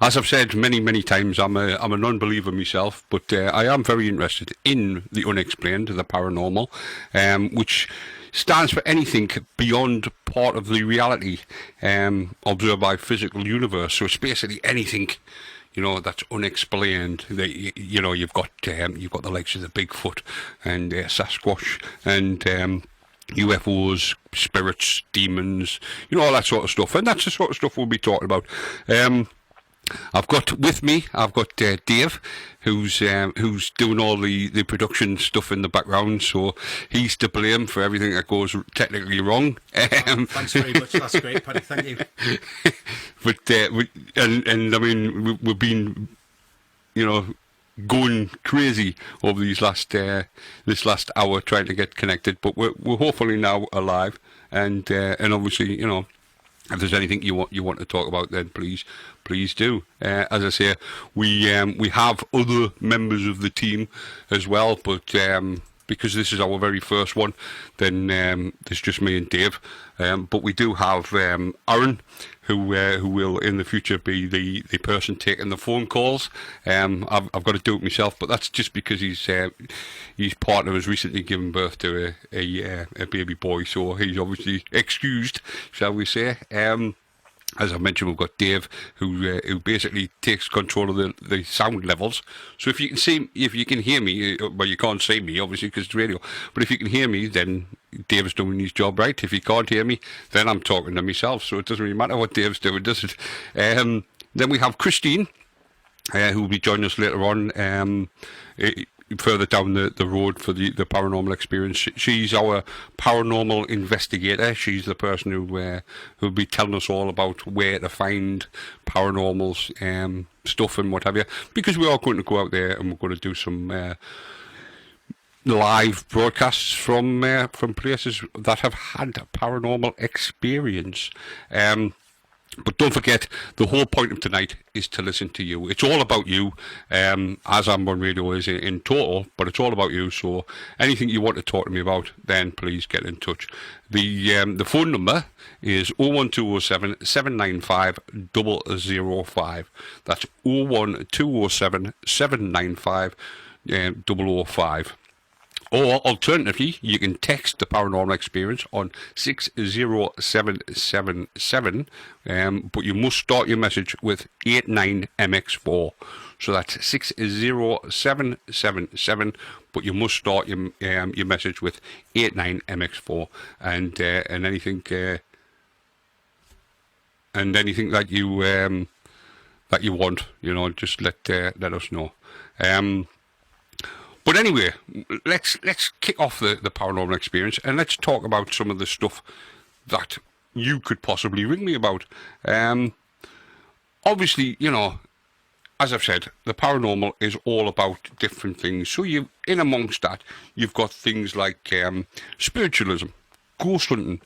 as I've said many times, I'm a non-believer myself, but I am very interested in the unexplained, the paranormal, which stands for anything beyond part of the reality observed by physical universe. So it's basically anything, that's unexplained. That you've got the likes of the Bigfoot and Sasquatch and UFOs, spirits, demons, all that sort of stuff, and that's the sort of stuff we'll be talking about. I've got Dave, who's doing all the production stuff in the background, so he's to blame for everything that goes technically wrong. Thanks very much. That's great, Paddy. Thank you. But I mean, we've been, going crazy over this last hour trying to get connected, but we're hopefully now alive, and obviously, if there's anything you want to talk about, then please do. As I say, we have other members of the team as well, but because this is our very first one, then there's just me and Dave. But we do have Aaron, who will in the future be the person taking the phone calls. I've got to do it myself, but that's just because his partner has recently given birth to a baby boy, so he's obviously excused, shall we say. As I mentioned, we've got Dave, who basically takes control of the sound levels. So if you can hear me, well, you can't see me obviously because it's radio. But if you can hear me, then Dave's doing his job right. If you can't hear me, then I'm talking to myself. So it doesn't really matter what Dave's doing, does it? Then we have Christine, who will be joining us later on. Further down the road for the paranormal experience. She's our paranormal investigator. She's the person who'll be telling us all about where to find paranormal stuff and what have you, because we are going to go out there and we're going to do some live broadcasts from places that have had a paranormal experience. But don't forget, the whole point of tonight is to listen to you. It's all about you, as Amber Radio is in total, but it's all about you. So anything you want to talk to me about, then please get in touch. The phone number is 01207 795 005. That's 01207 795 005. Or alternatively, you can text the paranormal experience on 60777, but you must start your message with 89MX4. So that's 60777, but you must start your message with 89MX4, and anything that you want, just let us know. But anyway, let's kick off the paranormal experience, and let's talk about some of the stuff that you could possibly ring me about. Obviously, as I've said, the paranormal is all about different things. So in amongst that, you've got things like spiritualism, ghost hunting,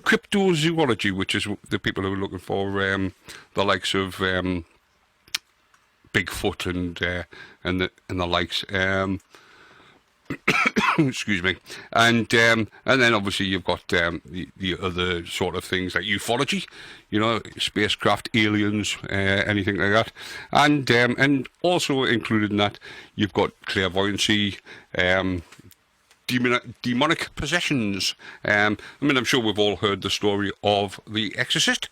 cryptozoology, which is the people who are looking for the likes of Bigfoot and the likes. Excuse me, and then obviously you've got the other sort of things like ufology, spacecraft, aliens, anything like that, and also included in that you've got clairvoyancy, demonic possessions. I'm sure we've all heard the story of The Exorcist,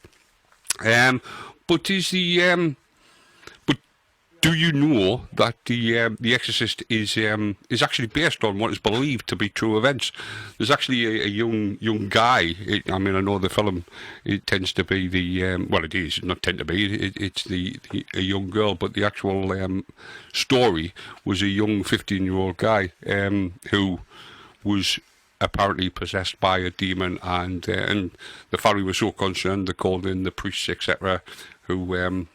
but do you know that the Exorcist is actually based on what is believed to be true events? There's actually a young guy. I know the film. It tends to be it is not tend to be. It's a young girl, but the actual story was a young 15-year-old guy who was apparently possessed by a demon, and the family was so concerned they called in the priests, etc., who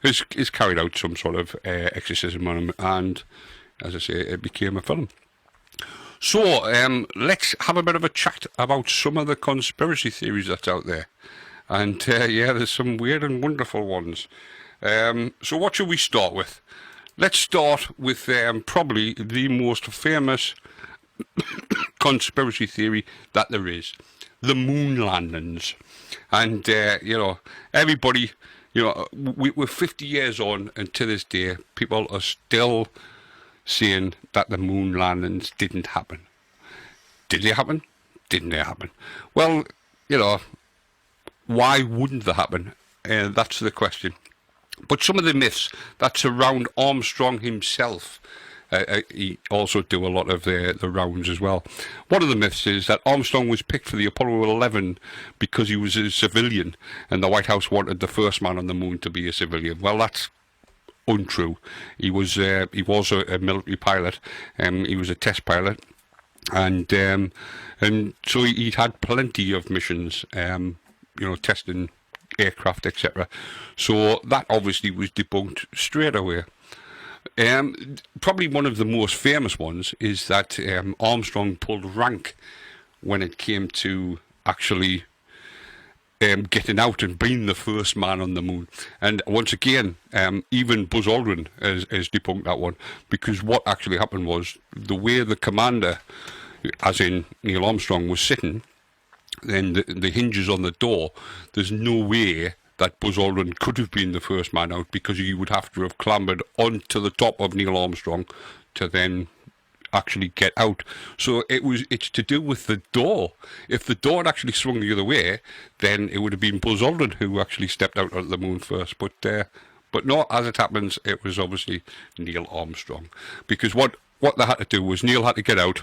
is carried out some sort of exorcism on him, and as I say, it became a film. So let's have a bit of a chat about some of the conspiracy theories that's out there, and there's some weird and wonderful ones. So what should we start with? Let's start with probably the most famous conspiracy theory that there is, the moon landings. And everybody You know, we're 50 years on, and to this day, people are still saying that the moon landings didn't happen. Did they happen? Didn't they happen? Well, you know, why wouldn't they happen? That's the question. But some of the myths that surround Armstrong himself, he also do a lot of the rounds as well. One of the myths is that Armstrong was picked for the Apollo 11 because he was a civilian, and the White House wanted the first man on the moon to be a civilian. Well, that's untrue. He was a military pilot. He was a test pilot, and so he'd had plenty of missions. You know, testing aircraft, etc. So that obviously was debunked straight away. Probably one of the most famous ones is that Armstrong pulled rank when it came to actually getting out and being the first man on the moon. And once again, even Buzz Aldrin has debunked that one, because what actually happened was the way the commander, as in Neil Armstrong, was sitting, then the hinges on the door, there's no way that Buzz Aldrin could have been the first man out, because he would have to have clambered onto the top of Neil Armstrong to then actually get out. So it's to do with the door. If the door had actually swung the other way, then it would have been Buzz Aldrin who actually stepped out on the moon first. But no, as it happens, it was obviously Neil Armstrong, because what they had to do was Neil had to get out,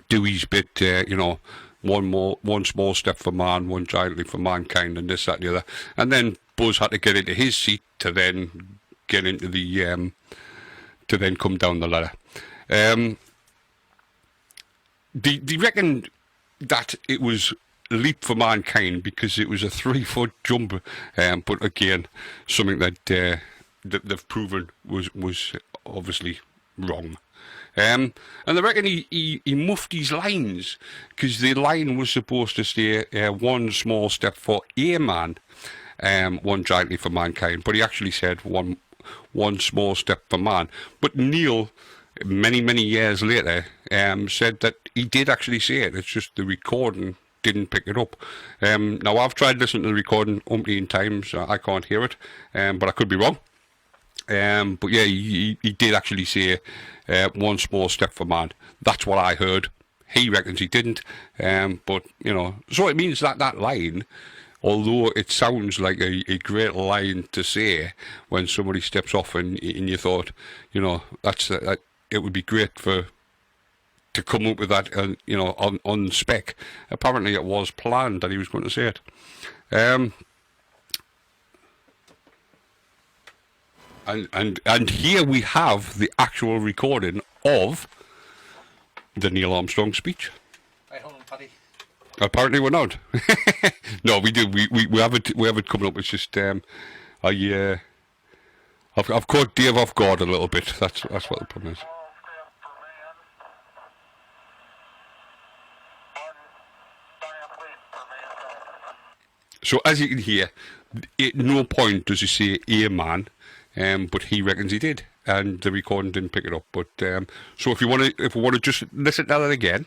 do his bit, you know, one small step for man, one giant leap for mankind, and this, that, and the other. And then Buzz had to get into his seat to then get into the to then come down the ladder. They reckon that it was leap for mankind because it was a 3-foot jump, but again, something that they've proven was obviously wrong. And they reckon he muffed his lines, because the line was supposed to say one small step for a man, one giant leap for mankind, but he actually said one small step for man. But Neil, many years later, said that he did actually say it. It's just the recording didn't pick it up. Now, I've tried listening to the recording umpteen times. I can't hear it, but I could be wrong. But yeah, he did actually say one small step for man. That's what I heard. He reckons he didn't. But, you know, so it means that line, although it sounds like a great line to say when somebody steps off and you thought, you know, that it would be great to come up with that, you know, on spec. Apparently it was planned that he was going to say it. And here we have the actual recording of the Neil Armstrong speech. Right, hold on, Paddy. Apparently we're not. No, we do. We have it coming up. It's just I've caught Dave off guard a little bit. That's what the problem is. So as you can hear, at no point does he say a man. But he reckons he did, and the recording didn't pick it up. But so if we want to just listen to that again.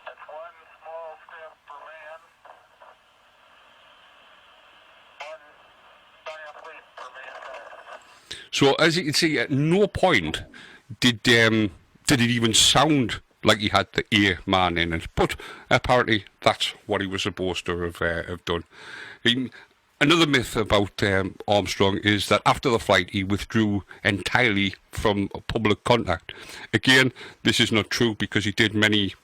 That's one small step for man, one giant leap for mankind. So as you can see, at no point did it even sound like he had the A man in it. But apparently that's what he was supposed to have done. Another myth about Armstrong is that after the flight he withdrew entirely from public contact. Again, this is not true, because he did many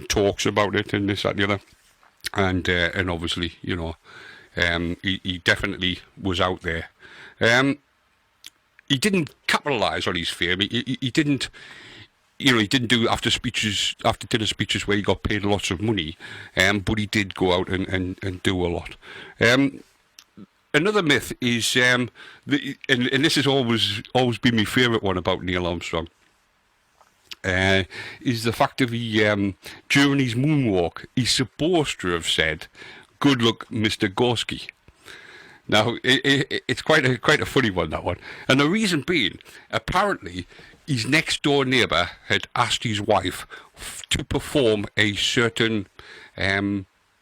talks about it and this, that, and the other, and obviously, you know, he definitely was out there. He didn't capitalise on his fame. He didn't. You know, he didn't do after dinner speeches where he got paid lots of money, but he did go out and do a lot. Another myth is, and this has always been my favourite one about Neil Armstrong, is the fact of he, during his moonwalk, he's supposed to have said, "Good luck, Mr. Gorski." Now, it's quite a funny one, that one. And the reason being, apparently, his next door neighbour had asked his wife to perform a certain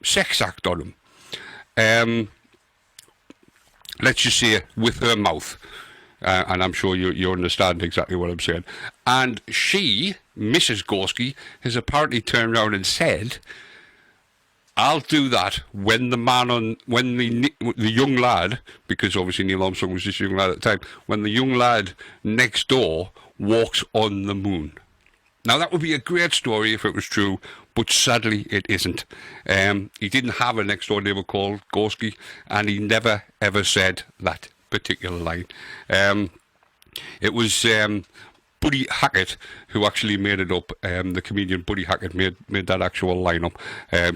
sex act on him. let's just say with her mouth, and I'm sure you understand exactly what I'm saying. And she, Mrs. Gorski, has apparently turned around and said, "I'll do that when the young lad, because obviously Neil Armstrong was this young lad at the time, when the young lad next door walks on the moon." Now, that would be a great story if it was true, but sadly it isn't. He didn't have a next-door neighbour called Gorski, and he never, ever said that particular line. It was Buddy Hackett who actually made it up. The comedian Buddy Hackett made that actual line up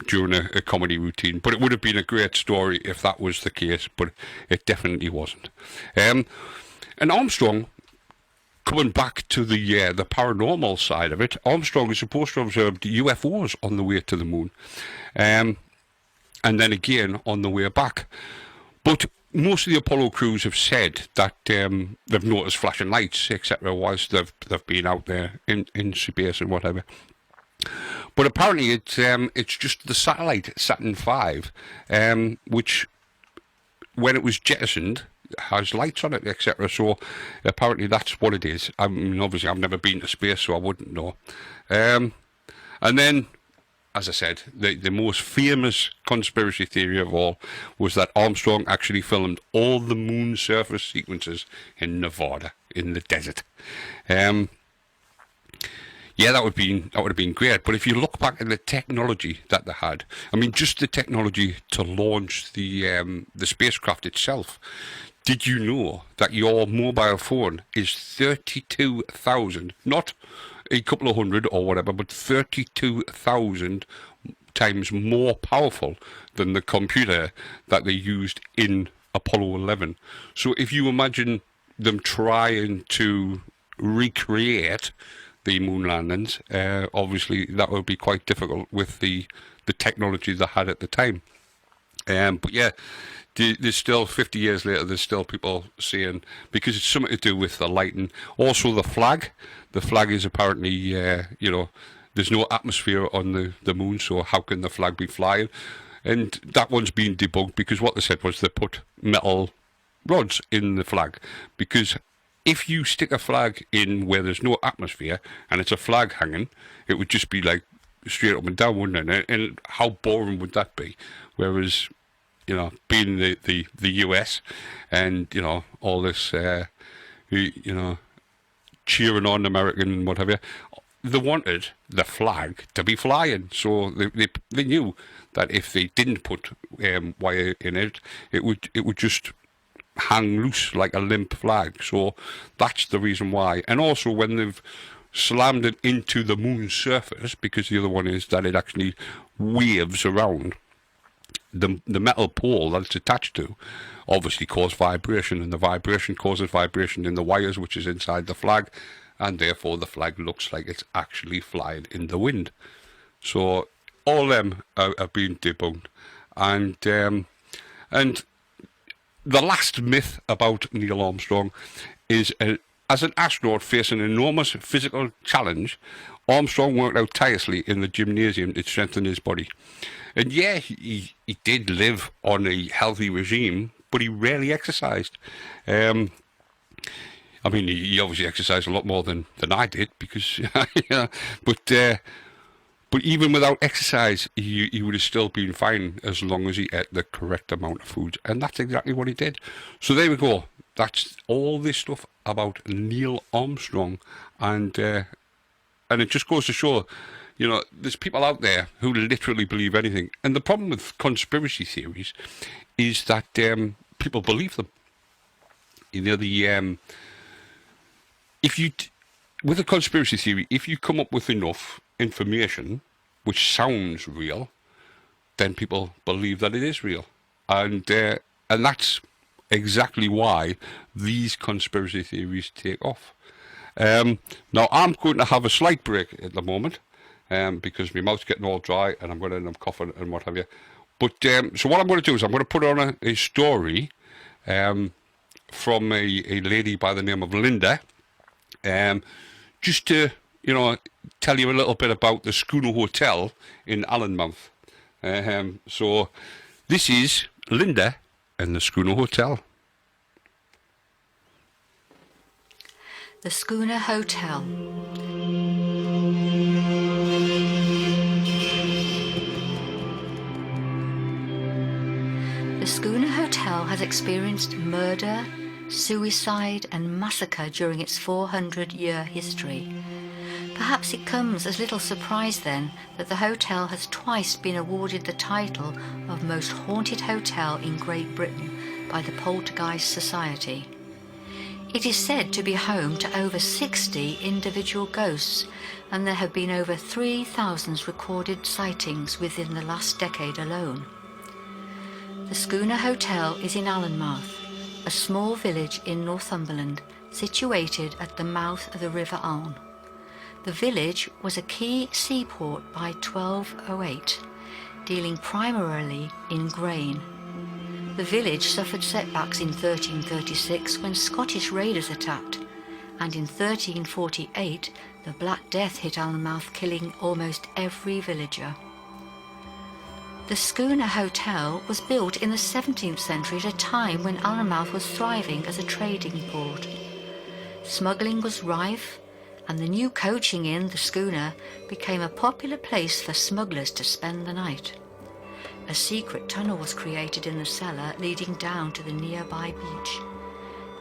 during a comedy routine. But it would have been a great story if that was the case, but it definitely wasn't. And Armstrong, coming back to the paranormal side of it, Armstrong is supposed to have observed UFOs on the way to the moon, and then again on the way back. But most of the Apollo crews have said that they've noticed flashing lights, etc., whilst they've been out there in space and whatever. But apparently it's just the satellite Saturn V, which, when it was jettisoned, has lights on it, etc. So apparently that's what it is. I mean, obviously I've never been to space, so I wouldn't know. And then, as I said, the most famous conspiracy theory of all was that Armstrong actually filmed all the moon surface sequences in Nevada, in the desert. Yeah, that would have been great. But if you look back at the technology that they had, I mean, just the technology to launch the spacecraft itself. Did you know that your mobile phone is 32,000, not a couple of hundred or whatever, but 32,000 times more powerful than the computer that they used in Apollo 11? So if you imagine them trying to recreate the moon landings, obviously that would be quite difficult with the technology they had at the time. But yeah, there's still 50 years later, there's still people saying, because it's something to do with the lighting. Also the flag is apparently, there's no atmosphere on the moon, so how can the flag be flying? And that one's been debunked, because what they said was they put metal rods in the flag, because if you stick a flag in where there's no atmosphere and it's a flag hanging, it would just be like straight up and down, wouldn't it? And how boring would that be? Whereas, being the US and, all this, cheering on American and whatever, they wanted the flag to be flying. So they knew that if they didn't put wire in it, it would just hang loose like a limp flag. So that's the reason why. And also when they've slammed it into the moon's surface, because the other one is that it actually waves around, the metal pole that it's attached to obviously causes vibration, and the vibration causes vibration in the wires, which is inside the flag, and therefore the flag looks like it's actually flying in the wind. So all them have been debunked. And the last myth about Neil Armstrong is, as an astronaut facing an enormous physical challenge, Armstrong worked out tirelessly in the gymnasium to strengthen his body. And yeah, he did live on a healthy regime, but he rarely exercised. I mean, he obviously exercised a lot more than I did, because, but even without exercise, he would have still been fine as long as he ate the correct amount of food. And that's exactly what he did. So there we go. That's all this stuff about Neil Armstrong. And it just goes to show, there's people out there who literally believe anything. And the problem with conspiracy theories is that people believe them. With a conspiracy theory, if you come up with enough information which sounds real, then people believe that it is real. And that's exactly why these conspiracy theories take off. Now, I'm going to have a slight break at the moment, because my mouth's getting all dry and I'm going to end up coughing and what have you. But so what I'm going to do is I'm going to put on a story from a lady by the name of Linda, just to, tell you a little bit about the Schooner Hotel in Allenmouth. So this is Linda and the Schooner Hotel. The Schooner Hotel. The Schooner Hotel has experienced murder, suicide and massacre during its 400-year history. Perhaps it comes as little surprise then that the hotel has twice been awarded the title of Most Haunted Hotel in Great Britain by the Poltergeist Society. It is said to be home to over 60 individual ghosts, and there have been over 3,000 recorded sightings within the last decade alone. The Schooner Hotel is in Allenmouth, a small village in Northumberland situated at the mouth of the River Arn. The village was a key seaport by 1208, dealing primarily in grain. The village suffered setbacks in 1336 when Scottish raiders attacked, and in 1348 the Black Death hit Allenmouth, killing almost every villager. The Schooner Hotel was built in the 17th century at a time when Allenmouth was thriving as a trading port. Smuggling was rife, and the new coaching inn, the Schooner, became a popular place for smugglers to spend the night. A secret tunnel was created in the cellar leading down to the nearby beach.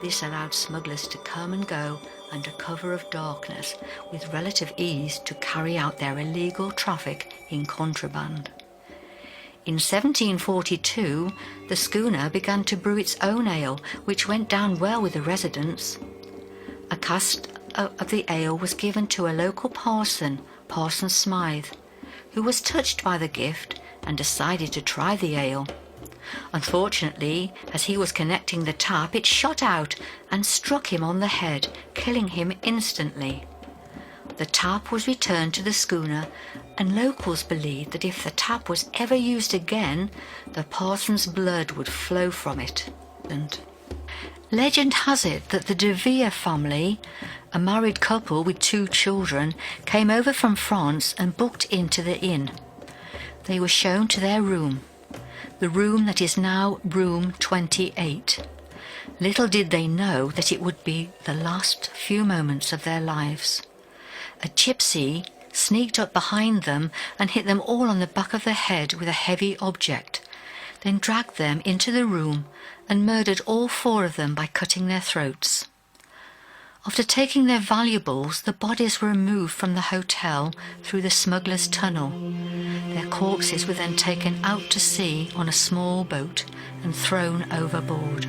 This allowed smugglers to come and go under cover of darkness with relative ease to carry out their illegal traffic in contraband. In 1742, the Schooner began to brew its own ale, which went down well with the residents. A cask of the ale was given to a local parson, Parson Smythe, who was touched by the gift and decided to try the ale. Unfortunately, as he was connecting the tap, it shot out and struck him on the head, killing him instantly. The tap was returned to the Schooner, and locals believed that if the tap was ever used again, the parson's blood would flow from it. Legend has it that the De Vere family, a married couple with 2 children, came over from France and booked into the inn. They were shown to their room, the room that is now room 28. Little did they know that it would be the last few moments of their lives. A gypsy sneaked up behind them and hit them all on the back of the head with a heavy object, then dragged them into the room and murdered all 4 of them by cutting their throats. After taking their valuables, the bodies were removed from the hotel through the smugglers' tunnel. Their corpses were then taken out to sea on a small boat and thrown overboard.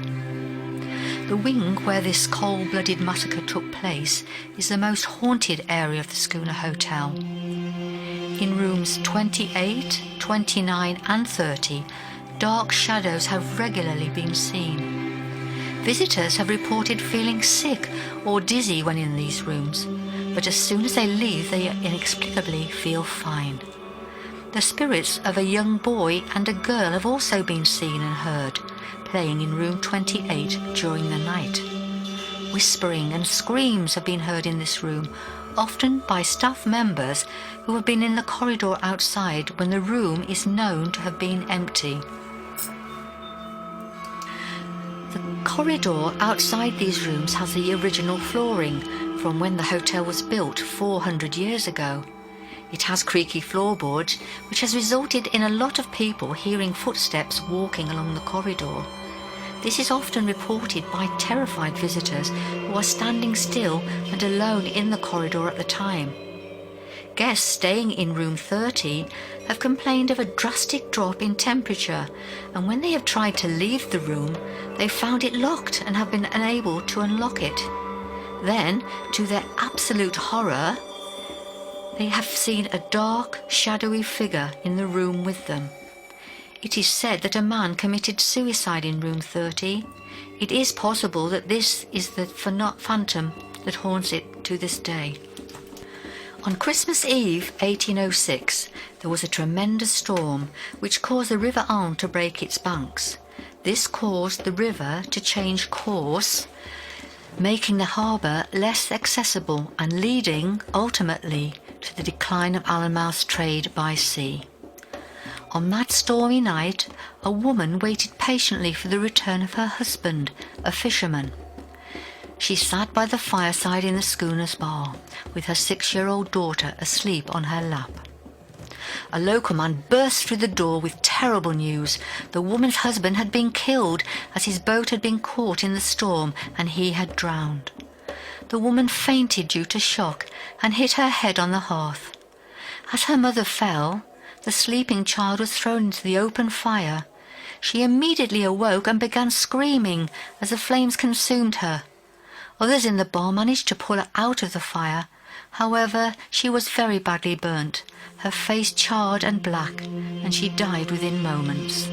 The wing where this cold-blooded massacre took place is the most haunted area of the Schooner Hotel. In rooms 28, 29 and 30, dark shadows have regularly been seen. Visitors have reported feeling sick or dizzy when in these rooms, but as soon as they leave, they inexplicably feel fine. The spirits of a young boy and a girl have also been seen and heard, playing in room 28 during the night. Whispering and screams have been heard in this room, often by staff members who have been in the corridor outside when the room is known to have been empty. The corridor outside these rooms has the original flooring from when the hotel was built 400 years ago. It has creaky floorboards, which has resulted in a lot of people hearing footsteps walking along the corridor. This is often reported by terrified visitors who are standing still and alone in the corridor at the time. Guests staying in room 30 have complained of a drastic drop in temperature, and when they have tried to leave the room, they've found it locked and have been unable to unlock it. Then, to their absolute horror, they have seen a dark, shadowy figure in the room with them. It is said that a man committed suicide in room 30. It is possible that this is the phantom that haunts it to this day. On Christmas Eve 1806, there was a tremendous storm which caused the River Arn to break its banks. This caused the river to change course, making the harbour less accessible and leading, ultimately, to the decline of Allenmouth's trade by sea. On that stormy night, a woman waited patiently for the return of her husband, a fisherman. She sat by the fireside in the schooner's bar, with her 6-year-old daughter asleep on her lap. A local man burst through the door with terrible news. The woman's husband had been killed as his boat had been caught in the storm and he had drowned. The woman fainted due to shock and hit her head on the hearth. As her mother fell, the sleeping child was thrown into the open fire. She immediately awoke and began screaming as the flames consumed her. Others in the bar managed to pull her out of the fire. However, she was very badly burnt, her face charred and black, and she died within moments.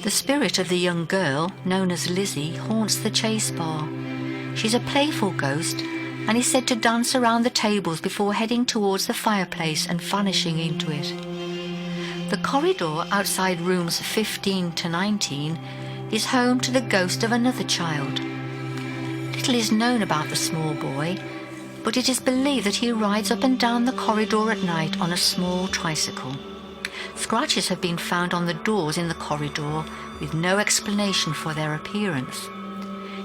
The spirit of the young girl, known as Lizzie, haunts the Chase Bar. She's a playful ghost and is said to dance around the tables before heading towards the fireplace and vanishing into it. The corridor outside rooms 15 to 19 is home to the ghost of another child. Little is known about the small boy, but it is believed that he rides up and down the corridor at night on a small tricycle. Scratches have been found on the doors in the corridor with no explanation for their appearance.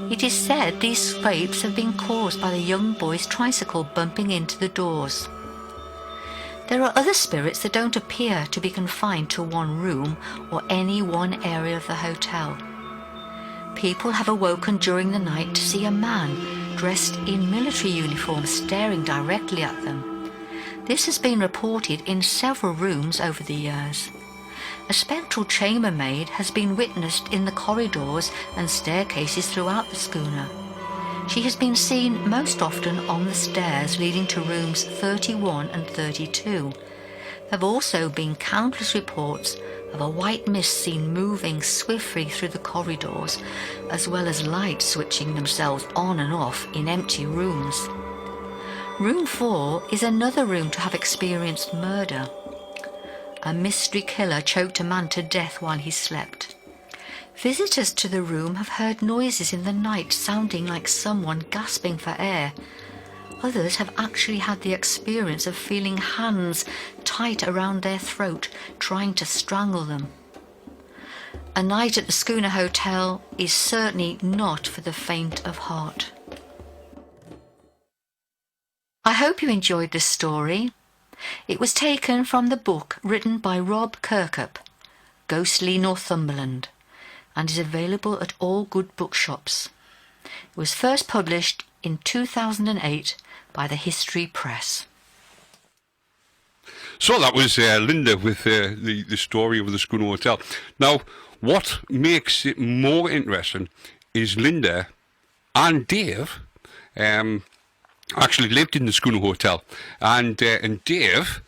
It is said these scrapes have been caused by the young boy's tricycle bumping into the doors. There are other spirits that don't appear to be confined to one room or any one area of the hotel. People have awoken during the night to see a man dressed in military uniform staring directly at them. This has been reported in several rooms over the years. A spectral chambermaid has been witnessed in the corridors and staircases throughout the schooner. She has been seen most often on the stairs leading to rooms 31 and 32. There have also been countless reports of a white mist seen moving swiftly through the corridors, as well as lights switching themselves on and off in empty rooms. Room 4 is another room to have experienced murder. A mystery killer choked a man to death while he slept. Visitors to the room have heard noises in the night sounding like someone gasping for air. Others have actually had the experience of feeling hands tight around their throat, trying to strangle them. A night at the Schooner Hotel is certainly not for the faint of heart. I hope you enjoyed this story. It was taken from the book written by Rob Kirkup, Ghostly Northumberland, and is available at all good bookshops. It was first published in 2008 by the History Press. So that was Linda with the story of the Schooner Hotel. Now, what makes it more interesting is Linda and Dave actually lived in the Schooner Hotel, and Dave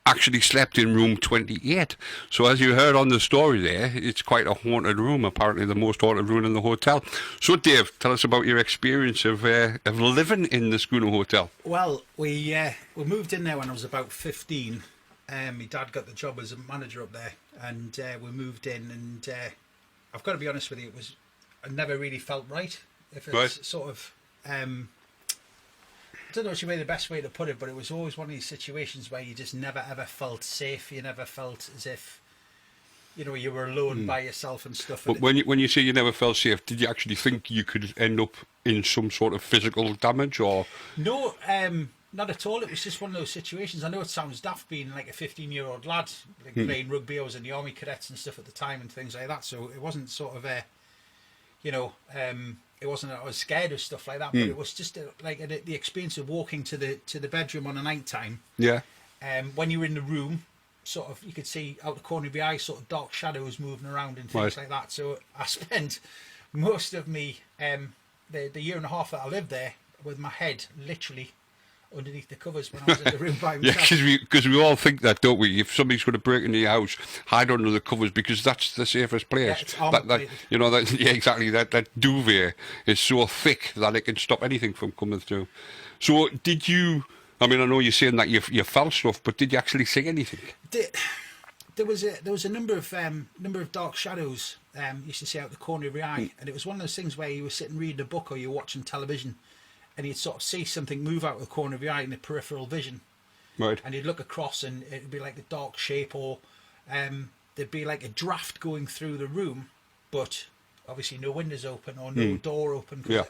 actually slept in room 28. So as you heard on the story there, it's quite a haunted room, apparently the most haunted room in the hotel. So Dave, tell us about your experience of living in the Schooner Hotel. Well, we moved in there when I was about 15. My dad got the job as a manager up there, and we moved in, and I've got to be honest with you, I never really felt right. If it's right. sort of... I don't know actually the best way to put it, but it was always one of these situations where you just never ever felt safe. You never felt as if, you were alone by yourself and stuff. But when you say you never felt safe, did you actually think you could end up in some sort of physical damage, or? No, not at all. It was just one of those situations. I know it sounds daft being like a 15-year-old lad playing rugby. I was in the army cadets and stuff at the time and things like that. So it wasn't sort of a, it wasn't that I was scared of stuff like that, but it was just the experience of walking to the bedroom on a night time. Yeah. When you were in the room, sort of you could see out the corner of your eye sort of dark shadows moving around and things like that. So I spent most of me the year and a half that I lived there with my head literally underneath the covers when I was in the room by myself. Yeah, because we all think that, don't we? If somebody's going to break into your house, hide under the covers because that's the safest place. Yeah, yeah, exactly. That duvet is so thick that it can stop anything from coming through. So, did you? I mean, I know you're saying that you felt stuff, but did you actually see anything? There was a number of dark shadows you used to see out the corner of your eye, and it was one of those things where you were sitting reading a book or you were watching television, and you'd sort of see something move out of the corner of your eye in the peripheral vision. Right. And you'd look across and it'd be like a dark shape or there'd be like a draft going through the room, but obviously no windows open or no door open. 'Cause Yeah.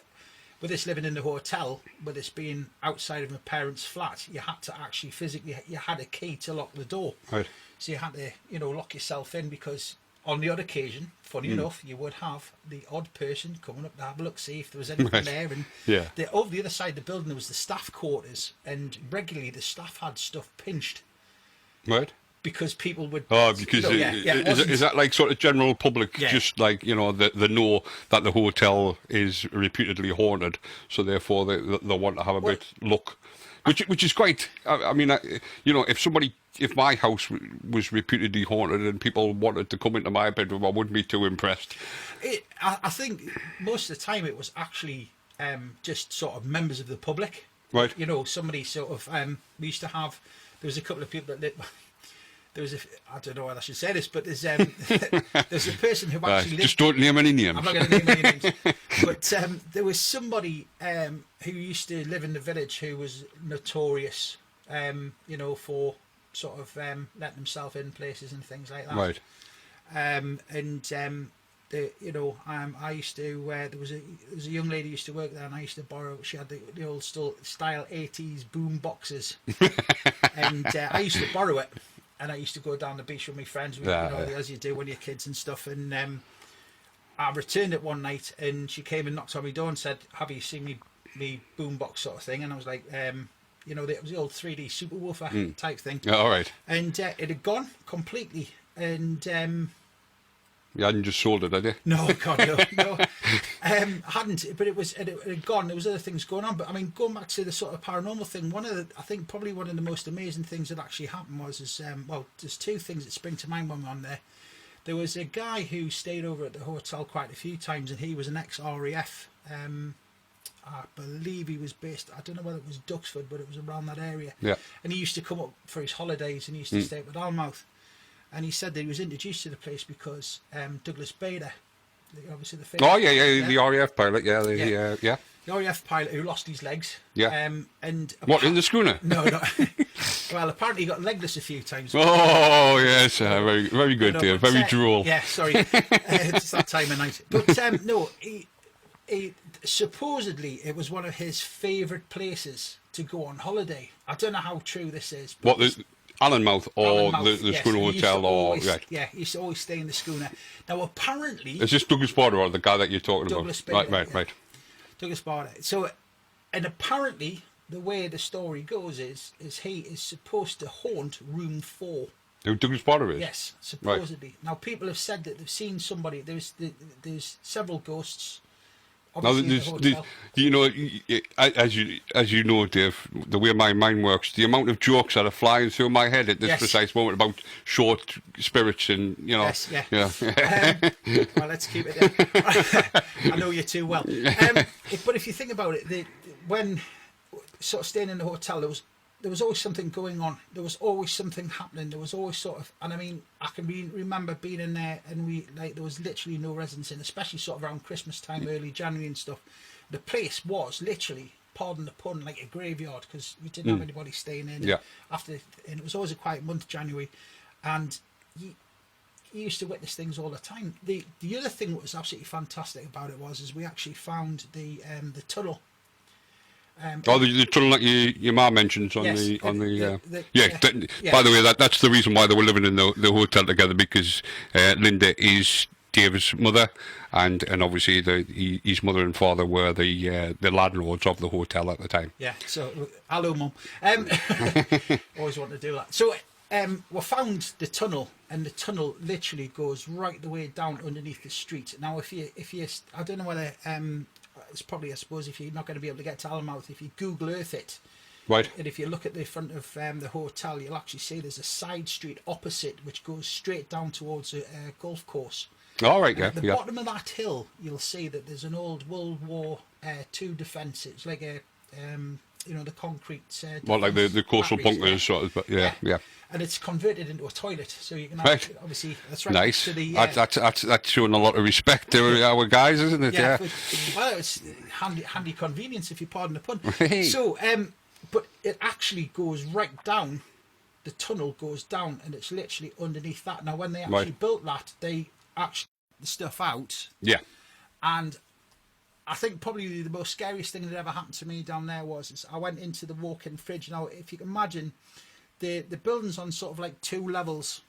with us living in the hotel, with us being outside of my parents' flat, you had to actually physically, you had a key to lock the door. Right. So you had to, lock yourself in, because on the odd occasion, funny enough, you would have the odd person coming up to have a look, see if there was anything Right. there. And Yeah. over the other side of the building, there was the staff quarters, and regularly the staff had stuff pinched Right. because people would. Oh, because it wasn't- is that like sort of general public, Yeah. just like, they know that the hotel is reputedly haunted, so therefore they want to have a bit look, which is quite. I mean, if my house was reputedly haunted and people wanted to come into my bedroom, I wouldn't be too impressed. I think most of the time it was actually just sort of members of the public. Right. Somebody sort of. We used to have. There was a couple of people that lived. There was I don't know whether I should say this, but there's there's a person who actually lived. Just don't name any names. I'm not going to name any names, but there was somebody who used to live in the village who was notorious, for sort of letting himself in places and things like that. Right. I used to. There was a young lady who used to work there, and I used to borrow. She had the old style 80s boom boxes, and I used to borrow it, and I used to go down the beach with my friends, as you do when you're kids and stuff. And I returned it one night, and she came and knocked on my door and said, "Have you seen me boom box sort of thing?" And I was like, it was the old 3D superwoofer type thing. Yeah, all right. And it had gone completely, and. You hadn't just sold it, had you? No, God, no. Hadn't, but it had gone. There was other things going on. But I mean, going back to the sort of paranormal thing, I think probably one of the most amazing things that actually happened was, there's two things that spring to mind when we're on there. There was a guy who stayed over at the hotel quite a few times, and he was an ex-RAF. I believe he was based, I don't know whether it was Duxford, but it was around that area. Yeah. And he used to come up for his holidays, and he used to stay up at Almouth. And he said that he was introduced to the place because Douglas Bader, obviously the famous. Oh yeah, the RAF pilot, yeah. The RAF pilot who lost his legs. Yeah. And What, in the schooner? No. Well, apparently he got legless a few times. Oh yes, very very good, dear. Very droll. Yeah, sorry, it's that time of night. But no, he supposedly it was one of his favourite places to go on holiday. I don't know how true this is. But What, the Allenmouth or Allenmouth, the yes, schooner he used hotel to or always, right? Yeah, he used to always stay in the schooner. Now apparently, Is this Douglas Bader or the guy that you're talking Douglas about? Bader, Right. Douglas Bader. So, and apparently the way the story goes is he is supposed to haunt room 4. Who Douglas Bader is? Yes, supposedly. Now people have said that they've seen somebody. There's several ghosts. Now, Obviously in the hotel. as you know, Dave, the way my mind works, the amount of jokes that are flying through my head at this Yes. precise moment about short spirits and Yes, yeah. Well, let's keep it there. I know you too well. But if you think about it, when sort of staying in the hotel, there was always something going on. There was always something happening. There was always sort of, and I mean, I can remember being in there, and there was literally no residents in, especially sort of around Christmas time, early January and stuff. The place was literally, pardon the pun, like a graveyard, because we didn't have anybody staying in. Yeah. And it was always a quiet month, January, and you used to witness things all the time. The other thing that was absolutely fantastic about it is we actually found the tunnel. The tunnel that your ma mentions on Yes, By the way, that's the reason why they were living in the hotel together, because Linda is Dave's mother, and obviously his mother and father were the landlords of the hotel at the time. Yeah. So hello, Mum. Always want to do that. So we found the tunnel, and the tunnel literally goes right the way down underneath the street. Now, if you, I don't know whether it's probably, I suppose, if you're not going to be able to get to Allenmouth, if you Google Earth it, Right. and if you look at the front of the hotel, you'll actually see there's a side street opposite which goes straight down towards a golf course. All right, yeah. At the bottom of that hill, you'll see that there's an old World War II defence. It's like a, the concrete. Well, like the coastal batteries, bunkers, sort of, but yeah. And it's converted into a toilet, so you can have, Right. obviously that's right Nice. next to the. That's showing a lot of respect to our guys, isn't it? Yeah. Well, it's handy convenience, if you pardon the pun. Hey. So, but it actually goes right down the tunnel goes down, and it's literally underneath that. Now, when they actually Right. built that, they actually took the stuff out, Yeah. and I think probably the most scariest thing that ever happened to me down there is I went into the walk-in fridge. Now, if you can imagine, the building's on sort of like 2 levels.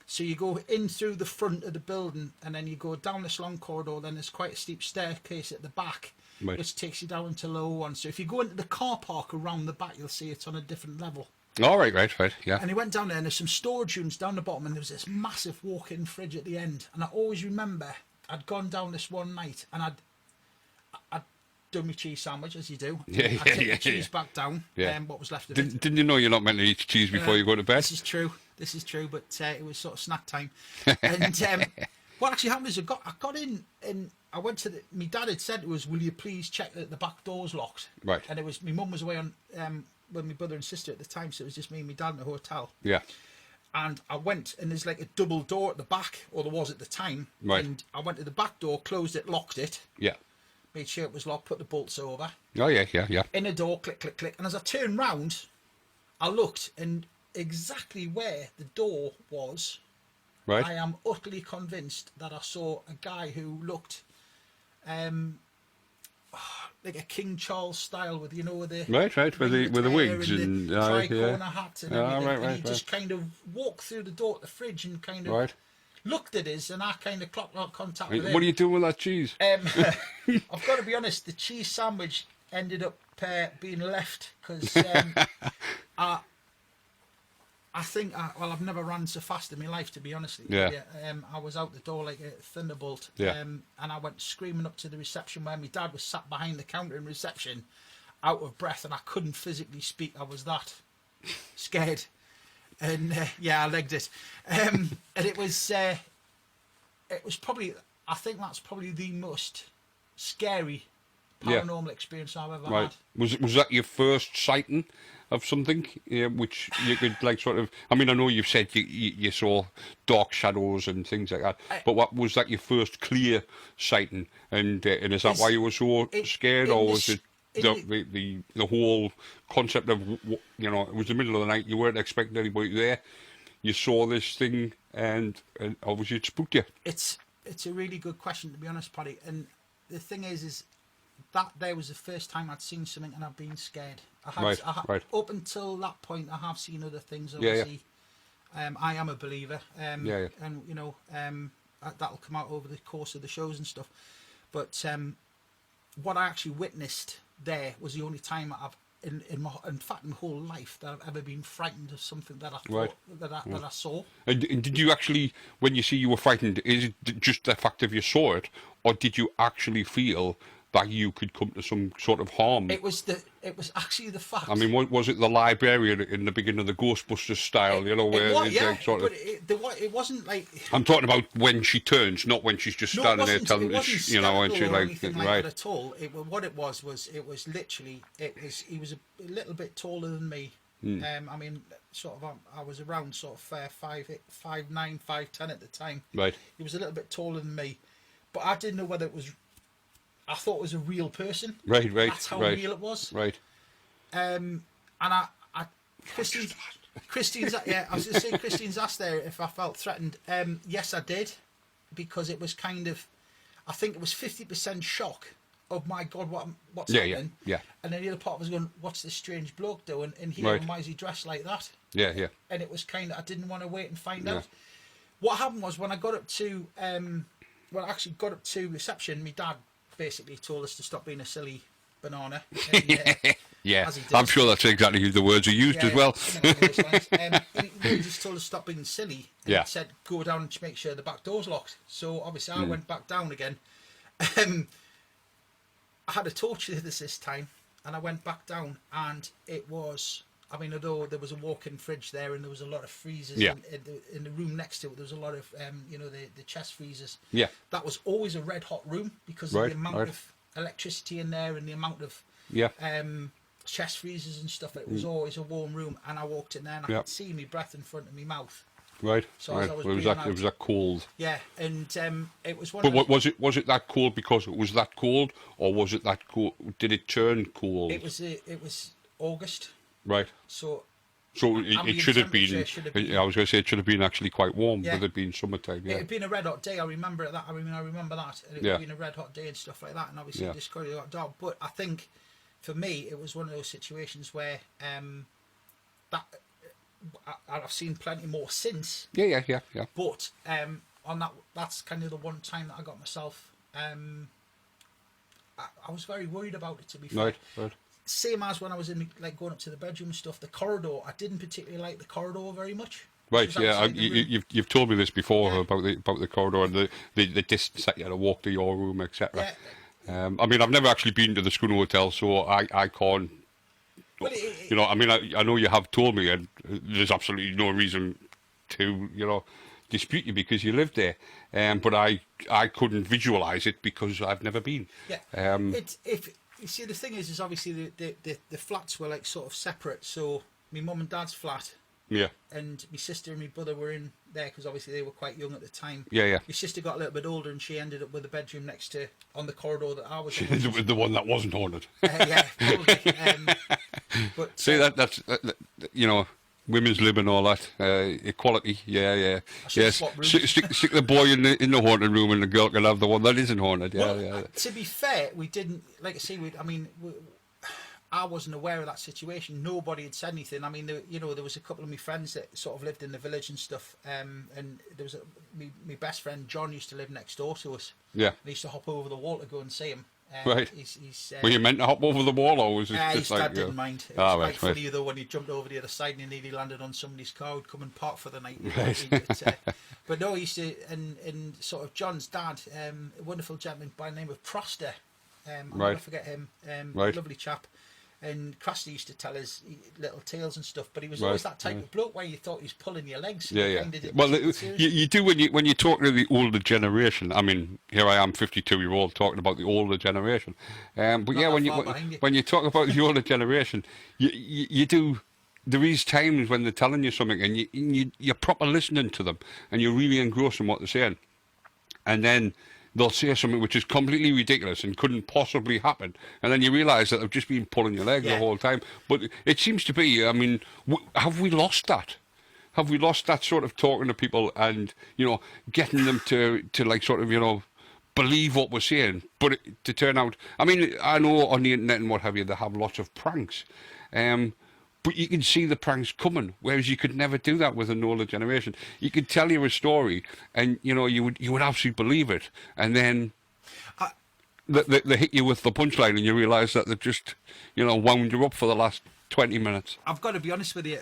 So you go in through the front of the building, and then you go down this long corridor. Then there's quite a steep staircase at the back, Right. which takes you down into lower one. So if you go into the car park around the back, you'll see it's on a different level. All right, right, yeah. And he went down there, and there's some storage rooms down the bottom, and there was this massive walk-in fridge at the end. And I always remember I'd gone down this one night, and I'd done my cheese sandwich, as you do. Yeah, I'd yeah, take yeah, the cheese yeah. back down, Yeah. what was left of it. Didn't you know you're not meant to eat cheese before you go to bed? This is true. This is true, but it was sort of snack time. And what actually happened is I got in, and I went to my dad had said it was, will you please check that the back door's locked? Right. And it was, my mum was away on with my brother and sister at the time, so it was just me and my dad in the hotel. Yeah. And I went, and there's like a double door at the back, or there was at the time. Right. And I went to the back door, closed it, locked it, Yeah. made sure it was locked, put the bolts over. Oh, yeah. In the door, click, click, click. And as I turned round, I looked, and exactly where the door was, Right. I am utterly convinced that I saw a guy who looked like a King Charles style, with, you know, with the Right, with the hair wigs and and the tricorner hat and Ah, everything. right, And he right, just kind of walked through the door to the fridge and kind of Right. looked at us, and I kind of clocked contact with him. What are you doing with that cheese? I've got to be honest, the cheese sandwich ended up being left because I think, I've never run so fast in my life, to be honest with you. Yeah. I was out the door like a thunderbolt. Yeah. And I went screaming up to the reception where my dad was sat behind the counter in reception, out of breath, and I couldn't physically speak. I was that scared. And I legged it. And it was probably, I think that's probably the most scary Yeah. paranormal experience I've ever Right. had. Was that your first sighting of something, which you could like sort of? I mean, I know you've said you saw dark shadows and things like that, but what was that your first clear sighting? And is that why you were so scared, or was it the whole concept of, you know, it was the middle of the night, you weren't expecting anybody there, you saw this thing, and obviously it spooked you? It's a really good question, to be honest, Paddy. And the thing is that there was the first time I'd seen something and I've been scared. Right. Up until that point, I have seen other things. Yeah, Obviously, I am a believer. And you know, that'll come out over the course of the shows and stuff. But what I actually witnessed there was the only time I've, in fact, my whole life, that I've ever been frightened of something that I thought that I saw. And did you actually, when you say you were frightened, is it just the fact of you saw it, or did you actually feel that you could come to some sort of harm? It was actually the fact. I mean, was it the librarian in the beginning of the Ghostbusters style, you know, where it's like sort of... it wasn't like... I'm talking about when she turns, not when she's just standing there telling us, you know, and she like that at all. What it was literally, he was a little bit taller than me. I mean, sort of, I was around sort of 5'9", 5'10" at the time. Right. He was a little bit taller than me, but I didn't know whether it was... I thought it was a real person. Right. That's how real it was. Right. And Christine's yeah, I was going to say, Christine's asked there if I felt threatened. Yes, I did, because it was kind of, I think it was 50% shock of, my God, what's happening? Yeah. And then the other part was going, what's this strange bloke doing? And why is he dressed like that? Yeah. And it was kind of, I didn't want to wait and find out. What happened was, when I got up to, reception, my dad basically told us to stop being a silly banana. And, Yeah, as he does. I'm sure that's exactly the words are used as well. He just told us to stop being silly. And he said, go down and make sure the back door's locked. So obviously I went back down again. I had a torch this time, and I went back down, and it was... I mean, although there was a walk-in fridge there, and there was a lot of freezers in the room next to it, there was a lot of, the chest freezers. Yeah. That was always a red-hot room because of the amount of electricity in there and the amount of chest freezers and stuff. It was always a warm room, and I walked in there, and I could see my breath in front of my mouth. Right. So as I was it was that cold. Yeah, and it was one. But was it that cold because it was that cold, or was it that cold? Did it turn cold? It was August. Right. So So it Ambient should have been. temperature should have been- I was going to say it should have been actually quite warm, Yeah. with it being summertime. It Yeah. had been a red hot day. I remember that. I remember that. And it Yeah. had been a red hot day and stuff like that. And obviously, Yeah. this corridor got dark. But I think, for me, it was one of those situations where that I've seen plenty more since. Yeah. But on that's kind of the one time that I got myself. I was very worried about it, to be fair. Right. Same as when I was in like going up to the bedroom and stuff. The corridor, I didn't particularly like the corridor very much. Right, Which was yeah, outside the room. you've told me this before Yeah. about the corridor and the distance that you had to walk to your room, etc. Yeah. I mean, I've never actually been to the Schooner Hotel, so I can't. Well, You know, I mean, I know you have told me, and there's absolutely no reason to, dispute you because you lived there. But I couldn't visualise it because I've never been. Yeah. If you see, the thing is obviously the flats were like sort of separate. So my mum and dad's flat Yeah, and my sister and my brother were in there because obviously they were quite young at the time. yeah. My sister got a little bit older and she ended up with a bedroom next to on the corridor that I was in. The one that wasn't haunted. Yeah, probably. But See, that's women's lib and all that equality. Yeah. should Yes, swap rooms. stick the boy in the haunted room, and the girl can have the one that isn't haunted. Yeah, Well, yeah. to be fair, we didn't, like I say, I wasn't aware of that situation. Nobody had said anything. I mean, there was a couple of my friends that sort of lived in the village and stuff. And there was my best friend John used to live next door to us. Yeah. And I used to hop over the wall to go and see him. Right. He's Were you meant to hop over the wall, or was it his just like? dad didn't mind. It was Ah, quite right. funny though when he jumped over the other side and nearly landed on somebody's car who'd come and park for the night. But no, he used to, and sort of John's dad, a wonderful gentleman by the name of Proster. I'll Right. never forget him. Right. Lovely chap. And Crosty used to tell us little tales and stuff, but he was Right, always that type right. of bloke where you thought he was pulling your legs. Yeah, You yeah. kinda didn't Well, take it seriously. you do when you talk to the older generation. I mean, here I am, 52-year-old, talking about the older generation. But Not yeah, that when far behind you. when you talk about the older generation, you do. There is times when they're telling you something, and you're proper listening to them, and you're really engrossed in what they're saying, and then they'll say something which is completely ridiculous and couldn't possibly happen, and then you realise that they've just been pulling your leg the Yeah. whole time. But it seems to be, I mean, have we lost that? Have we lost that sort of talking to people and, getting them to like sort of, believe what we're saying, but to turn out, I mean, I know on the internet and what have you, they have lots of pranks, but you can see the pranks coming, whereas you could never do that with an older generation. You could tell you a story, and you would absolutely believe it, and then they hit you with the punchline, and you realise that they've just wound you up for the last 20 minutes. I've got to be honest with you,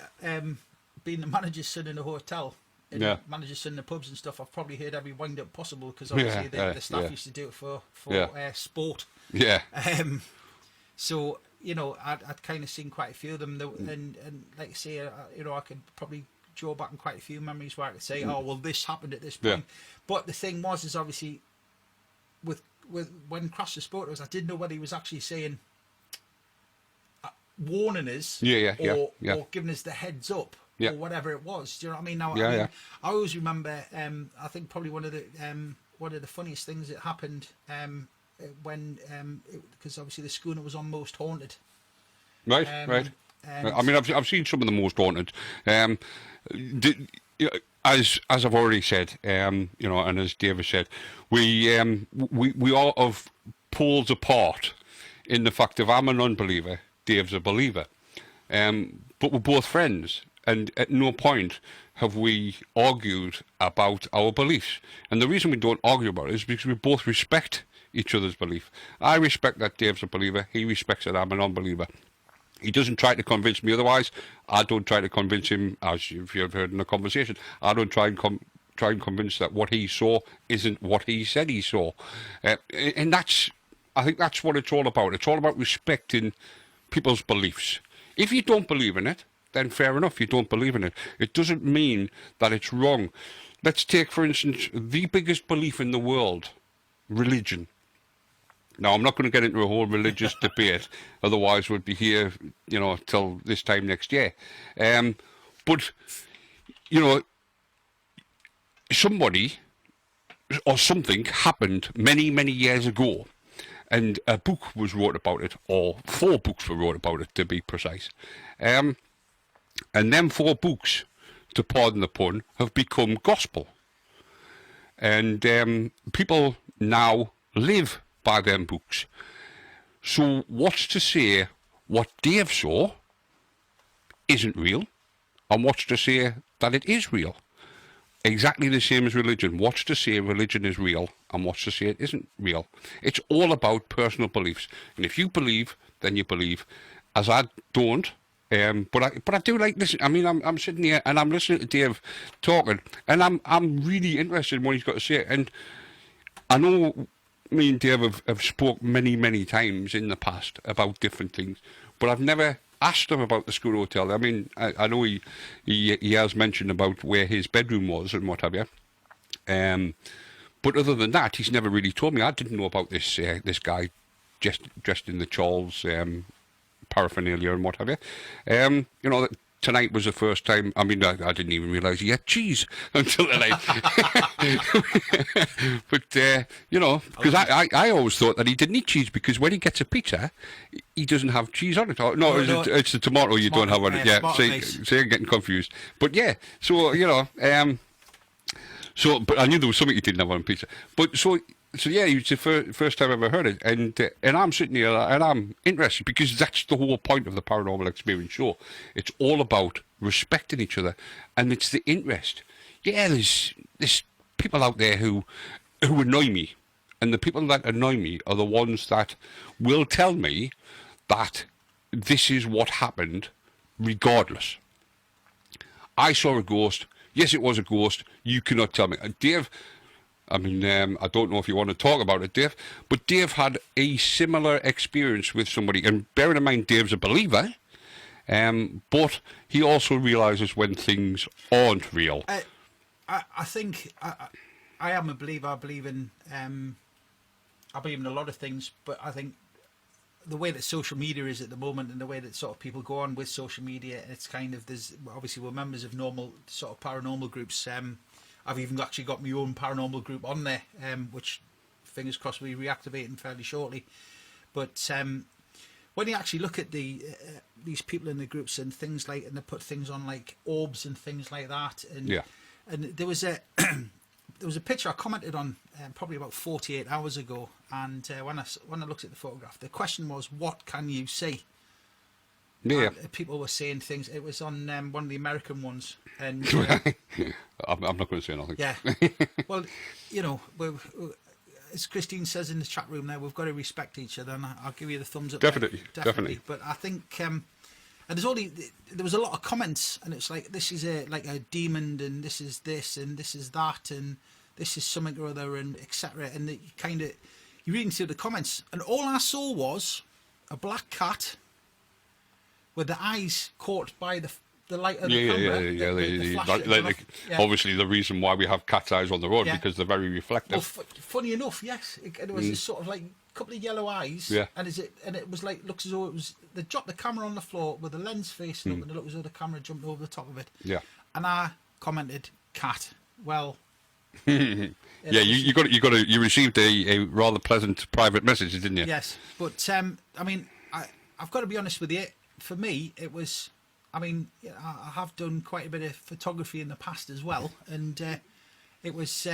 being the manager's son in a hotel, and Yeah. manager's son in the pubs and stuff, I've probably heard every wind up possible because obviously the staff yeah. used to do it for Yeah. sport. Yeah, So I'd kind of seen quite a few of them, and like I say, I could probably draw back on quite a few memories where I could say, oh well, this happened at this point. Yeah. But the thing is obviously with when Crosser spoke to us, I didn't know whether he was actually saying warning us, Yeah. or giving us the heads up, Yeah. or whatever it was. Do you know what I mean? Now, Yeah. I always remember. I think probably one of the funniest things that happened when because obviously the schooner was on Most Haunted. right. And I mean, I've seen some of the most haunted. As I've already said, and as David said, we are of poles apart in the fact of I'm an unbeliever, Dave's a believer, but we're both friends, and at no point have we argued about our beliefs. And the reason we don't argue about it is because we both respect each other's belief. I respect that Dave's a believer. He respects that I'm an unbeliever. He doesn't try to convince me otherwise. I don't try to convince him, as you've heard in the conversation. I don't try and convince that what he saw isn't what he said he saw. And I think that's what it's all about. It's all about respecting people's beliefs. If you don't believe in it, then fair enough, you don't believe in it. It doesn't mean that it's wrong. Let's take, for instance, the biggest belief in the world, religion. Now, I'm not going to get into a whole religious debate, otherwise we'd be here, till this time next year. But, somebody or something happened many, many years ago, and a book was wrote about it, or 4 books were wrote about it, to be precise. And them 4 books, to pardon the pun, have become gospel. And people now live by them books. So what's to say what Dave saw isn't real, and what's to say that it is real? Exactly the same as religion. What's to say religion is real, and what's to say it isn't real? It's all about personal beliefs. And if you believe, then you believe. As I don't, but I do like listening. I mean, I'm sitting here and I'm listening to Dave talking, and I'm really interested in what he's got to say. And I know me and Dave have spoke many times in the past about different things, but I've never asked him about the school hotel. I mean, I know he has mentioned about where his bedroom was and what have you. But other than that, he's never really told me. I didn't know about this this guy dressed in the Charles paraphernalia and what have you. You know, tonight was the first time. I mean, I didn't even realise he had cheese until tonight. But you know, because I always thought that he didn't eat cheese, because when he gets a pizza, he doesn't have cheese on it. No, it's the tomato you don't have on it. Yeah, so you're getting confused. But yeah, so you know, so but I knew there was something he didn't have on pizza. But so yeah, it's the first time I ever heard it, and I'm sitting here and I'm interested, because that's the whole point of the Paranormal Experience show. It's all about respecting each other, and it's the interest. Yeah, there's people out there who annoy me, and the people that annoy me are the ones that will tell me that this is what happened, regardless. I saw a ghost. Yes, it was a ghost. You cannot tell me. And Dave, I mean, I don't know if you want to talk about it, Dave, but Dave had a similar experience with somebody. And bearing in mind, Dave's a believer, but he also realises when things aren't real. I think I am a believer. I believe in a lot of things, but I think the way that social media is at the moment, and the way that sort of people go on with social media, it's kind of, there's obviously, we're members of normal sort of paranormal groups. I've even actually got my own paranormal group on there, which fingers crossed will be reactivating fairly shortly. But when you actually look at these people in the groups and things like, and they put things on like orbs and things like that, and there was a there was a picture I commented on probably about 48 hours ago, and when I looked at the photograph, the question was, what can you see? Yeah, people were saying things. It was on one of the American ones, and I'm not going to say nothing. Yeah, well, you know, as Christine says in the chat room there, we've got to respect each other, and I'll give you the thumbs up. Definitely. But I think, and there was a lot of comments, and it's like, this is like a demon, and this is this, and this is that, and this is something or other, and etc. And you read into the comments, and all I saw was a black cat with the eyes caught by the light of the camera. Obviously, the reason why we have cat's eyes on the road, because they're very reflective. Well, funny enough, yes, it was this sort of like couple of yellow eyes, and it was like, looks as though it was, they dropped the camera on the floor with the lens facing up, and it looked as though the camera jumped over the top of it. Yeah, and I commented, cat. Well, you received a rather pleasant private message, didn't you? Yes, but I mean, I've got to be honest with you. For me, it was, I mean, I have done quite a bit of photography in the past as well, and it was,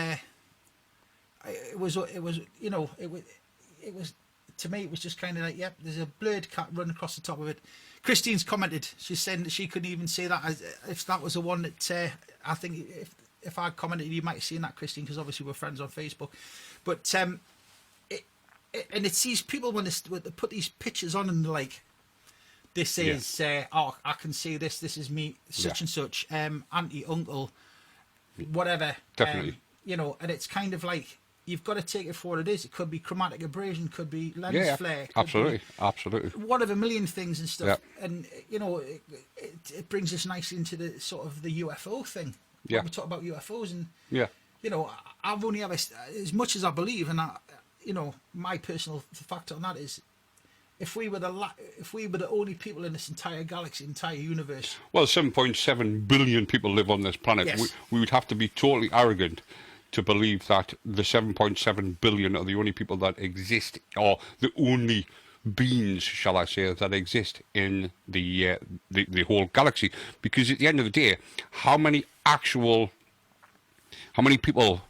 you know, it was, to me, it was just kind of like, yep, there's a blurred cat running across the top of it. Christine's commented, she's saying that she couldn't even say that, if that was the one that, I think if I commented, you might have seen that, Christine, because obviously we're friends on Facebook. But, and it's these people when they put these pictures on, and they're like, this is, I can see this is me, such and such, auntie, uncle, whatever. Definitely. You know, and it's kind of like, you've got to take it for what it is. It could be chromatic abrasion, could be lens flare. Absolutely. Whatever, million things and stuff. Yeah. And, you know, it brings us nicely into the sort of the UFO thing. Yeah. We talk about UFOs, and, you know, I've only ever, as much as I believe, and you know, my personal factor on that is, if we were the only people in this entire galaxy, entire universe. Well, 7.7 billion people live on this planet. Yes. We would have to be totally arrogant to believe that the 7.7 billion are the only people that exist, or the only beings, shall I say, that exist in the whole galaxy. Because at the end of the day, how many people,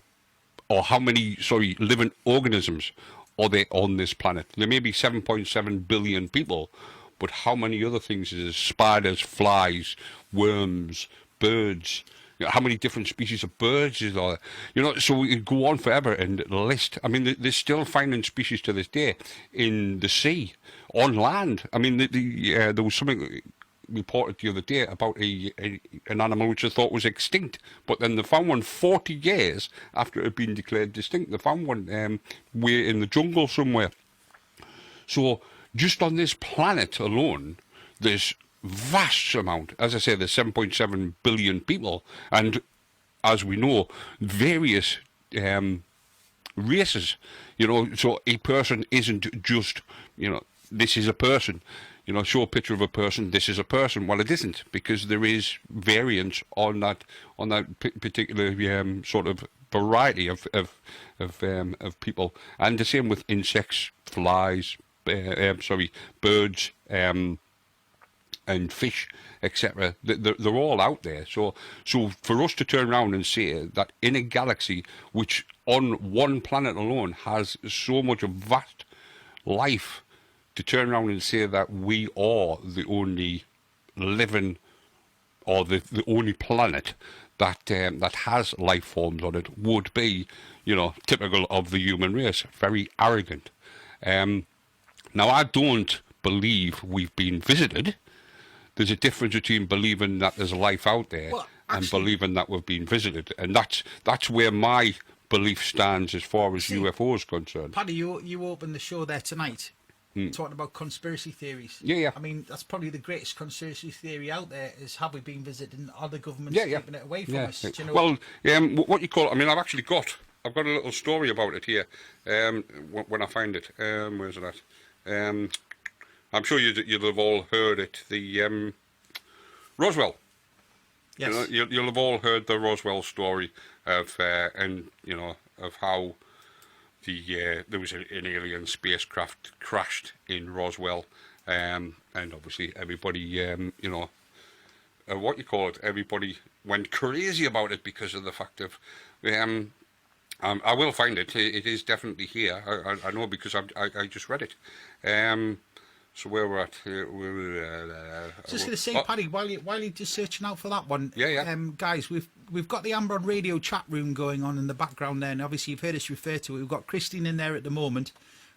or how many, living organisms are there on this planet? There may be 7.7 billion people, but how many other things is there? Spiders, flies, worms, birds. How many different species of birds is there? So we could go on forever and list. I mean, they're still finding species to this day in the sea, on land. I mean, there was something reported the other day about an animal which I thought was extinct, but then they found one 40 years after it had been declared distinct. They found one way in the jungle somewhere. So just on this planet alone, there's vast amount. As I say, there's 7.7 billion people, and as we know, various races. So a person isn't just, this is a person. Show a picture of a person, this is a person. Well, it isn't, because there is variance on that particular sort of variety of people, and the same with insects, flies, birds, and fish, etc. They're all out there. So for us to turn around and say that in a galaxy which on one planet alone has so much of vast life, to turn around and say that we are the only living, or the only planet that has life forms on it, would be, typical of the human race. Very arrogant. Now, I don't believe we've been visited. There's a difference between believing that there's life out there and believing that we've been visited, and that's where my belief stands as far as UFOs concerned. Paddy, you opened the show there tonight talking about conspiracy theories. Yeah. I mean, that's probably the greatest conspiracy theory out there, is have we been visited and are the governments keeping it away from us? Do you know? Well, what you call it, I mean, I've got a little story about it here, when I find it. Where's it at? I'm sure you'll have all heard it, the Roswell. Yes. You'll have all heard the Roswell story of how there was an alien spacecraft crashed in Roswell, and obviously everybody, everybody went crazy about it because of the fact of, I will find it. It is definitely here. I know, because I just read it. So where we're at? Just going to say, Paddy, while you're just searching out for that one, guys, we've got the Amber on Radio chat room going on in the background there, and obviously you've heard us refer to it. We've got Christine in there at the moment.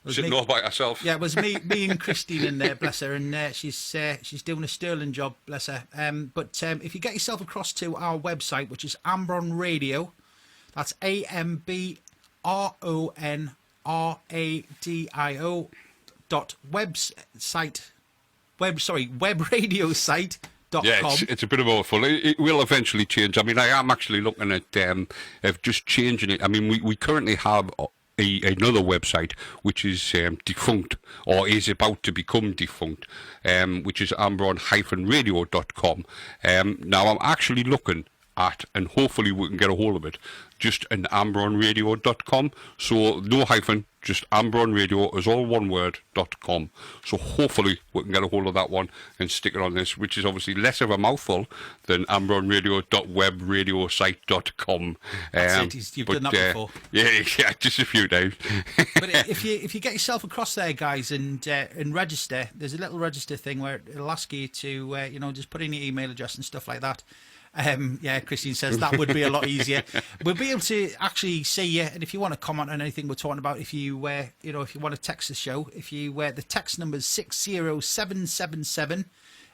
Sitting all by herself. Yeah, it was me and Christine in there, bless her, and she's doing a sterling job, bless her. But if you get yourself across to our website, which is Amber on Radio, that's AMBRONRADIO. webradiosite.com. Yeah, it's a bit of awful. It will eventually change. I mean, I am actually looking at of just changing it. I mean, we currently have another website which is defunct, or is about to become defunct, which is ambron-radio.com. Now I'm actually looking at, and hopefully we can get a hold of it, just an ambronradio.com. So no hyphen, just ambronradio is all one word, .com. So hopefully we can get a hold of that one and stick it on this, which is obviously less of a mouthful than ambronradio.webradiosite.com. That's it. You've done that before. Yeah, just a few times. But if you get yourself across there, guys, and register, there's a little register thing where it'll ask you to just put in your email address and stuff like that. Christine says that would be a lot easier. We'll be able to actually see you, and if you want to comment on anything we're talking about, if you if you want to text the show, if you the text number is 60777,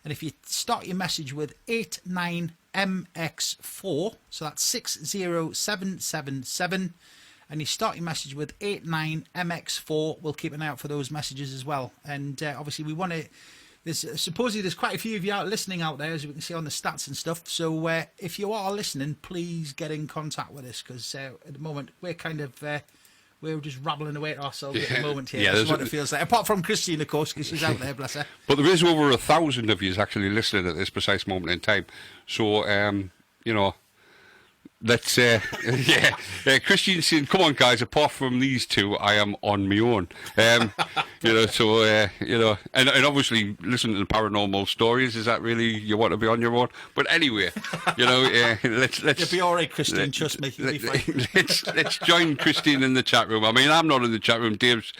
and if you start your message with 89MX4, so that's 60777, and you start your message with 89MX4, we'll keep an eye out for those messages as well. And obviously we want to. Supposedly there's quite a few of you listening out there, as we can see on the stats and stuff. So if you are listening, please get in contact with us, because at the moment we're kind of we're just rabbling away to ourselves at the moment here. That's what it feels like. Apart from Christine, of course, because she's out there, bless her. But there is over 1,000 of you actually listening at this precise moment in time. So let's yeah. Christian saying, "Come on, guys! Apart from these two, I am on my own." You know, so you know, and obviously, listen to the paranormal stories. Is that really you want to be on your own? But anyway, you know, let's You'll be all right, Christine. Trust me, you'll be fine. let's join Christine in the chat room. I mean, I'm not in the chat room. Dave's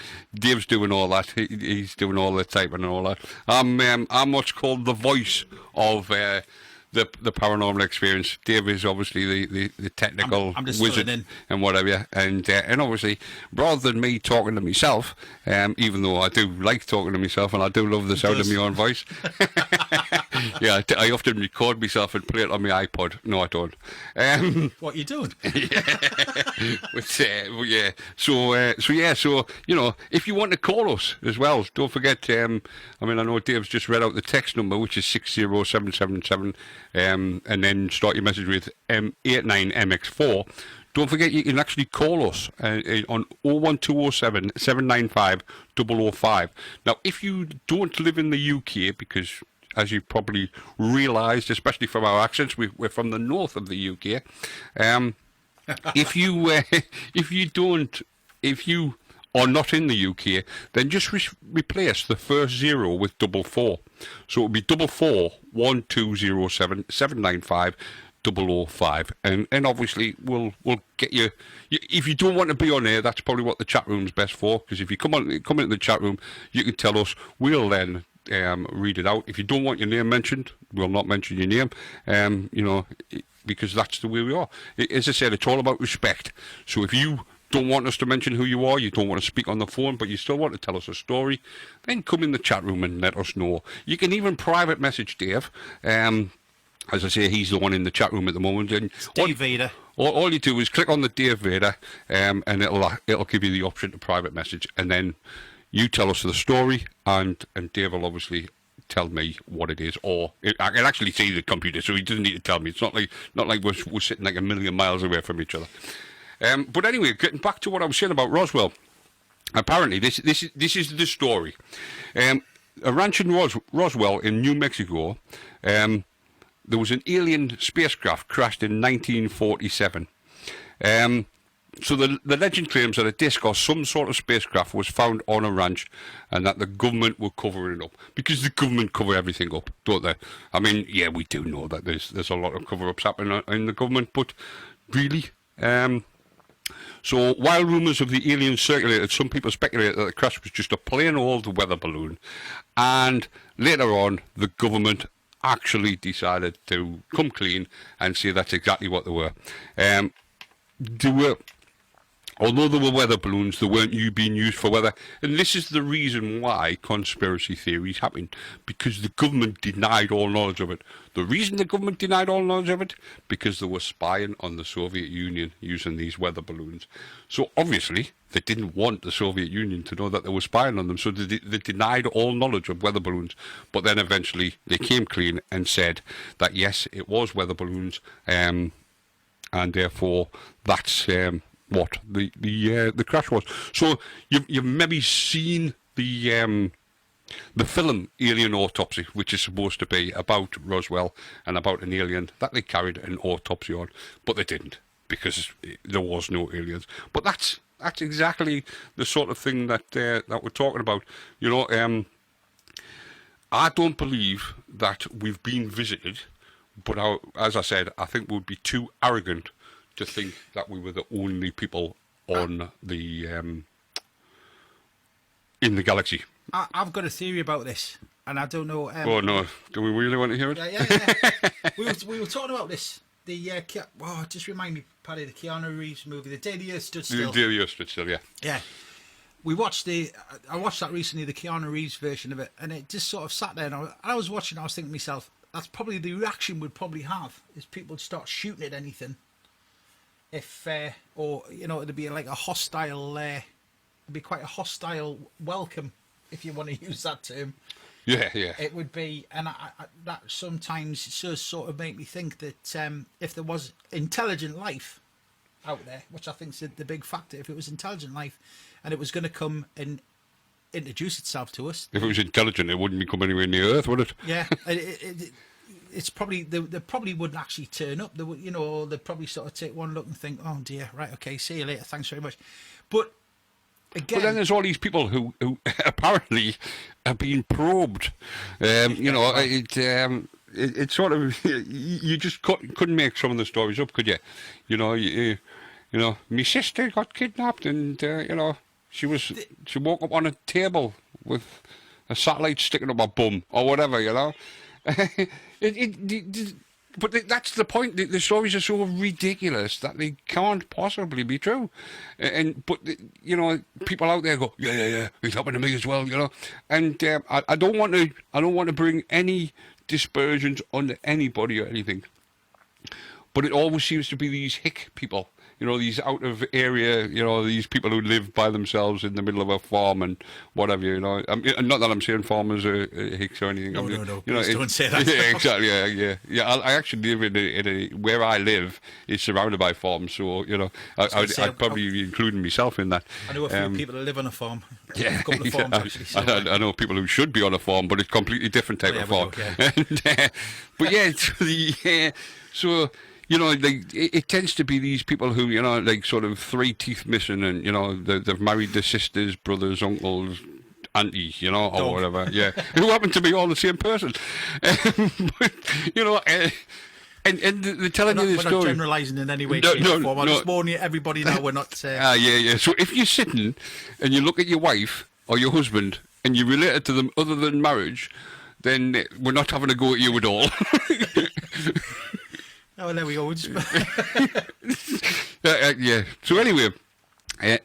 doing all that. He's doing all the typing and all that. I'm what's called the voice of the paranormal experience. Dave is obviously the technical I'm just wizard filling in. and whatever. And obviously, rather than me talking to myself, even though I do like talking to myself and I do love the sound of my own voice. Yeah, I often record myself and play it on my iPod. No, I don't. What are you doing? But, yeah. So you know, if you want to call us as well, don't forget. I mean, I know Dave's just read out the text number, which is 60777, and then start your message with 89MX4. Don't forget you can actually call us on 01207 795 005. Now, if you don't live in the UK, because as you probably realised, especially from our accents, we're from the north of the UK. If you are not in the UK, then just replace the first 0 with 44. So it would be 44 1207 795 005, and obviously we'll get you. If you don't want to be on air, that's probably what the chat room's best for. Because if you come into the chat room, you can tell us. We'll then read it out. If you don't want your name mentioned, we'll not mention your name. You know, because that's the way we are. As I said, it's all about respect. So if you don't want us to mention who you are, you don't want to speak on the phone, but you still want to tell us a story, then come in the chat room and let us know. You can even private message Dave. As I say, he's the one in the chat room at the moment. And Dave Vader. All you do is click on the Dave Vader, and it'll give you the option to private message, and then you tell us the story, and Dave will obviously tell me what it is, or I can actually see the computer, so he doesn't need to tell me. It's not like we're sitting like a million miles away from each other. But anyway, getting back to what I was saying about Roswell. Apparently, this is the story. A ranch in Roswell in New Mexico. There was an alien spacecraft crashed in 1947. So the legend claims that a disc or some sort of spacecraft was found on a ranch, and that the government were covering it up, because the government cover everything up, don't they? I mean, yeah, we do know that there's a lot of cover-ups happening in the government, but really. So while rumours of the aliens circulated, some people speculated that the crash was just a plain old weather balloon, and later on the government actually decided to come clean and say that's exactly what they were. Although they were weather balloons, they weren't being used for weather. And this is the reason why conspiracy theories happen, because the government denied all knowledge of it. The reason the government denied all knowledge of it, because they were spying on the Soviet Union using these weather balloons. So obviously, they didn't want the Soviet Union to know that they were spying on them, so they denied all knowledge of weather balloons. But then eventually, they came clean and said that yes, it was weather balloons, and therefore that's what the crash was. So you've maybe seen the film Alien Autopsy, which is supposed to be about Roswell and about an alien that they carried an autopsy on, but they didn't, because there was no aliens. But that's exactly the sort of thing that we're talking about. You know, I don't believe that we've been visited, but as I said, I think we'd be too arrogant to think that we were the only people on the in the galaxy. I've got a theory about this, and I don't know. Oh no! Do we really want to hear it? Yeah. we were talking about this. Just remind me, Paddy, the Keanu Reeves movie, The Day the Earth Stood Still. The Day the Earth Stood Still, yeah. Yeah. I watched that recently, the Keanu Reeves version of it, and it just sort of sat there, and I was watching. I was thinking to myself, that's probably the reaction we'd probably have, is people would start shooting at anything. If or you know, it'd be like a hostile, it'd be quite a hostile welcome, if you want to use that term. Yeah. It would be, and I that sometimes does sort of make me think that if there was intelligent life out there, which I think is the big factor, if it was intelligent life and it was going to come and introduce itself to us. If it was intelligent, it wouldn't come anywhere near Earth, would it? Yeah. it's probably they probably wouldn't actually turn up. They would, you know, they'd probably sort of take one look and think, "Oh dear, right, okay, see you later, thanks very much." But again, But then there's all these people who apparently are being probed. You know, it's sort of you just couldn't make some of the stories up, could you? You know, my sister got kidnapped, and you know, she woke up on a table with a satellite sticking up her bum or whatever. You know, but that's the point. The stories are so ridiculous that they can't possibly be true. But you know, people out there go, yeah, it's happened to me as well. You know, and I don't want to bring any dispersions on anybody or anything. But it always seems to be these hick people. You know, these out of area, you know, these people who live by themselves in the middle of a farm and whatever, you know. Not that I'm saying farmers are hicks or anything. No, you no. know, Please don't say that. Yeah, exactly. Yeah. I actually live in a where I live is surrounded by farms, so you know, I'd probably be including myself in that. I know a few people that live on a farm. Yeah, a couple of farms actually. So, I know people who should be on a farm, but it's a completely different type of farm. But yeah, so. You know, like, it tends to be these people who, you know, like sort of 3 teeth missing, and you know they've married their sisters, brothers, uncles, aunties, you know, or whatever. Yeah, who happen to be all the same person. But, you know, and they're telling you the story. We're not generalising in any way, shape, or form. I'm just warning everybody now. We're not. Yeah. So if you're sitting and you look at your wife or your husband and you relate it to them other than marriage, then we're not having a go at you at all. Oh, well, there we go. Yeah. So anyway,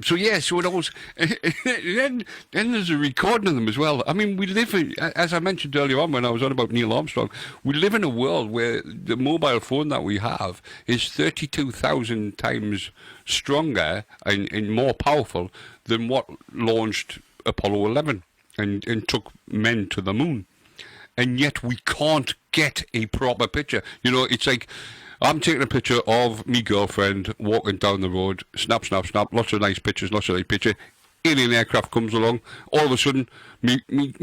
so it always then there's a recording of them as well. I mean, we live in, as I mentioned earlier on when I was on about Neil Armstrong, we live in a world where the mobile phone that we have is 32,000 times stronger and more powerful than what launched Apollo 11 and took men to the moon. And yet we can't get a proper picture. You know, it's like I'm taking a picture of me girlfriend walking down the road, snap, lots of nice pictures, alien aircraft comes along, all of a sudden, me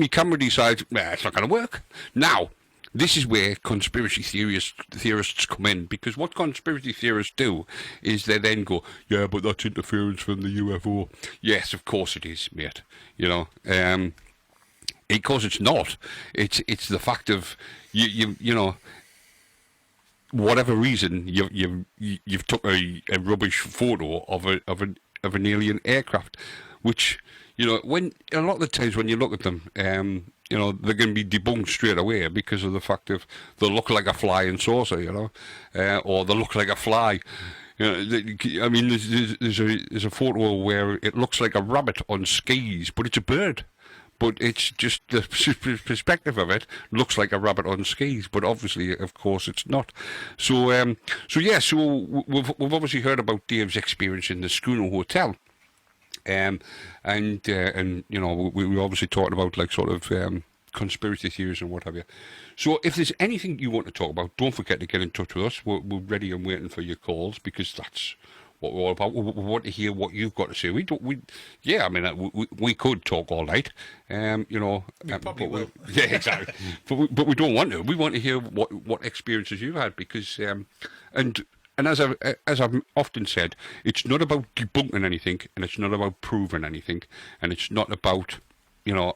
camera decides, it's not going to work. Now, this is where conspiracy theorists come in, because what conspiracy theorists do is they then go, yeah, but that's interference from the UFO. Yes, of course it is, mate. You know, because it's not. It's the fact of you know, whatever reason you've took a rubbish photo of an alien aircraft, which, you know, when a lot of the times when you look at them, you know, they're going to be debunked straight away because of the fact of they look like a flying saucer, you know, or they look like a fly. You know, I mean, there's a photo where it looks like a rabbit on skis, but it's a bird. But it's just the perspective of it looks like a rabbit on skis, but obviously, of course, it's not. So we've obviously heard about Dave's experience in the Schooner Hotel, and you know, we obviously talked about like sort of conspiracy theories and what have you. So if there's anything you want to talk about, don't forget to get in touch with us. We're ready and waiting for your calls, because that's what we're all about. We want to hear what you've got to say. We could talk all night, you know. We probably will. Yeah, exactly. but we don't want to. We want to hear what experiences you've had, because and as I've often said, it's not about debunking anything, and it's not about proving anything, and it's not about, you know,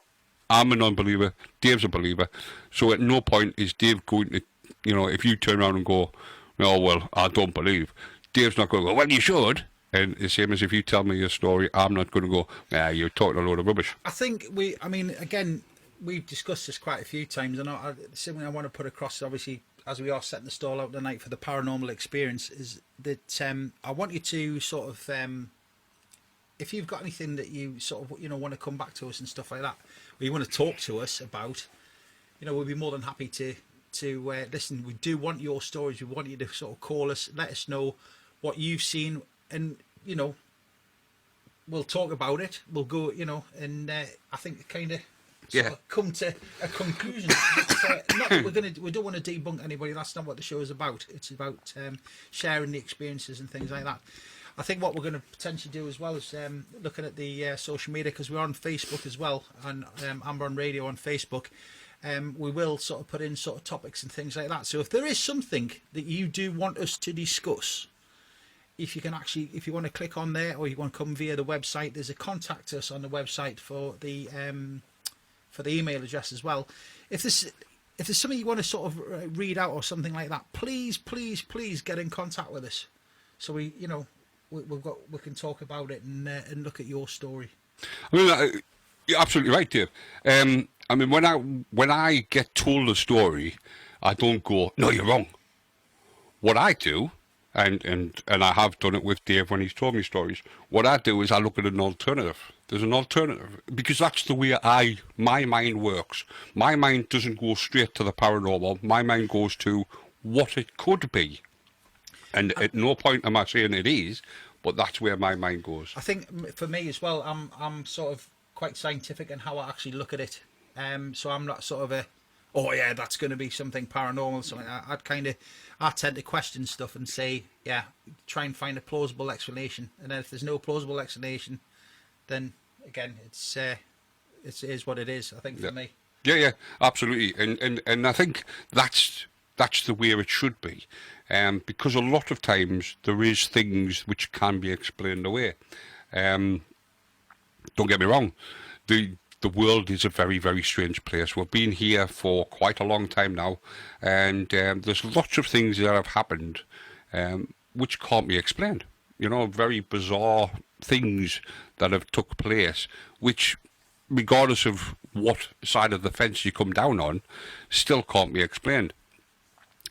I'm a non-believer, Dave's a believer, so at no point is Dave going to, you know, if you turn around and go, oh well, I don't believe, Dave's not going to go, well, you should. And the same as if you tell me your story, I'm not going to go, you're talking a load of rubbish. I think again, we've discussed this quite a few times, and something I want to put across, obviously, as we are setting the stall out tonight for the paranormal experience, is that I want you to sort of, if you've got anything that you sort of, you know, want to come back to us and stuff like that, or you want to talk to us about, you know, we'll be more than happy to listen. We do want your stories. We want you to sort of call us, let us know what you've seen, and, you know, we'll talk about it. We'll go, you know, and I think kind of come to a conclusion. Not that we don't want to debunk anybody. That's not what the show is about. It's about sharing the experiences and things like that. I think what we're going to potentially do as well is looking at the social media, because we're on Facebook as well, and Amber on Radio on Facebook. we will sort of put in sort of topics and things like that. So if there is something that you do want us to discuss, if you want to click on there, or you want to come via the website, there's a contact us on the website for the email address as well. If there's something you want to sort of read out or something like that, please get in contact with us, so we can talk about it and look at your story. I mean, you're absolutely right, Dave. I mean, when I get told a story, I don't go, "No, you're wrong." What I do, and I have done it with Dave when he's told me stories. What I do is I look at an alternative. There's an alternative, because that's the way my mind works. My mind doesn't go straight to the paranormal. My mind goes to what it could be, and at no point am I saying it is, but that's where my mind goes. I think for me as well, I'm sort of quite scientific in how I actually look at it. So I'm not sort of oh yeah, that's going to be something paranormal, something like that. I tend to question stuff and say, yeah, try and find a plausible explanation. And then if there's no plausible explanation, then again, it is what it is, I think, for me. Yeah, absolutely. And I think that's the way it should be. Because a lot of times there is things which can be explained away. Don't get me wrong. The world is a very, very strange place. We've been here for quite a long time now, and there's lots of things that have happened which can't be explained. Very bizarre things that have took place, which, regardless of what side of the fence you come down on, still can't be explained.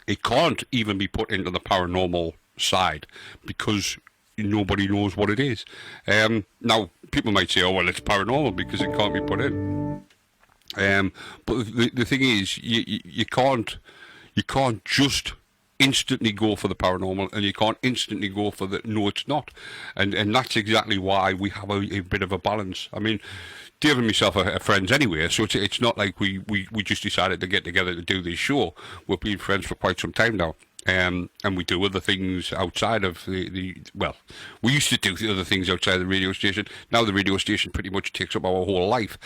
It can't even be put into the paranormal side because nobody knows what it is. Now, people might say, "Oh, well, it's paranormal because it can't be put in." But the thing is, you can't just instantly go for the paranormal, and you can't instantly go for the no, it's not. And that's exactly why we have a bit of a balance. I mean, Dave and myself are friends anyway, so it's not like we just decided to get together to do this show. We've been friends for quite some time now. And we do other things outside of well, we used to do the other things outside the radio station. Now the radio station pretty much takes up our whole life,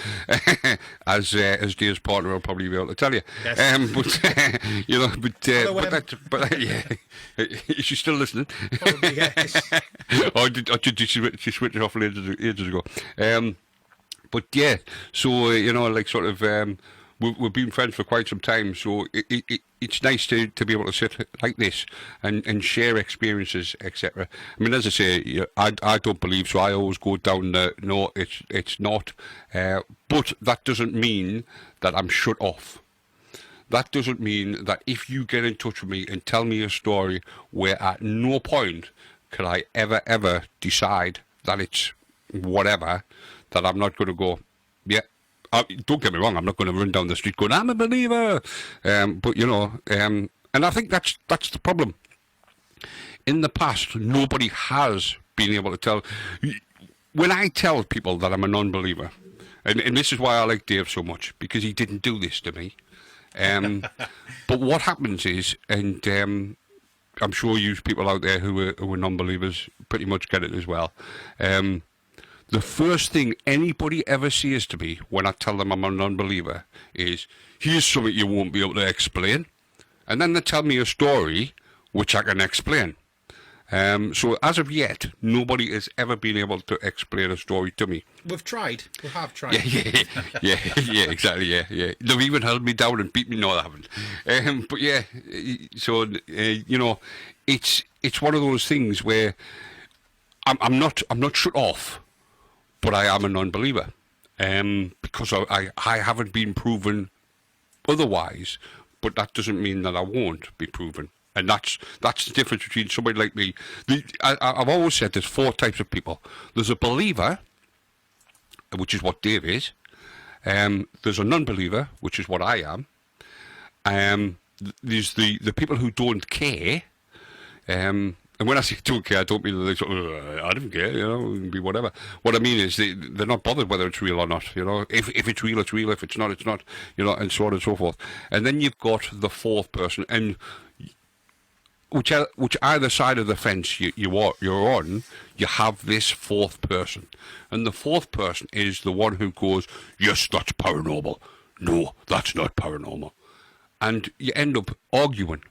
as Dave's partner will probably be able to tell you. Yes. But yeah, is she still listening? Probably, yes. or did she switch it off ages ago? But yeah, so we've been friends for quite some time, so it's nice to be able to sit like this and share experiences, etc. I mean, as I say, I don't believe, so I always go down the no, it's not. But that doesn't mean that I'm shut off. That doesn't mean that if you get in touch with me and tell me a story where at no point could I ever decide that it's whatever, that I'm not going to go, yeah. Don't get me wrong, I'm not going to run down the street going, "I'm a believer." But and I think that's the problem. In the past, nobody has been able to tell. When I tell people that I'm a non-believer, and this is why I like Dave so much, because he didn't do this to me. But what happens is, and I'm sure you people out there who are non-believers pretty much get it as well. The first thing anybody ever says to me when I tell them I'm a non-believer is, "Here's something you won't be able to explain." And then they tell me a story which I can explain. So as of yet, nobody has ever been able to explain a story to me. We have tried. Yeah, exactly, yeah. They've even held me down and beat me. No, they haven't. But yeah, so, it's one of those things where I'm not shut off. But I am a non-believer, because I haven't been proven otherwise. But that doesn't mean that I won't be proven, and that's the difference between somebody like me. I've always said there's 4 types of people. There's a believer, which is what Dave is. There's a non-believer, which is what I am. There's the people who don't care. And when I say don't care, I don't mean that they sort of, I don't care, it can be whatever. What I mean is they're not bothered whether it's real or not, If it's real, it's real. If it's not, it's not, and so on and so forth. And then you've got the 4th person, and which either side of the fence you're on, you have this 4th person. And the 4th person is the one who goes, "Yes, that's paranormal. no, that's not paranormal. And you end up arguing.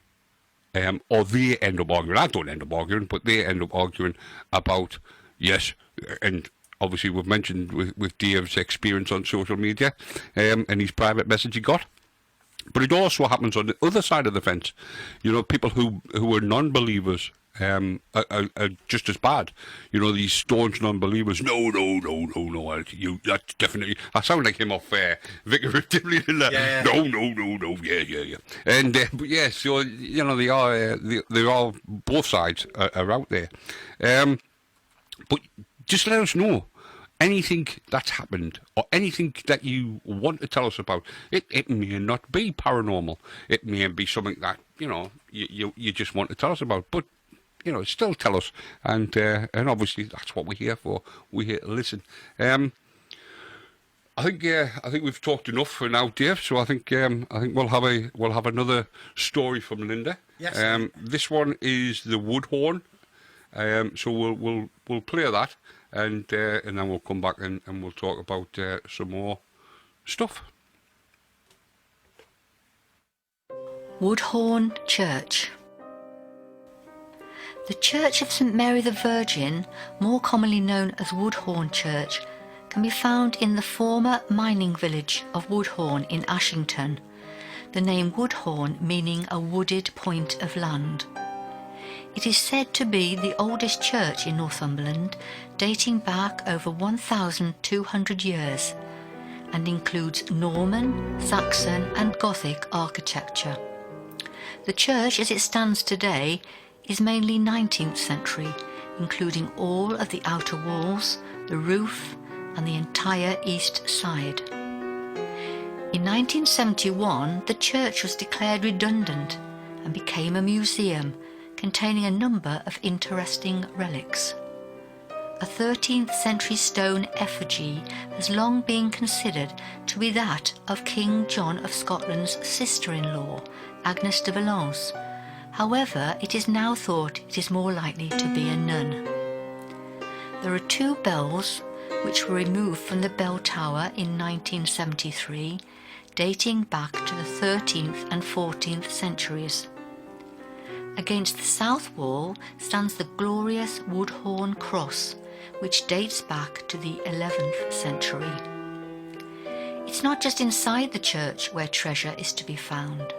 Or they end up arguing. I don't end up arguing, but they end up arguing about, yes, and obviously we've mentioned with Dave's experience on social media and his private message he got. But it also happens on the other side of the fence. You know, people who are non-believers are just as bad. You know, these staunch non-believers. No. That's definitely. I sound like him off Vicar of Dibley. Yeah. No. Yeah. And but yeah, so you know they are both sides are out there. But just let us know anything that's happened or anything that you want to tell us about. It may not be paranormal. It may be something that, you know, you just want to tell us about. But, you know, still tell us. And obviously that's what we're here for. We're here to listen. I think we've talked enough for now, Dave. So I think we'll have another story from Linda. Yes. This one is the wood horn. So we'll play that, and then we'll come back and we'll talk about some more stuff. Woodhorn Church. The Church of St Mary the Virgin, more commonly known as Woodhorn Church, can be found in the former mining village of Woodhorn in Ashington, the name Woodhorn meaning a wooded point of land. It is said to be the oldest church in Northumberland, dating back over 1,200 years, and includes Norman, Saxon and Gothic architecture. The church as it stands today is mainly 19th century, including all of the outer walls, the roof and the entire east side. In 1971, the church was declared redundant and became a museum containing a number of interesting relics. A 13th century stone effigy has long been considered to be that of King John of Scotland's sister-in-law, Agnes de Valence. However, it is now thought it is more likely to be a nun. There are two bells which were removed from the bell tower in 1973, dating back to the 13th and 14th centuries. Against the south wall stands the glorious Woodhorn Cross, which dates back to the 11th century. It's not just inside the church where treasure is to be found.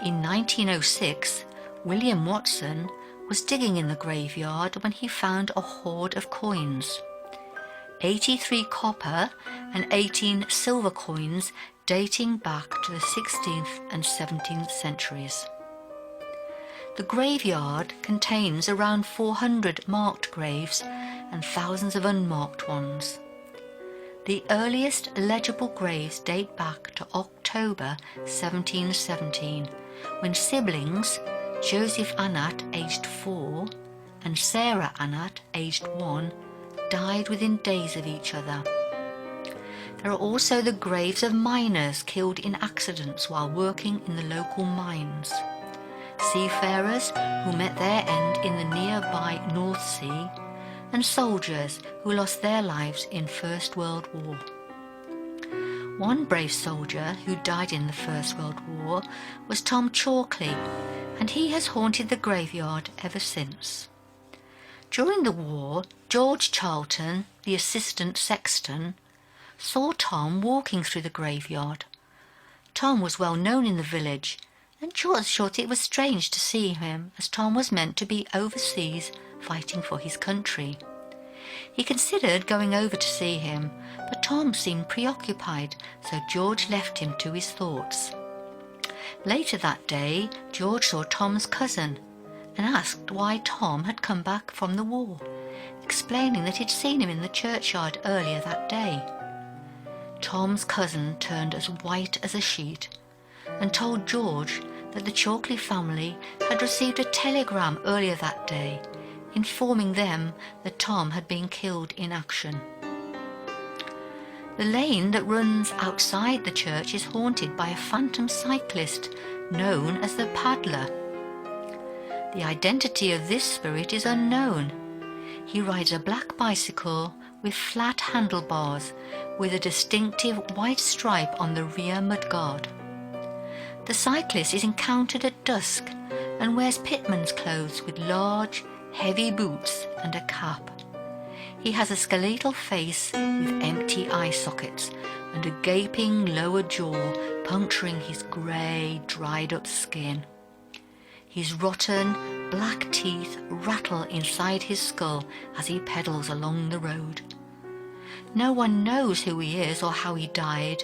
In 1906, William Watson was digging in the graveyard when he found a hoard of coins. 83 copper and 18 silver coins dating back to the 16th and 17th centuries. The graveyard contains around 400 marked graves and thousands of unmarked ones. The earliest legible graves date back to October 1717, when siblings Joseph Annat, aged 4, and Sarah Annat, aged 1, died within days of each other. There are also the graves of miners killed in accidents while working in the local mines, seafarers who met their end in the nearby North Sea, and soldiers who lost their lives in First World War. One brave soldier who died in the First World War was Tom Chalkley, and he has haunted the graveyard ever since. During the war, George Charlton, the assistant sexton, saw Tom walking through the graveyard. Tom was well known in the village, and George thought it was strange to see him, as Tom was meant to be overseas fighting for his country. He considered going over to see him, but Tom seemed preoccupied, so George left him to his thoughts. Later that day, George saw Tom's cousin and asked why Tom had come back from the war, explaining that he'd seen him in the churchyard earlier that day. Tom's cousin turned as white as a sheet and told George that the Chalkley family had received a telegram earlier that day informing them that Tom had been killed in action. The lane that runs outside the church is haunted by a phantom cyclist known as the Paddler. The identity of this spirit is unknown. He rides a black bicycle with flat handlebars with a distinctive white stripe on the rear mudguard. The cyclist is encountered at dusk and wears pitman's clothes with large, heavy boots and a cap. He has a skeletal face with empty eye sockets and a gaping lower jaw puncturing his grey, dried-up skin. His rotten, black teeth rattle inside his skull as he pedals along the road. No one knows who he is or how he died,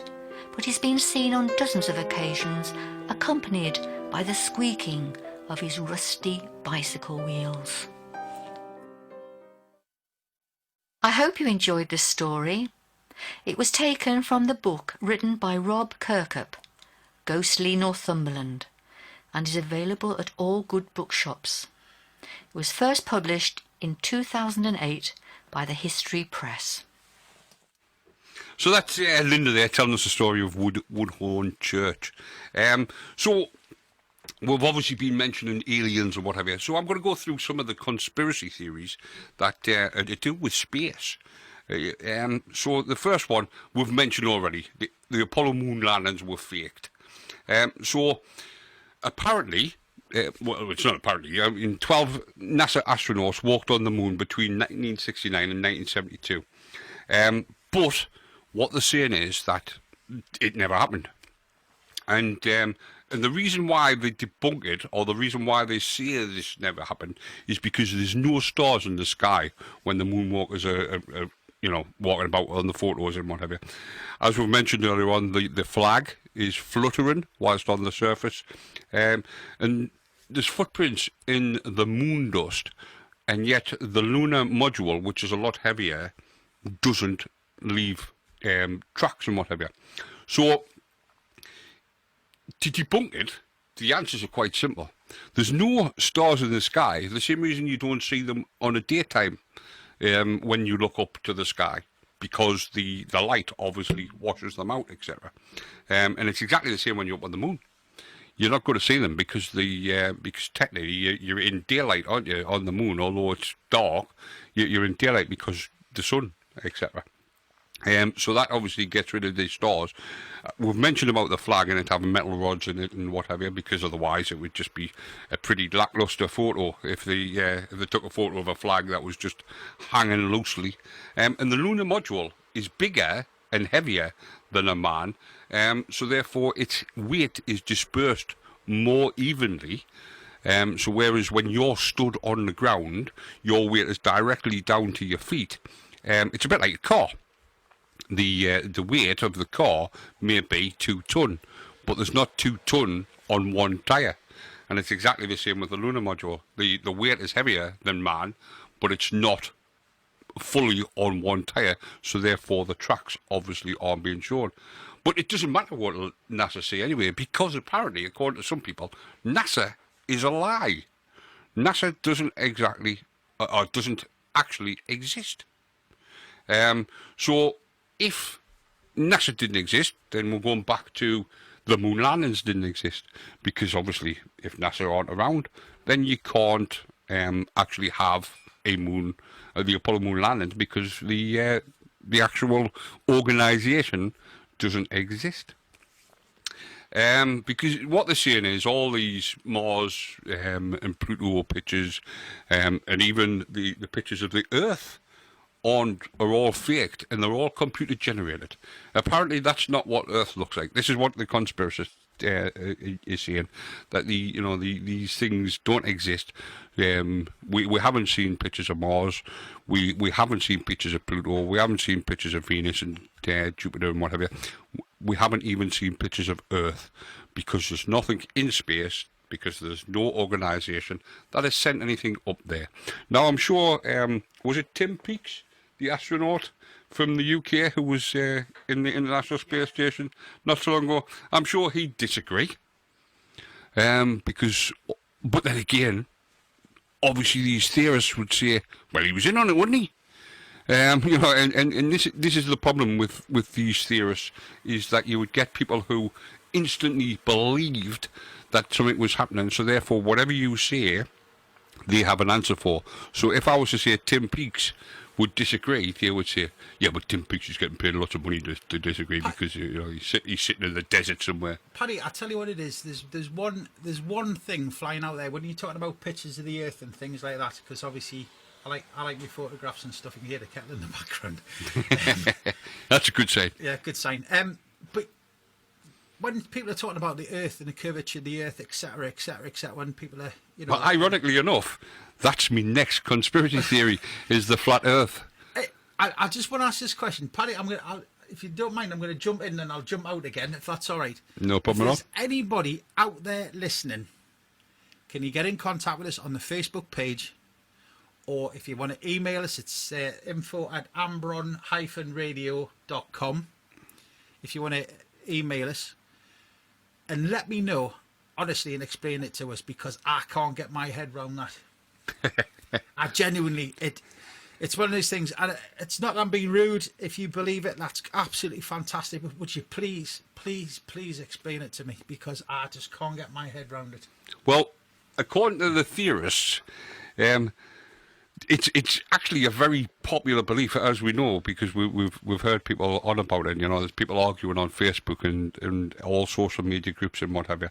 but he's been seen on dozens of occasions, accompanied by the squeaking of his rusty bicycle wheels. I hope you enjoyed this story. It was taken from the book written by Rob Kirkup, Ghostly Northumberland, and is available at all good bookshops. It was first published in 2008 by the History Press. So that's Linda there telling us the story of Woodhorn Church. So we've obviously been mentioning aliens and what have you. So I'm going to go through some of the conspiracy theories that are to do with space. So the first one we've mentioned already. The Apollo moon landings were faked. So apparently, well, it's not apparently, 12 NASA astronauts walked on the moon between 1969 and 1972. But what they're saying is that it never happened. And the reason why they debunk it, or the reason why they say this never happened, is because there's no stars in the sky when the moonwalkers are walking about on the photos and what have you. As we mentioned earlier on, the flag is fluttering whilst on the surface. And there's footprints in the moon dust, and yet the lunar module, which is a lot heavier, doesn't leave tracks and what have you. So, to debunk it, the answers are quite simple. There's no stars in the sky. The same reason you don't see them on a daytime when you look up to the sky, because the light obviously washes them out, etc. And it's exactly the same when you're up on the moon. You're not going to see them because because technically you're in daylight, aren't you, on the moon? Although it's dark, you're in daylight because the sun, etc. So that obviously gets rid of the stars. We've mentioned about the flag and it having metal rods in it and what have you, because otherwise it would just be a pretty lackluster photo if they took a photo of a flag that was just hanging loosely. And the lunar module is bigger and heavier than a man, so therefore its weight is dispersed more evenly. So whereas when you're stood on the ground, your weight is directly down to your feet. It's a bit like a car. The weight of the car may be 2 ton, but there's not 2 ton on one tyre. And it's exactly the same with the lunar module. The weight is heavier than man, but it's not fully on one tyre, so therefore the tracks obviously aren't being shown. But it doesn't matter what NASA say anyway, because apparently, according to some people, NASA is a lie. NASA doesn't actually exist. So if NASA didn't exist, then we're going back to the moon landings didn't exist, because obviously if NASA aren't around, then you can't actually have a moon, the Apollo moon landings, because the actual organisation doesn't exist. Because what they're saying is all these Mars and Pluto pictures, and even the pictures of the Earth are all faked, and they're all computer generated. Apparently that's not what Earth looks like. This is what the conspiracist is saying, that these things don't exist. We haven't seen pictures of Mars, we haven't seen pictures of Pluto, we haven't seen pictures of Venus and Jupiter and what have you. We haven't even seen pictures of Earth, because there's nothing in space, because there's no organisation that has sent anything up there. Now I'm sure, was it Tim Peake, the astronaut from the UK who was in the International Space Station not so long ago? I'm sure he'd disagree. But then again, obviously these theorists would say, well, he was in on it, wouldn't he? And this is the problem with these theorists, is that you would get people who instantly believed that something was happening, so therefore whatever you say, they have an answer for. So if I was to say Tim Peake would disagree, they would say, yeah, but Tim Peaks is getting paid lots of money to disagree because he's sitting in the desert somewhere. Paddy, I tell you what it is. There's one thing flying out there when you're talking about pictures of the Earth and things like that. Because obviously, I like my photographs and stuff. You can hear the kettle in the background. That's a good sign. Yeah, good sign. But when people are talking about the Earth and the curvature of the Earth, etc., etc., etc., when people are, Well, ironically enough, that's my next conspiracy theory: is the flat Earth. I just want to ask this question, Paddy. If you don't mind, I'm going to jump in and I'll jump out again, if that's all right. No problem at all. If there's anybody out there listening, can you get in contact with us on the Facebook page? Or if you want to email us, it's info@ambron-radio.com. If you want to email us and let me know, honestly, and explain it to us, because I can't get my head around that. I genuinely, it's one of those things, and it's not that I'm being rude. If you believe it, that's absolutely fantastic. But would you please explain it to me, because I just can't get my head around it. Well, according to the theorists, it's actually a very popular belief, as we know, because we've heard people on about it. There's people arguing on Facebook and all social media groups and what have you.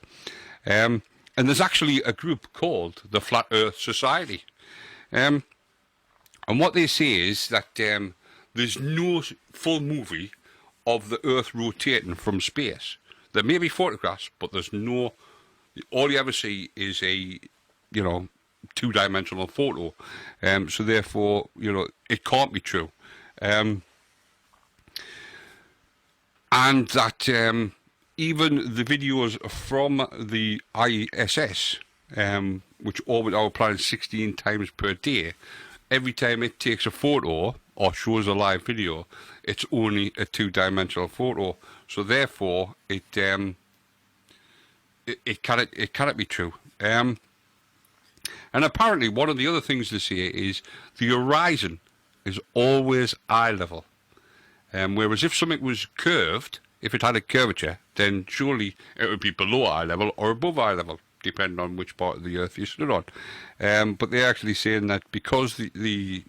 And there's actually a group called the Flat Earth Society. And what they say is that there's no full movie of the Earth rotating from space. There may be photographs, but there's no. All you ever see is a, two-dimensional photo. So therefore, it can't be true. And that even the videos from the ISS, which orbit our planet 16 times per day, every time it takes a photo or shows a live video, it's only a two-dimensional photo. So therefore, it cannot be true. And apparently, one of the other things they say is the horizon is always eye level. Whereas if something was curved, if it had a curvature, then surely it would be below eye level or above eye level, depending on which part of the Earth you stood on. But they're actually saying that because the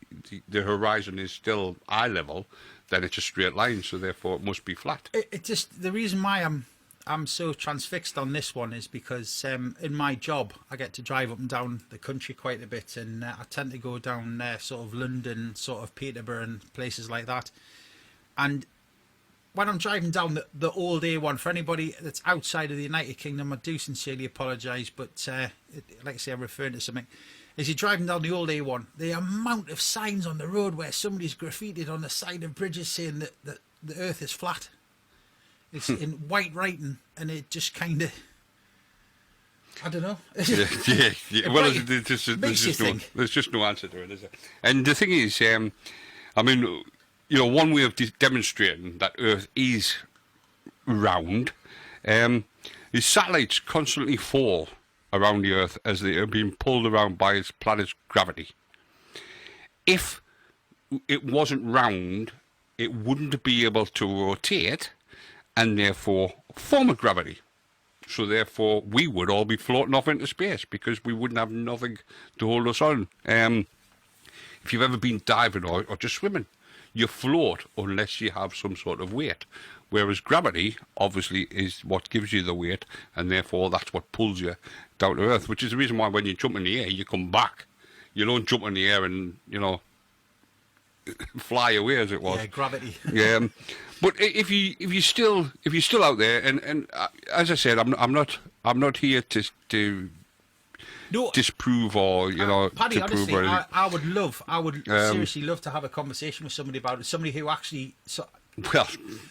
horizon is still eye level, then it's a straight line, so therefore it must be flat. It just, the reason why I'm so transfixed on this one is because in my job I get to drive up and down the country quite a bit, and I tend to go down sort of London, sort of Peterborough and places like that. And when I'm driving down the old A1, for anybody that's outside of the United Kingdom, I do sincerely apologise, but like I say, I'm referring to something. As you're driving down the old A1, the amount of signs on the road where somebody's graffitied on the side of bridges saying that the Earth is flat. It's in white writing, and it just kind of, I don't know. Yeah. Well, there's just no answer to it, is there? And the thing is, one way of demonstrating that Earth is round is satellites constantly fall around the Earth as they are being pulled around by its planet's gravity. If it wasn't round, it wouldn't be able to rotate and therefore form a gravity. So therefore, we would all be floating off into space because we wouldn't have nothing to hold us on. If you've ever been diving or just swimming, you float unless you have some sort of weight. Whereas gravity, obviously, is what gives you the weight, and therefore that's what pulls you down to Earth, which is the reason why when you jump in the air, you come back. You don't jump in the air and, fly away, as it was. Yeah, gravity. Yeah. But if you're still out there, and as I said, I'm not here to disprove or Paddy, to prove honestly, anything. I would seriously love to have a conversation with somebody about it. Somebody who actually, Well,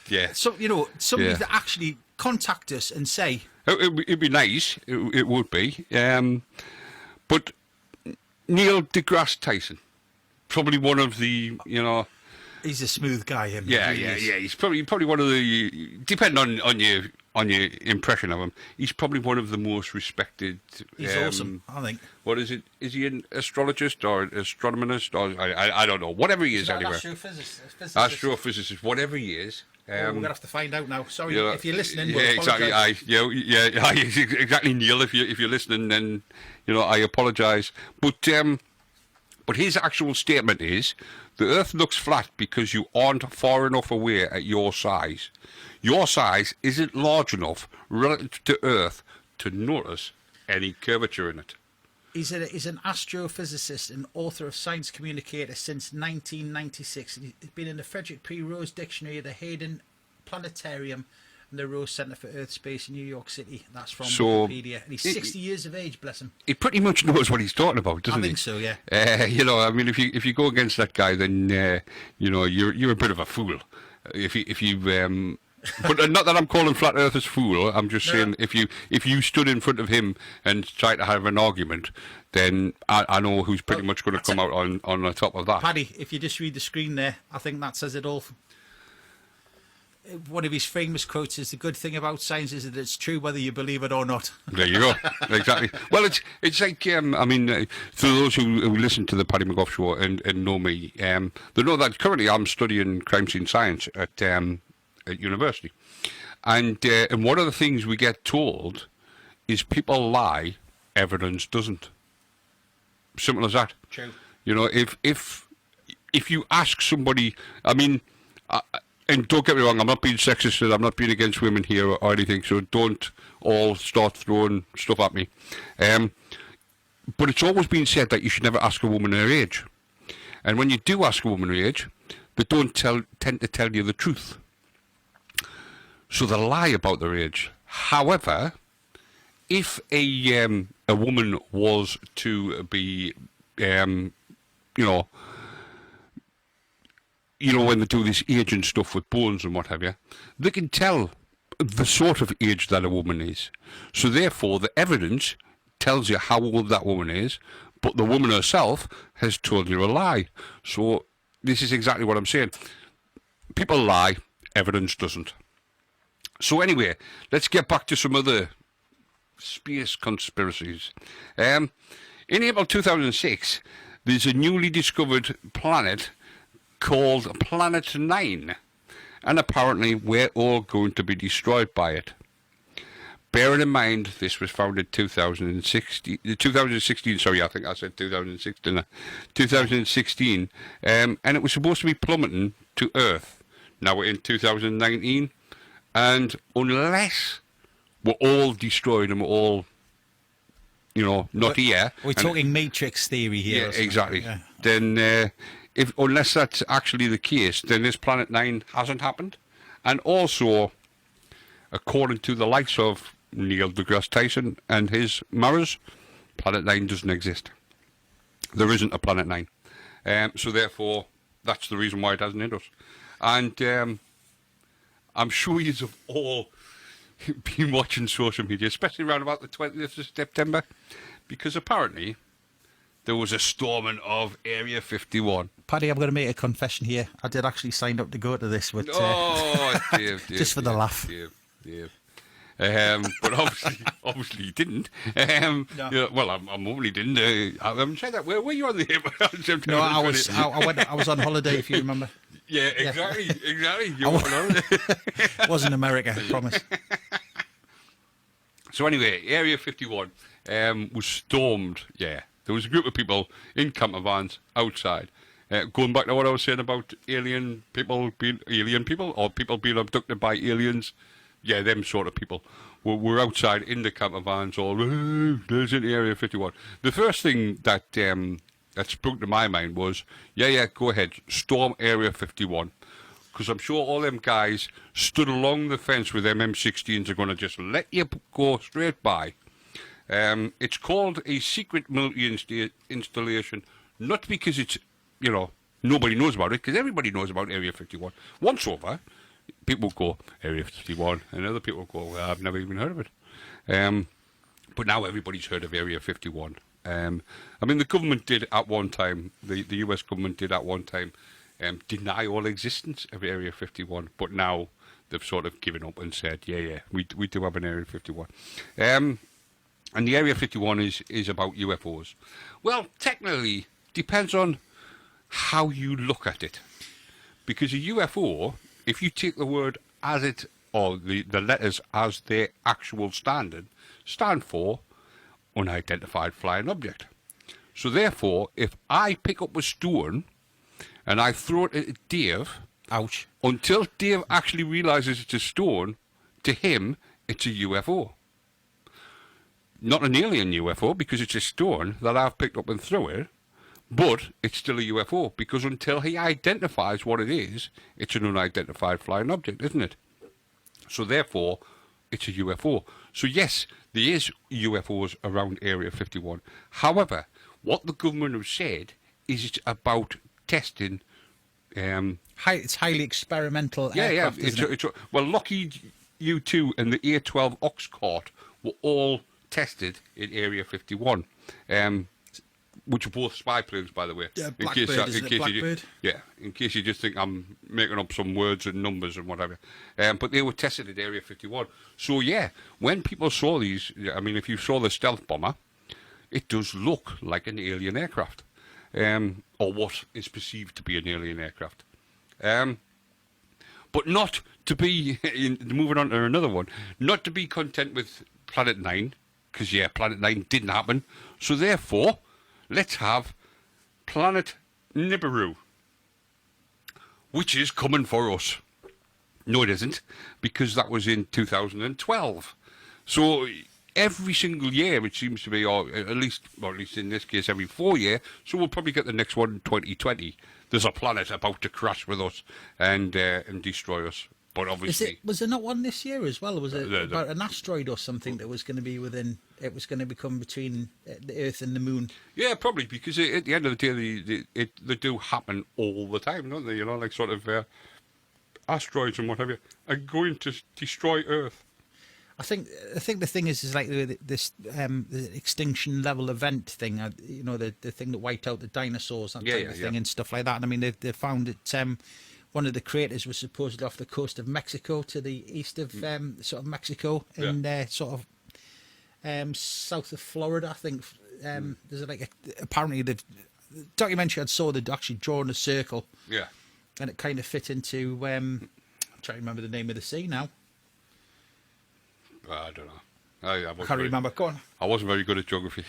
yeah. Somebody to actually contact us and say. It'd be nice. It would be. But Neil deGrasse Tyson, probably one of the He's a smooth guy, him. Yeah. He's probably one of the, depending on your impression of him, he's probably one of the most respected. He's awesome, I think. What is it? Is he an astrologist or astronomist or I don't know. Whatever he is, anyway. Astrophysicist, whatever he is. We're gonna have to find out now. Sorry, if you're listening. We'll exactly. Exactly, Neil. If you're listening, then I apologise. But But his actual statement is, the Earth looks flat because you aren't far enough away at your size. Your size isn't large enough relative to Earth to notice any curvature in it. He's an astrophysicist and author of Science Communicator since 1996. He's been in the Frederick P. Rose Dictionary, the Hayden Planetarium, and the Rose Centre for Earth Space in New York City. That's from Wikipedia. And he's 60 years of age, bless him. He pretty much knows what he's talking about, doesn't he? I think so, yeah. I mean, if you go against that guy, then you're a bit of a fool. If you but not that I'm calling flat earthers fool. I'm just saying if you stood in front of him and tried to have an argument, then I know who's pretty much going to come out on the top of that. Paddy, if you just read the screen there, I think that says it all. One of his famous quotes is, "The good thing about science is that it's true whether you believe it or not." There you go. Exactly. Well, it's like for those who listen to the Paddy McGough show and know me, they know that currently I'm studying crime scene science at university, and one of the things we get told is people lie, evidence doesn't. Simple as that. True. If you ask somebody, I mean. And don't get me wrong, I'm not being sexist, and I'm not being against women here or anything, so don't all start throwing stuff at me. But it's always been said that you should never ask a woman her age. And when you do ask a woman her age, they don't tend to tell you the truth. So they lie about their age. However, if a woman was to be, when they do this age and stuff with bones and what have you, they can tell the sort of age that a woman is. So therefore, the evidence tells you how old that woman is, but the woman herself has told you a lie. So this is exactly what I'm saying. People lie, evidence doesn't. So anyway, let's get back to some other space conspiracies. In April 2006, there's a newly discovered planet called Planet 9, and apparently we're all going to be destroyed by it. Bearing in mind this was found in 2016, sorry, I think I said 2016, 2016, and it was supposed to be plummeting to Earth. Now we're in 2019, and unless we're all destroyed and we're all, not here. We're talking Matrix theory here. Yeah, exactly. Yeah. Then unless that's actually the case, then this Planet 9 hasn't happened. And also, according to the likes of Neil deGrasse Tyson and his mirrors, Planet 9 doesn't exist. There isn't a Planet 9. So therefore, that's the reason why it hasn't hit us. And I'm sure you've all been watching social media, especially around about the 20th of September, because apparently there was a storming of Area 51. Paddy, I'm going to make a confession here. I did actually sign up to go to this, but Dave, just for the laugh. Dave. But obviously you didn't. No. Well, I'm hoping you didn't. I haven't said that. Where were you on the? No, I was on holiday, if you remember. Yeah, exactly. You were on holiday. It wasn't America, I promise. So anyway, Area 51 was stormed. Yeah, there was a group of people in camper vans outside. Going back to what I was saying about alien people, or people being abducted by aliens. Yeah, them sort of people were outside in the camper vans, all there's in Area 51. The first thing that sprung to my mind was, yeah, go ahead, storm Area 51, because I'm sure all them guys stood along the fence with them M16s are going to just let you go straight by. It's called a secret military installation, not because it's, nobody knows about it, because everybody knows about Area 51. Once over, people go, Area 51, and other people go, well, I've never even heard of it. But now everybody's heard of Area 51. The government did at one time, the US government did at one time, deny all existence of Area 51, but now they've sort of given up and said, yeah, we do have an Area 51. And the Area 51 is about UFOs. Well, technically, depends on how you look at it. Because a UFO, if you take the word as it, or the letters as their actual stand for unidentified flying object. So therefore, if I pick up a stone and I throw it at Dave, Ouch. until Dave actually realises it's a stone, to him, it's a UFO. Not an alien UFO, because it's a stone that I've picked up and threw it, but it's still a UFO, because until he identifies what it is, it's an unidentified flying object, isn't it? So therefore, it's a UFO. So yes, there is UFOs around Area 51. However, what the government have said is it's about testing. It's highly experimental Yeah, aircraft, isn't it? Well, Lockheed U-2 and the A-12 Oxcart were all tested in Area 51, which are both spy planes, by the way. Yeah, Blackbird, isn't it? Blackbird? In case you just think I'm making up some words and numbers and whatever. But they were tested at Area 51. So, yeah, when people saw these, I mean, if you saw the stealth bomber, it does look like an alien aircraft, or what is perceived to be an alien aircraft. But not to be, moving on to another one, not to be content with Planet 9, because, yeah, Planet 9 didn't happen. So, therefore, let's have Planet Nibiru, which is coming for us. No, it isn't, because that was in 2012. So, every single year, it seems to be, or at least in this case, every 4 years, so we'll probably get the next one in 2020. There's a planet about to crash with us and destroy us. But obviously, was there not one this year as well? Was it about an asteroid or something that was going to be within? It was going to become between the Earth and the Moon. Yeah, probably, because at the end of the day, they do happen all the time, don't they? You know, like sort of asteroids and whatever are going to destroy Earth. I think the thing is like this the extinction level event thing. You know, the thing that wiped out the dinosaurs and thing and stuff like that. And I mean, they found that one of the craters was supposedly off the coast of Mexico, to the east of sort of Mexico, and sort of south of Florida. I think there's like apparently the documentary I saw, they'd actually drawn a circle. Yeah. And it kind of fit into I'm trying to remember the name of the sea now. I don't know. I can't remember. Go on. I wasn't very good at geography.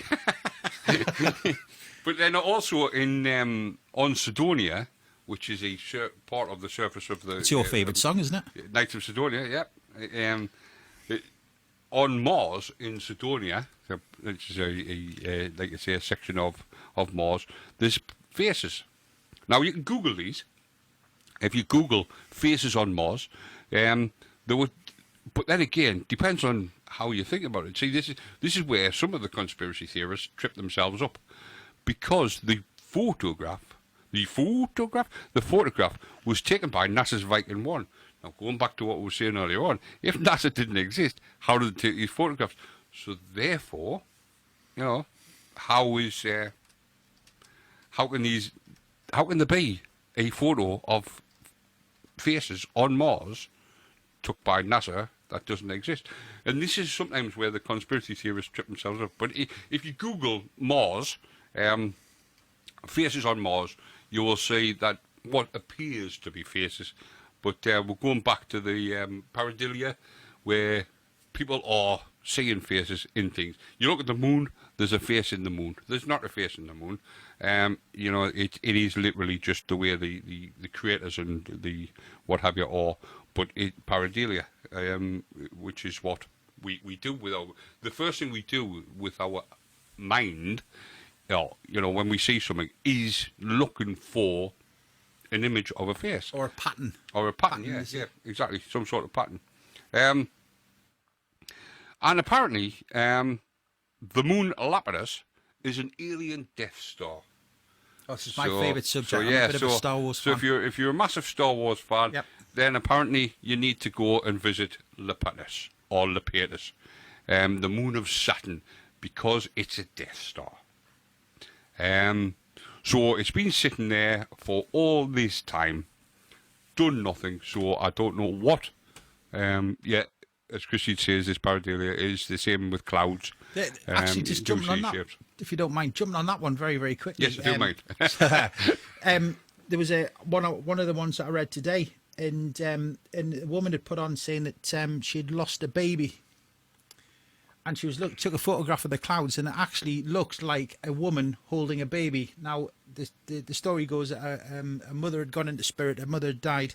But then also on Sidonia, which is a part of the surface of the... It's your favourite song, isn't it? Knights of Sidonia, yeah. On Mars, in Sidonia, which is like I say, a section of Mars, there's faces. Now, you can Google these. If you Google faces on Mars, there would... But then again, depends on how you think about it. See, this is where some of the conspiracy theorists trip themselves up, because the photograph was taken by NASA's Viking 1. Now, going back to what we were saying earlier on, if NASA didn't exist, how did they take these photographs? So therefore, you know, how can there be a photo of faces on Mars took by NASA that doesn't exist? And this is sometimes where the conspiracy theorists trip themselves up. But if you Google Mars, faces on Mars, you will see that what appears to be faces. But we're going back to the pareidolia, where people are seeing faces in things. You look at the moon, there's a face in the moon. There's not a face in the moon. You know, it is literally just the way the creators and the what have you are. But pareidolia, which is what we do with the first thing we do with our mind, you know, when we see something, is looking for an image of a face. Or a pattern. Or a pattern, yeah, exactly, some sort of pattern. And apparently, the moon Lapidus is an alien Death Star. Oh, this is my favourite subject. I'm a bit of a Star Wars fan. So if you're a massive Star Wars fan, then apparently you need to go and visit Lapidus, or Lapidus, the moon of Saturn, because it's a Death Star. So it's been sitting there for all this time, done nothing. So I don't know what. As Christian says, this pareidolia is the same with clouds. Actually, just jumping on that, if you don't mind, jumping on that one very, very quickly. Yes, I do mind. There was one of the ones that I read today, and a woman had put on saying that she'd lost a baby, and she was took a photograph of the clouds, and it actually looked like a woman holding a baby. Now, the story goes that a mother had gone into spirit, her mother had died,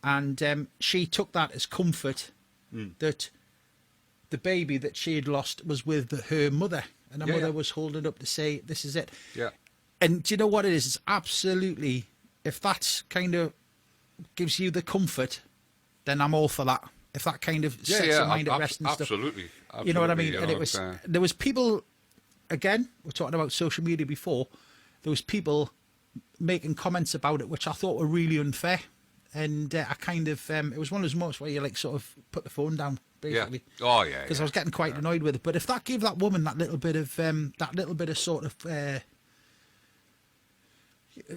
and she took that as comfort that the baby that she had lost was with her mother, and her mother was holding it up to say, "This is it." Yeah. And do you know what it is? It's absolutely, if that's kind of gives you the comfort, then I'm all for that. If that kind of sets your mind at rest and stuff. Absolutely. You know what I mean? You And know, it was, there was people, again, we're talking about social media before, there was people making comments about it, which I thought were really unfair. And I kind of, it was one of those moments where you like sort of put the phone down, basically. Yeah. Oh, yeah. Because I was getting quite annoyed with it. But if that gave that woman that little bit of sort of, a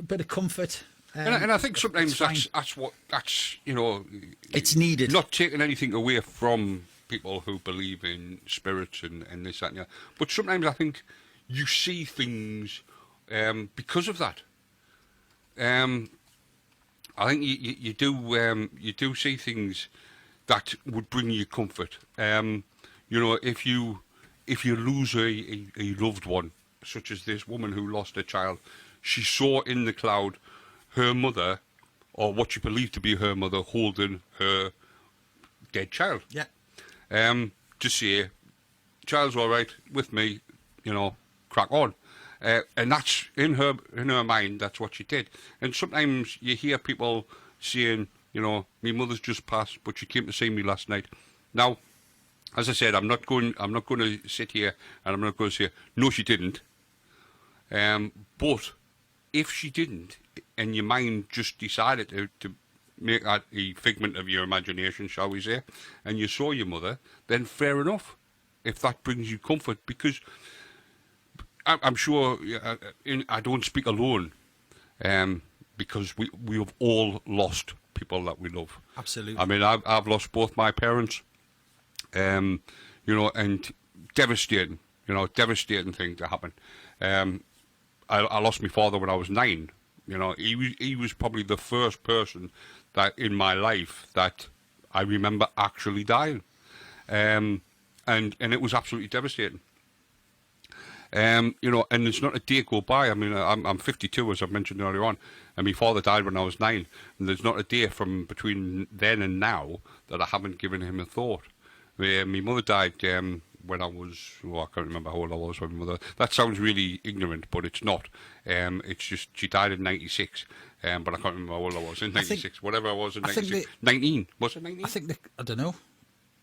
bit of comfort. And I think sometimes it's that's you know, it's needed. Not taking anything away from people who believe in spirits and this, that, and that. But sometimes I think you see things because of that. I think you do see things that would bring you comfort. You know, if you lose a loved one, such as this woman who lost her child, she saw in the cloud her mother, or what she believed to be her mother, holding her dead child. Yeah. To say, child's all right with me, you know, crack on. And that's in her mind. That's what she did. And sometimes you hear people saying, you know, my mother's just passed, but she came to see me last night. Now, as I said, I'm not going to sit here and I'm not going to say no, she didn't. But if she didn't, and your mind just decided to make that a figment of your imagination, shall we say, and you saw your mother, then fair enough. If that brings you comfort, because I'm sure I don't speak alone, because we have all lost people that we love. Absolutely. I mean, I've lost both my parents, you know, and devastating thing to happen. I lost my father when I was 9. You know, he was probably the first person that in my life that I remember actually dying, and it was absolutely devastating. You know, and there's not a day go by. I mean, I'm 52, as I've mentioned earlier on, and my father died when I was 9, and there's not a day from between then and now that I haven't given him a thought. My mother died when I was, I can't remember how old I was when my mother. That sounds really ignorant, but it's not. It's just she died in 96, but I can't remember how old I was in 96. Whatever I was in 96. 19. Was it 19? I don't know.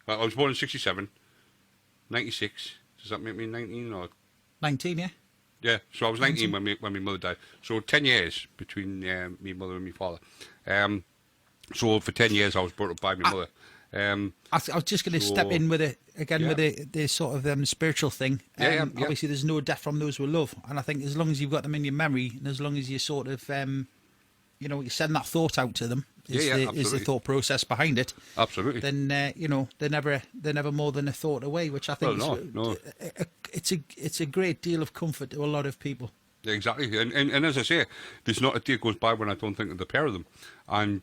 I was born in 67. 96. Does that make me 19 or? 19, yeah. Yeah, so I was 19 when my mother died. So 10 years between me mother and my father. So for 10 years I was brought up by my mother. I was just going to step in with it again with the sort of spiritual thing. Obviously, there's no death from those we love, and I think as long as you've got them in your memory, and as long as you sort of, you know, you send that thought out to them, is the thought process behind it. Absolutely. Then you know, they're never more than a thought away, which I think it's a great deal of comfort to a lot of people. Exactly, and as I say, there's not a day goes by when I don't think of the pair of them, and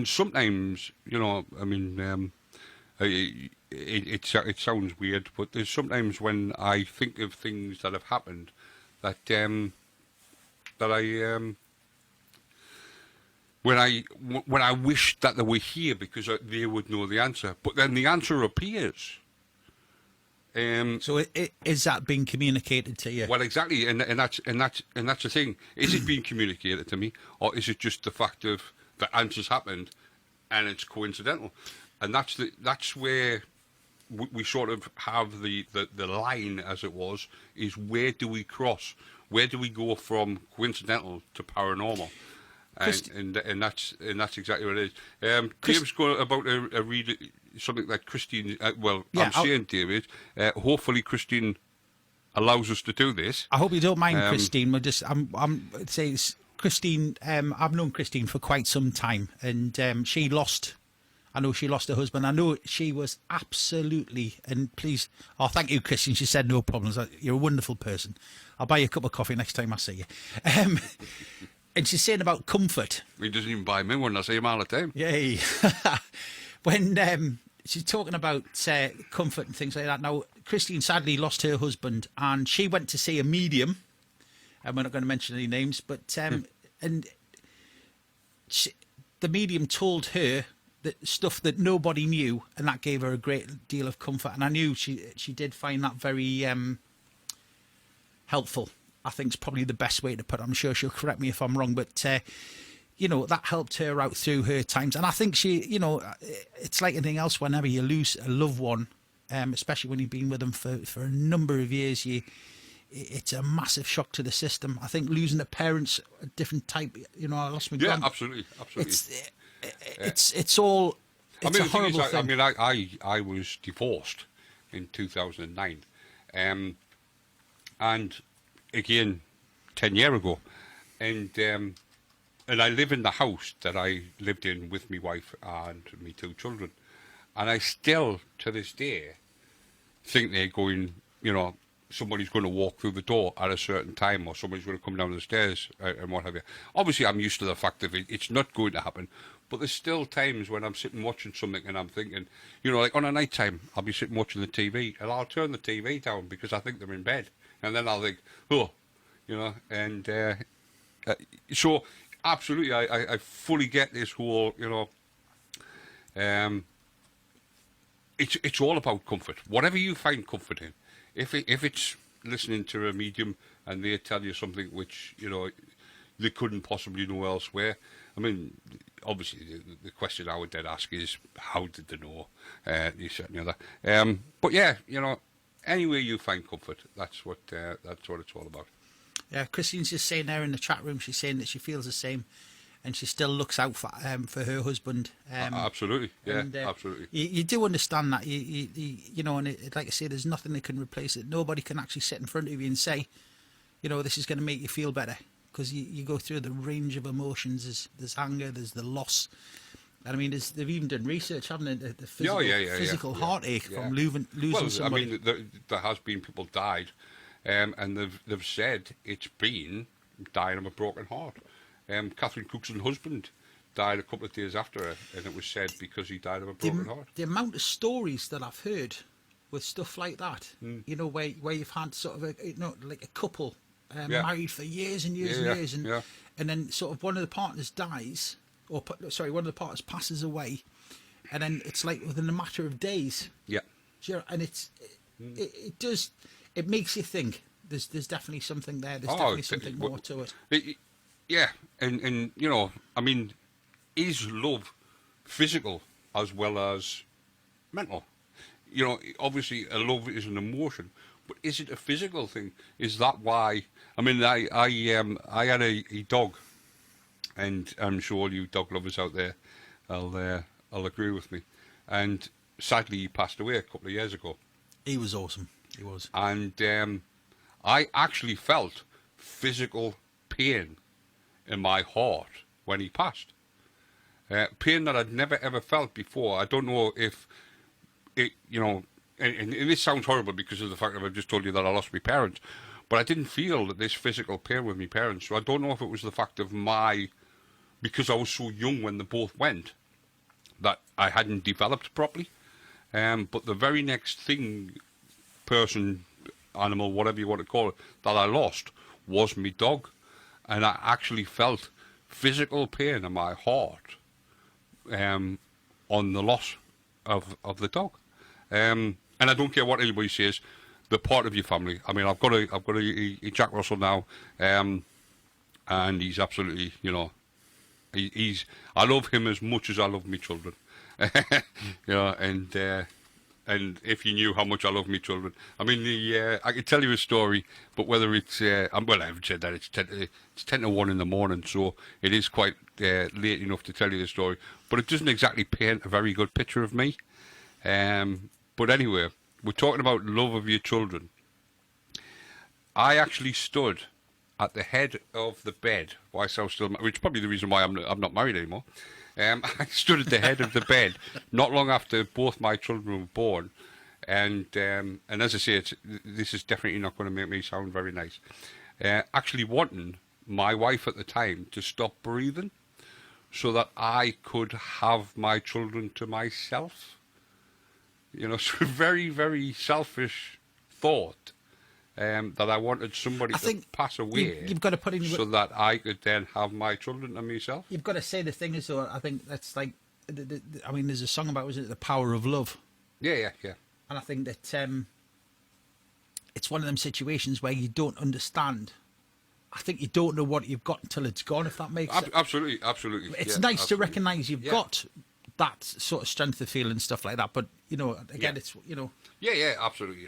sometimes, you know, I mean, it sounds weird, but there's sometimes when I think of things that have happened that when I wish that they were here because they would know the answer, but then the answer appears. So is that being communicated to you? Well, exactly, and that's the thing. Is it being communicated to me, or is it just the fact of the answers happened, and it's coincidental? And that's where we sort of have the line, as it was, is where do we cross? Where do we go from coincidental to paranormal? And that's exactly what it is. Dave's about to read something that Christine. Saying, David. Hopefully, Christine allows us to do this. I hope you don't mind, Christine. Christine. I've known Christine for quite some time, and I know she lost her husband. I know she was absolutely, and please, thank you, Christine. She said no problems. You're a wonderful person. I'll buy you a cup of coffee next time I see you. And she's saying about comfort. He doesn't even buy me one. I see him all the time. Yay. When she's talking about comfort and things like that. Now, Christine sadly lost her husband, and she went to see a medium, and we're not going to mention any names, but and the medium told her that stuff that nobody knew, and that gave her a great deal of comfort. And I knew she did find that very helpful. I think it's probably the best way to put it. I'm sure she'll correct me if I'm wrong, but you know, that helped her out through her times. And I think she, you know, it's like anything else. Whenever you lose a loved one, especially when you've been with them for a number of years, it's a massive shock to the system. I think losing a parent's a different type. You know, I lost my grand. Absolutely. It's all. It's a horrible thing. I mean, I was divorced in 2009, and again 10 years ago, and I live in the house that I lived in with my wife and my 2 children, and I still to this day think they're going, you know, somebody's going to walk through the door at a certain time, or somebody's going to come down the stairs and what have you. Obviously, I'm used to the fact that it's not going to happen, but there's still times when I'm sitting watching something and I'm thinking, you know, like on a night time, I'll be sitting watching the TV and I'll turn the TV down because I think they're in bed, and then I'll think, oh, you know, and so absolutely, I fully get this whole, you know, it's all about comfort. Whatever you find comfort in. If it's listening to a medium and they tell you something which, you know, they couldn't possibly know elsewhere. I mean, obviously the question I would then ask is, how did they know this and the other? But yeah, you know, anywhere you find comfort, that's what it's all about. Yeah, Christine's just saying there in the chat room, she's saying that she feels the same, and she still looks out for her husband. Absolutely, yeah, and, absolutely. You do understand that, you know, and like I say, there's nothing that can replace it. Nobody can actually sit in front of you and say, you know, this is going to make you feel better, because you go through the range of emotions. There's anger, there's the loss. And I mean, they've even done research, haven't they? The physical heartache from losing somebody. I mean, there has been people died, and they've said it's been dying of a broken heart. Catherine Cook's husband died a couple of days after her, and it was said because he died of a broken heart. The amount of stories that I've heard with stuff like that, you know, where you've had sort of like a couple married for years and years and years, and then sort of one of the partners dies, one of the partners passes away, and then it's like within a matter of days. Yeah. And it makes you think. There's definitely something there. There's definitely something more to it. Yeah, and you know, I mean, is love physical as well as mental? You know, obviously, a love is an emotion, but is it a physical thing? Is that why? I mean, I had a dog, and I'm sure all you dog lovers out there, I'll agree with me. And sadly, he passed away a couple of years ago. He was awesome. He was. And I actually felt physical pain in my heart when he passed. Pain that I'd never ever felt before. I don't know if it, you know, and this sounds horrible because of the fact that I've just told you that I lost my parents, but I didn't feel this physical pain with my parents. So I don't know if it was the fact of because I was so young when they both went, that I hadn't developed properly. But the very next thing, person, animal, whatever you want to call it, that I lost was my dog. And I actually felt physical pain in my heart on the loss of the dog. And I don't care what anybody says, they're part of your family. I mean, I've got a Jack Russell now, and he's absolutely, you know, I love him as much as I love my children. You know, and if you knew how much I love my children, I mean, I could tell you a story, but whether it's, well, I haven't said that, it's 10 to 1 in the morning, so it is quite late enough to tell you the story, but it doesn't exactly paint a very good picture of me. But anyway, we're talking about love of your children. I actually stood at the head of the bed whilst I was still, which is probably the reason why I'm not married anymore. I stood at the head of the bed not long after both my children were born, and as I say, this is definitely not going to make me sound very nice. Actually wanting my wife at the time to stop breathing so that I could have my children to myself. You know, so very, very selfish thought that I wanted somebody I to think pass away you've got to put in. so that I could then have my children and myself. You've got to say the thing is, though, I think that's like, I mean, there's a song about, wasn't it, the power of love, Yeah. and I think that it's one of them situations where you don't understand. I think you don't know what you've got until it's gone. If that makes sense. Absolutely. It's Yeah, nice to absolutely. recognise you've Yeah. got that sort of strength of feeling and stuff like that. But again, Yeah. it's Yeah, absolutely,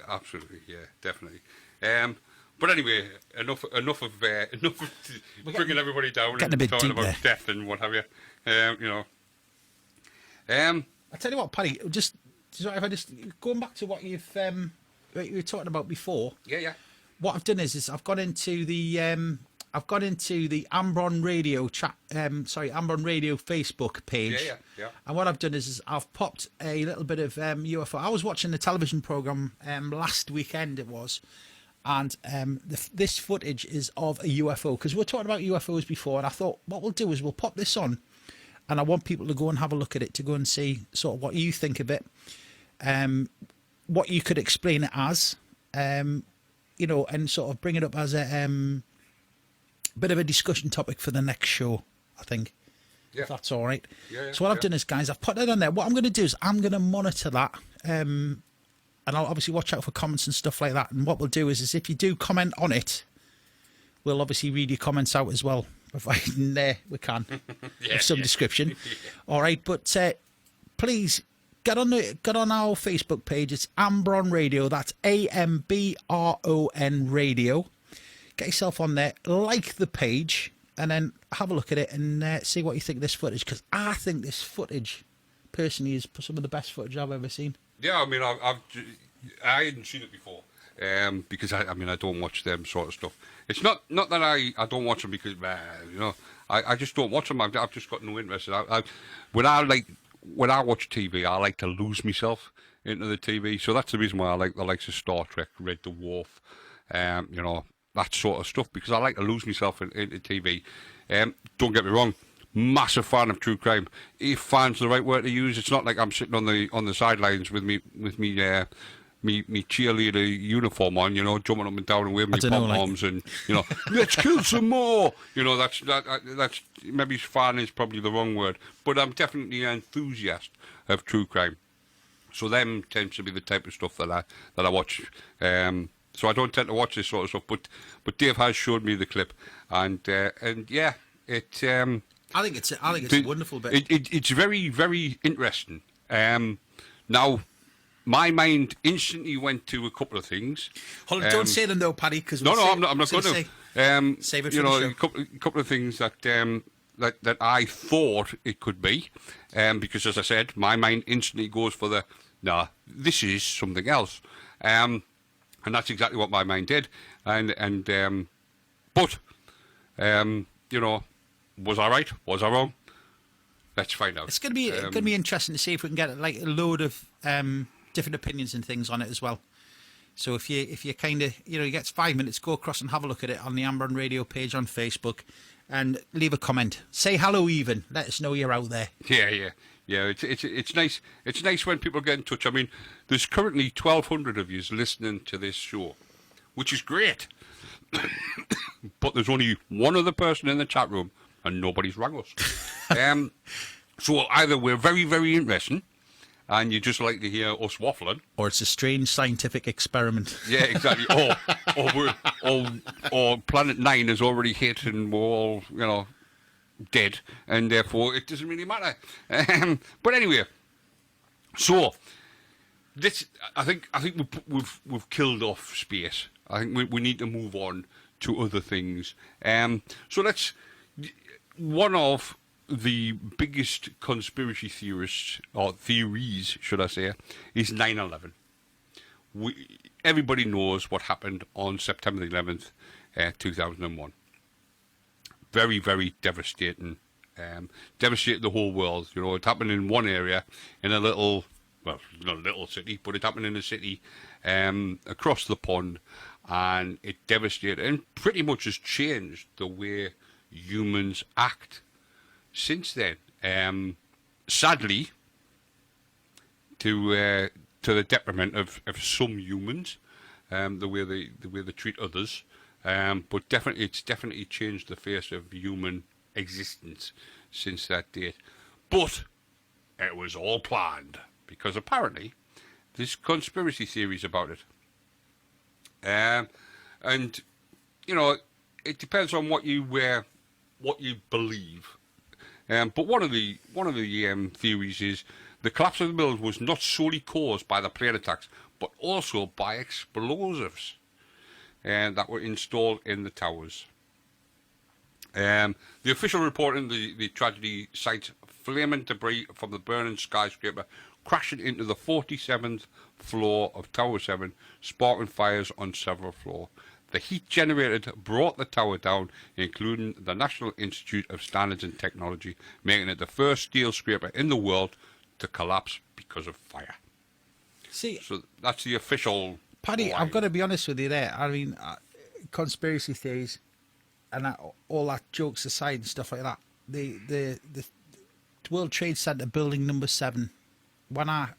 yeah, definitely. But anyway, enough of bringing everybody down getting a and bit talking deep about there. death and what have you. I tell you what, Paddy. Just if I just going back to what you were talking about before. Yeah. What I've done is I've gone into the Ambron Radio Ambron Radio Facebook page. Yeah. And what I've done is I've popped a little bit of UFO. I was watching the television program last weekend. It was, and this footage is of a UFO, because we were talking about UFOs before, and I thought what we'll do is we'll pop this on, and I want people to go and have a look at it, to go and see sort of what you think of it, what you could explain it as. And sort of bring it up as a bit of a discussion topic for the next show, I think. Yeah. If that's all right. Yeah, So what I've done is, guys, I've put it on there. What I'm going to do is I'm going to monitor that, and I'll obviously watch out for comments and stuff like that. And what we'll do is if you do comment on it, we'll obviously read your comments out as well, providing we can, with some description. All right, but please. Get on our Facebook page. It's Ambron Radio. That's AMBRON Radio. Get yourself on there, like the page, and then have a look at it and see what you think of this footage. Because I think this footage, personally, is some of the best footage I've ever seen. Yeah, I mean, I hadn't seen it before, because I don't watch them sort of stuff. It's not that I don't watch them because I just don't watch them. I've just got no interest. When I watch TV, I like to lose myself into the TV. So that's the reason why I like the likes of Star Trek, Red Dwarf, that sort of stuff, because I like to lose myself into TV. Don't get me wrong, massive fan of true crime. If fan's the right word to use, it's not like I'm sitting on the sidelines with me cheerleader uniform on, jumping up and down and waving my pom poms and let's kill some more. That's maybe fan is probably the wrong word, but I'm definitely an enthusiast of true crime. So them tends to be the type of stuff that I watch. So I don't tend to watch this sort of stuff, but Dave has showed me the clip, and yeah, it. I think it's a wonderful bit. It's very, very interesting. Now, my mind instantly went to a couple of things. Hold on, don't say them though, Paddy. Because I'm not going to. Save it for the show. A couple of things that I thought it could be, because as I said, my mind instantly goes for this is something else, and that's exactly what my mind did, but was I right? Was I wrong? Let's find out. It's going to be interesting to see if we can get like a load of different opinions and things on it as well. So if you kind of you get 5 minutes, go across and have a look at it on the Ambron Radio page on Facebook, and leave a comment. Say hello, even. Let us know you're out there. Yeah. It's nice. It's nice when people get in touch. I mean, there's currently 1,200 of you listening to this show, which is great. But there's only one other person in the chat room, and nobody's rang us. So either we're very, very interesting, and you just like to hear us waffling, or it's a strange scientific experiment. Yeah, exactly. or Planet 9 has already hit, and we're all dead, and therefore it doesn't really matter. But anyway, so this I think we've killed off space. I think we need to move on to other things. So one of the biggest conspiracy theorists, or theories, should I say, is 9/11. Everybody knows what happened on September the 11th, 2001. Very, very devastating. Devastated the whole world. It happened in one area, in a little, well, not a little city, but it happened in a city across the pond, and it devastated and pretty much has changed the way humans act since then. Sadly, to the detriment of some humans, the way they treat others. But definitely, it's definitely changed the face of human existence since that date. But it was all planned, because apparently there's conspiracy theories about it. And you know, it depends on what you believe. But one of the theories is the collapse of the building was not solely caused by the plane attacks, but also by explosives that were installed in the towers. The official report in the tragedy cites flaming debris from the burning skyscraper crashing into the 47th floor of Tower 7, sparking fires on several floors. The heat generated brought the tower down, including the National Institute of Standards and Technology, making it the first steel scraper in the world to collapse because of fire. See, So that's the official Paddy, line. I've got to be honest with you there. I mean, conspiracy theories and all that jokes aside and stuff like that. The World Trade Center building number 7. When I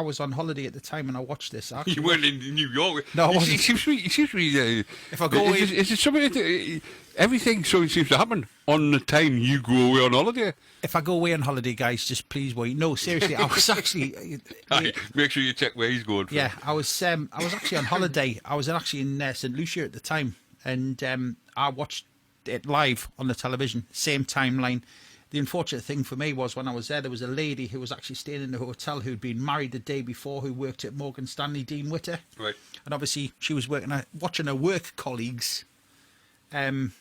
was on holiday at the time and I watched this. You weren't in New York. No, I wasn't. It seems to be. If I go away, is it something? Everything seems to happen on the time you go away on holiday. if I go away on holiday, guys, just please wait. No, seriously, I was actually. Aye, make sure you check where he's going. Yeah, I was actually on holiday. I was actually in St Lucia at the time, and I watched it live on the television, same timeline. The unfortunate thing for me was when I was there was a lady who was actually staying in the hotel who'd been married the day before, who worked at Morgan Stanley, Dean Witter. Right. And obviously she was watching her work colleagues, panicking,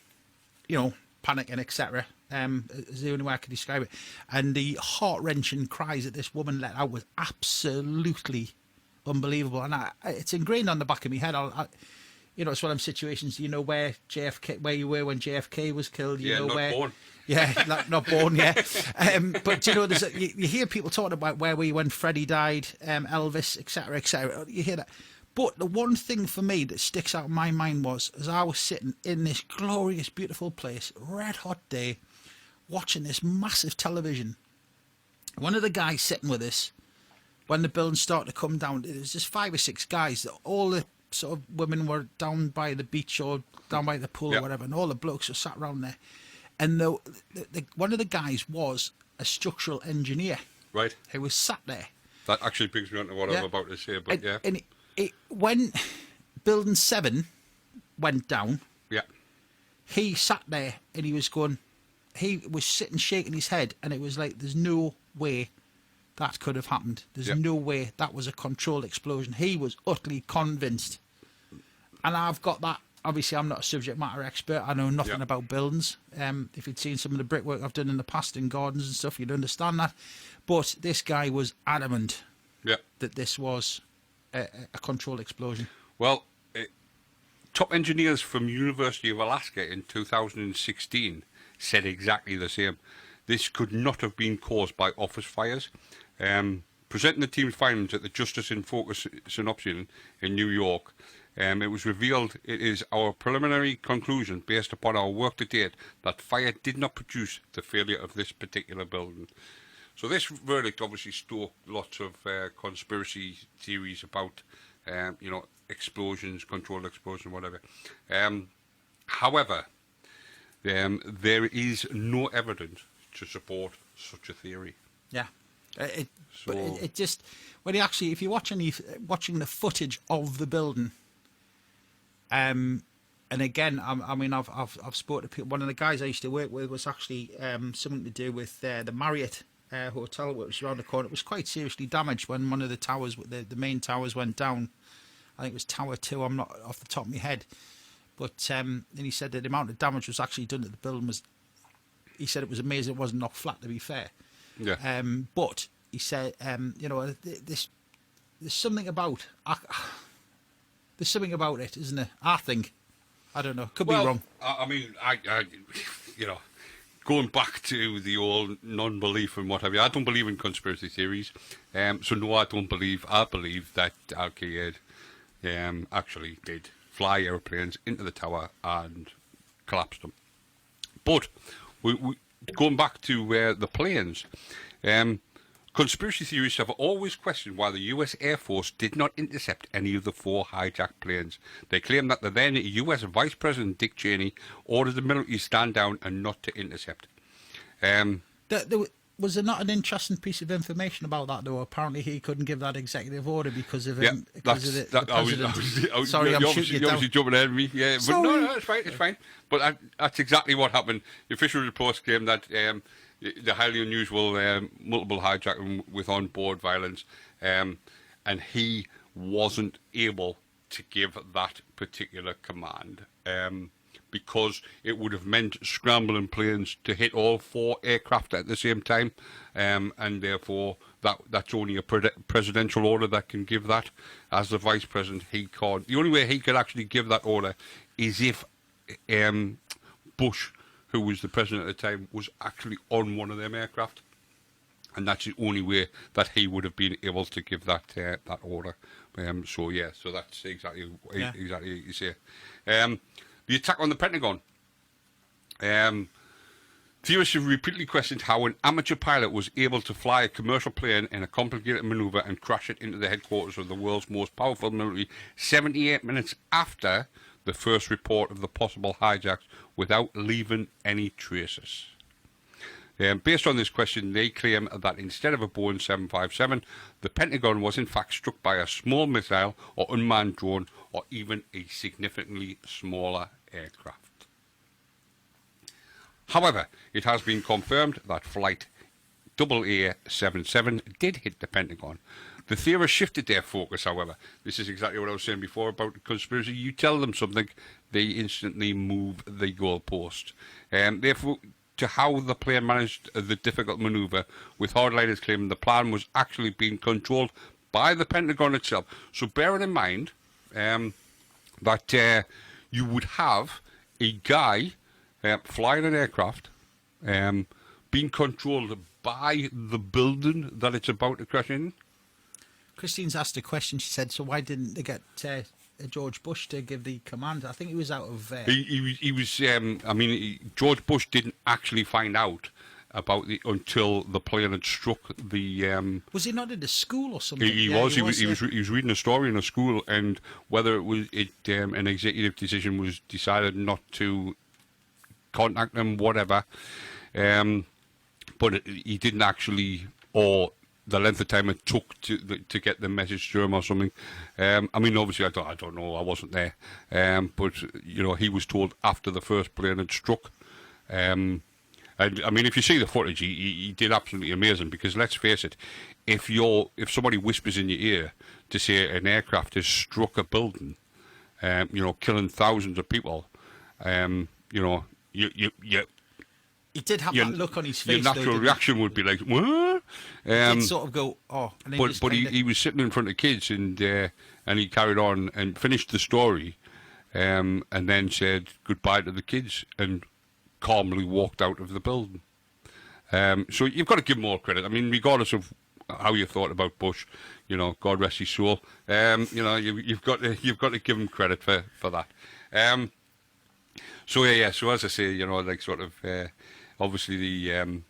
etc. Is the only way I can describe it. And the heart-wrenching cries that this woman let out was absolutely unbelievable. And it's ingrained on the back of my head. It's one of them situations. You know where you were when JFK was killed. Not born. Yeah, not born yet. But you hear people talking about where we when Freddie died, Elvis, etc., etc. You hear that. But the one thing for me that sticks out in my mind was, as I was sitting in this glorious, beautiful place, red hot day, watching this massive television, one of the guys sitting with us, when the building started to come down, there was just 5 or 6 guys. All the sort of women were down by the beach or down by the pool or whatever, and all the blokes were sat around there. And one of the guys was a structural engineer. Right. Who was sat there. That actually brings me on to what I'm about to say, but And when Building 7 went down, he sat there and he was sitting shaking his head, and it was like, there's no way that could have happened. There's no way that was a controlled explosion. He was utterly convinced. And I've got that. Obviously, I'm not a subject matter expert. I know nothing about buildings. If you'd seen some of the brickwork I've done in the past in gardens and stuff, you'd understand that. But this guy was adamant that this was a controlled explosion. Well, top engineers from University of Alaska in 2016 said exactly the same. This could not have been caused by office fires. Presenting the team's findings at the Justice in Focus Synopsis in New York, it was revealed it is our preliminary conclusion based upon our work to date that fire did not produce the failure of this particular building. So this verdict obviously stoked lots of conspiracy theories about, explosions, controlled explosions, whatever. However, there is no evidence to support such a theory. Yeah. It just, when you actually, if you're watching the footage of the building, and again, I've spoken to people. One of the guys I used to work with was actually something to do with the Marriott hotel, which was around the corner. It was quite seriously damaged when one of the towers, the main towers, went down. I think it was Tower 2. I'm not off the top of my head, but then he said that the amount of damage was actually done to the building was. He said it was amazing. It wasn't knocked flat, to be fair. Yeah. But he said, there's something about. There's something about it, isn't there? I think. I don't know. Could be wrong. I going back to the old non-belief and what have you, I don't believe in conspiracy theories. So no, I believe that Al-Qaeda actually did fly airplanes into the tower and collapsed them. But we going back to the planes, Conspiracy theorists have always questioned why the US Air Force did not intercept any of the 4 hijacked planes. They claim that the then US Vice President Dick Cheney ordered the military to stand down and not to intercept. Was there not an interesting piece of information about that, though? Apparently, he couldn't give that executive order because of Yeah, because of the president. Sorry, I'm shooting you you're down. obviously jumping ahead of me. Yeah, but no, it's fine. It's fine. But that's exactly what happened. The official reports claim that the highly unusual multiple hijacking with on-board violence, and he wasn't able to give that particular command. Because it would have meant scrambling planes to hit all 4 aircraft at the same time, and therefore that's only a presidential order that can give that. As the vice president, he can't. The only way he could actually give that order is if Bush, who was the president at the time, was actually on one of them aircraft, and that's the only way that he would have been able to give that that order. So that's exactly what you say. The attack on the Pentagon. Theorists have repeatedly questioned how an amateur pilot was able to fly a commercial plane in a complicated maneuver and crash it into the headquarters of the world's most powerful military 78 minutes after the first report of the possible hijacks without leaving any traces. Based on this question, they claim that instead of a Boeing 757, the Pentagon was in fact struck by a small missile or unmanned drone or even a significantly smaller aircraft. However, it has been confirmed that Flight AA77 did hit the Pentagon. The theorists shifted their focus, however. This is exactly what I was saying before about the conspiracy. You tell them something, they instantly move the goalpost. Therefore, to how the plane managed the difficult maneuver, with hardliners claiming the plan was actually being controlled by the Pentagon itself. So bearing in mind that you would have a guy flying an aircraft being controlled by the building that it's about to crash in. Christine's asked a question. She said, so why didn't they get George Bush to give the command? I think he was out of... He was George Bush didn't actually find out about until the plane had struck the... Was he not in a school or something? He was reading a story in a school, and whether it was an executive decision was decided not to contact them, whatever. But he didn't actually, or the length of time it took to get the message to him or something. Obviously, I don't know. I wasn't there. But he was told after the first plane had struck. And if you see the footage, he did absolutely amazing. Because let's face it, if somebody whispers in your ear to say an aircraft has struck a building, killing thousands of people, he did have that look on his face. Your natural reaction would be like, what? He did sort of go, oh. And he was sitting in front of kids and he carried on and finished the story and then said goodbye to the kids and calmly walked out of the building. So you've got to give him more credit. I mean, regardless of how you thought about Bush, God rest his soul, you've got to give him credit for that. So as I say, obviously the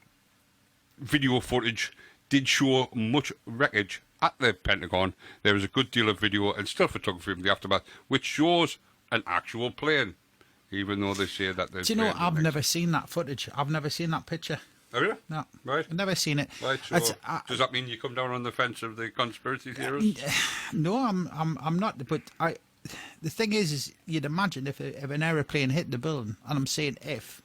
video footage did show much wreckage at the Pentagon. There was a good deal of video and still photography from the aftermath, which shows an actual plane, even though they say that there's... Do you know, I've never seen that footage. I've never seen that picture. Oh, really? No. Right. I've never seen it. Right, so does that mean you come down on the fence of the conspiracy theorists? No, I'm not, but the thing is you'd imagine if an aeroplane hit the building, and I'm saying if,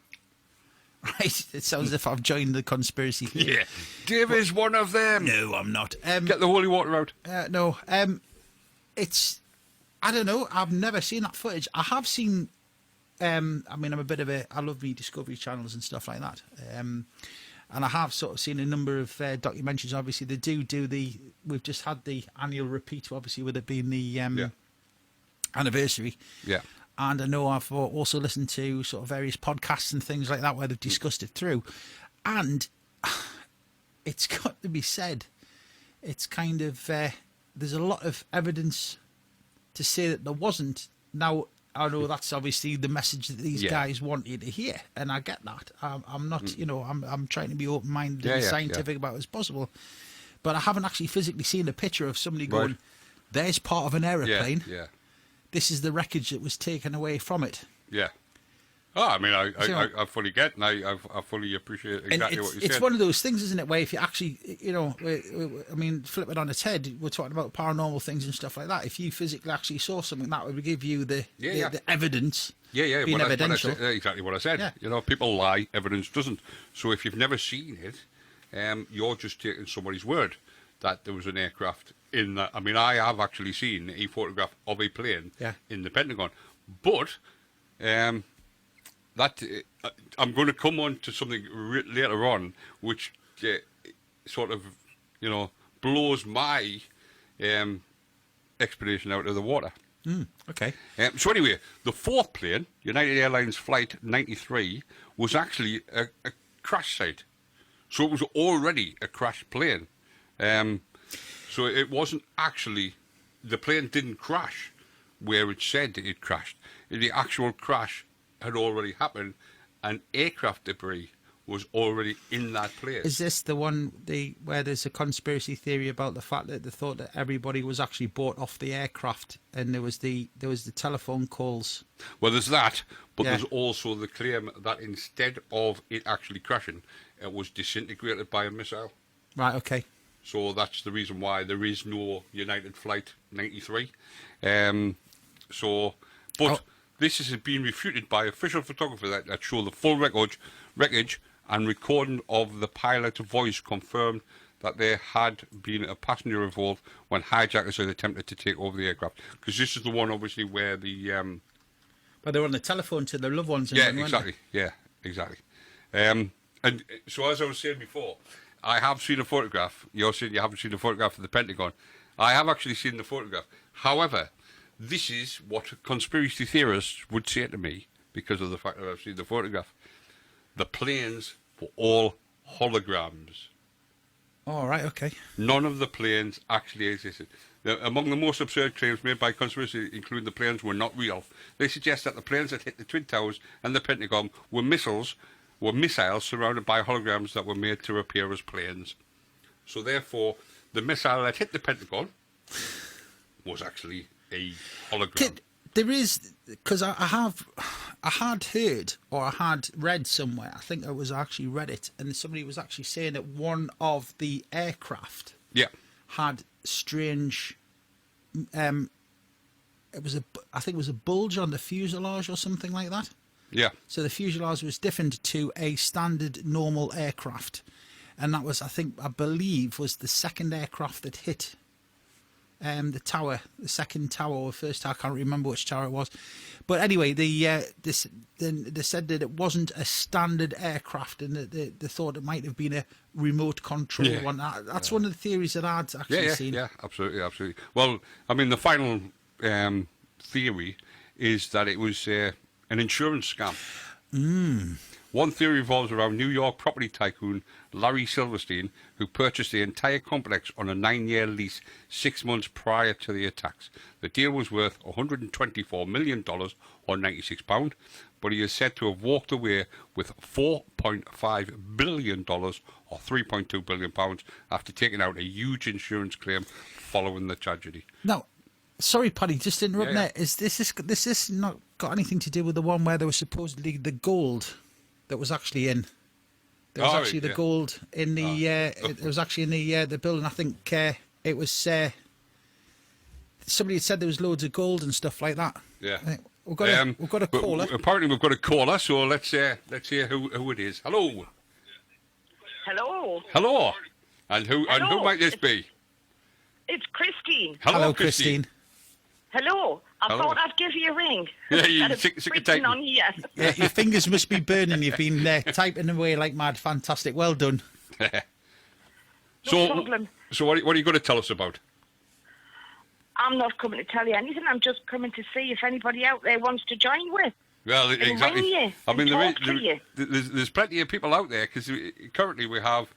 right? It sounds as if I've joined the conspiracy theory. Yeah. Dave is one of them. No, I'm not. Get the holy water out. No. It's... I don't know. I've never seen that footage. I have seen... I'm a bit of I love me Discovery channels and stuff like that. And I have sort of seen a number of documentaries. Obviously, they do we've just had the annual repeat, obviously, with it being the anniversary. Yeah. And I know I've also listened to sort of various podcasts and things like that where they've discussed it through. And it's got to be said, it's kind of, there's a lot of evidence to say that there wasn't. Now, I know that's obviously the message that these guys want you to hear, and I get that. I'm not, I'm trying to be open-minded and scientific about it as possible. but I haven't actually physically seen a picture of somebody Right. going, there's part of an aeroplane. Yeah. This is the wreckage that was taken away from it. Yeah. Oh, I mean, So- I fully get, and I fully appreciate And exactly what you it's said. one of those things, isn't it, where if you actually, I mean, flip it on its head, we're talking about paranormal things and stuff like that. If you physically actually saw something, that would give you the evidence. Yeah, being well, that's evidential. exactly what I said. Yeah. You know, people lie, evidence doesn't. So if you've never seen it, you're just taking somebody's word that there was an aircraft in that. I mean, I have actually seen a photograph of a plane in the Pentagon, but that I'm going to come on to something later on, which sort of, blows my explanation out of the water. Okay. So anyway, the fourth plane, United Airlines Flight 93, was actually a crash site. So it was already a crashed plane. So it wasn't actually, the plane didn't crash where it said it crashed. The actual crash had already happened, and aircraft debris was already in that place. Is this the one where there's a conspiracy theory about the fact that they thought that everybody was actually bought off the aircraft, and there was the telephone calls? Well, there's that, but Yeah. there's also the claim that instead of it actually crashing, it was disintegrated by a missile. Right. Okay. So that's the reason why there is no United Flight 93. This has been refuted by official photography that show the full wreckage and recording of the pilot's voice confirmed that there had been a passenger involved when hijackers had attempted to take over the aircraft. Because this is the one, obviously, where the... But they were on the telephone to their loved ones. Yeah, weren't they? exactly. Yeah, exactly. And so, as I was saying before, I have seen a photograph. You're saying you haven't seen a photograph of the Pentagon. I have actually seen the photograph. However, this is what conspiracy theorists would say to me because of the fact that I've seen the photograph. The planes were all holograms. Oh, right. Okay. None of the planes actually existed. Now, among the most absurd claims made by conspiracy include the planes were not real. They suggest that the planes that hit the Twin Towers and the Pentagon were missiles surrounded by holograms that were made to appear as planes. So therefore, the missile that hit the Pentagon was actually a hologram. There is, because I had heard, or I had read somewhere, I think it was actually Reddit, and somebody was actually saying that one of the aircraft had strange, I think it was a bulge on the fuselage or something like that. Yeah. So the fuselage was different to a standard normal aircraft. And that was, I believe, was the second aircraft that hit the tower, the second tower or first tower. I can't remember which tower it was. But anyway, they said that it wasn't a standard aircraft and that they thought it might have been a remote control one. That's one of the theories that I'd actually seen. Yeah, absolutely. Well, I mean, the final theory is that it was an insurance scam. One theory revolves around New York property tycoon Larry Silverstein, who purchased the entire complex on a 9-year lease 6 months prior to the attacks. The deal was worth $124 million, or £96, but he is said to have walked away with $4.5 billion, or £3.2 billion, after taking out a huge insurance claim following the tragedy. Now, sorry, Paddy, just to interrupt there. Is this not got anything to do with the one where there was supposedly the gold that was actually in? There was actually the gold in the. It was actually in the building. I think it was. Somebody had said there was loads of gold and stuff like that. Yeah. We've got a caller. Apparently, we've got a caller. So let's hear who it is. Hello. Hello. And who might this be? It's Christine. Hello, Christine. Hello. I Hello. thought I'd give you a ring. Yeah, you Instead of sick of preaching typing. on here. Yeah, your fingers must be burning. You've been typing away like mad. Fantastic. Well done. No problem. So what are you going to tell us about? I'm not coming to tell you anything. I'm just coming to see if anybody out there wants to join with. Well, exactly. Ring you I mean, and talk to you. there's plenty of people out there because currently we have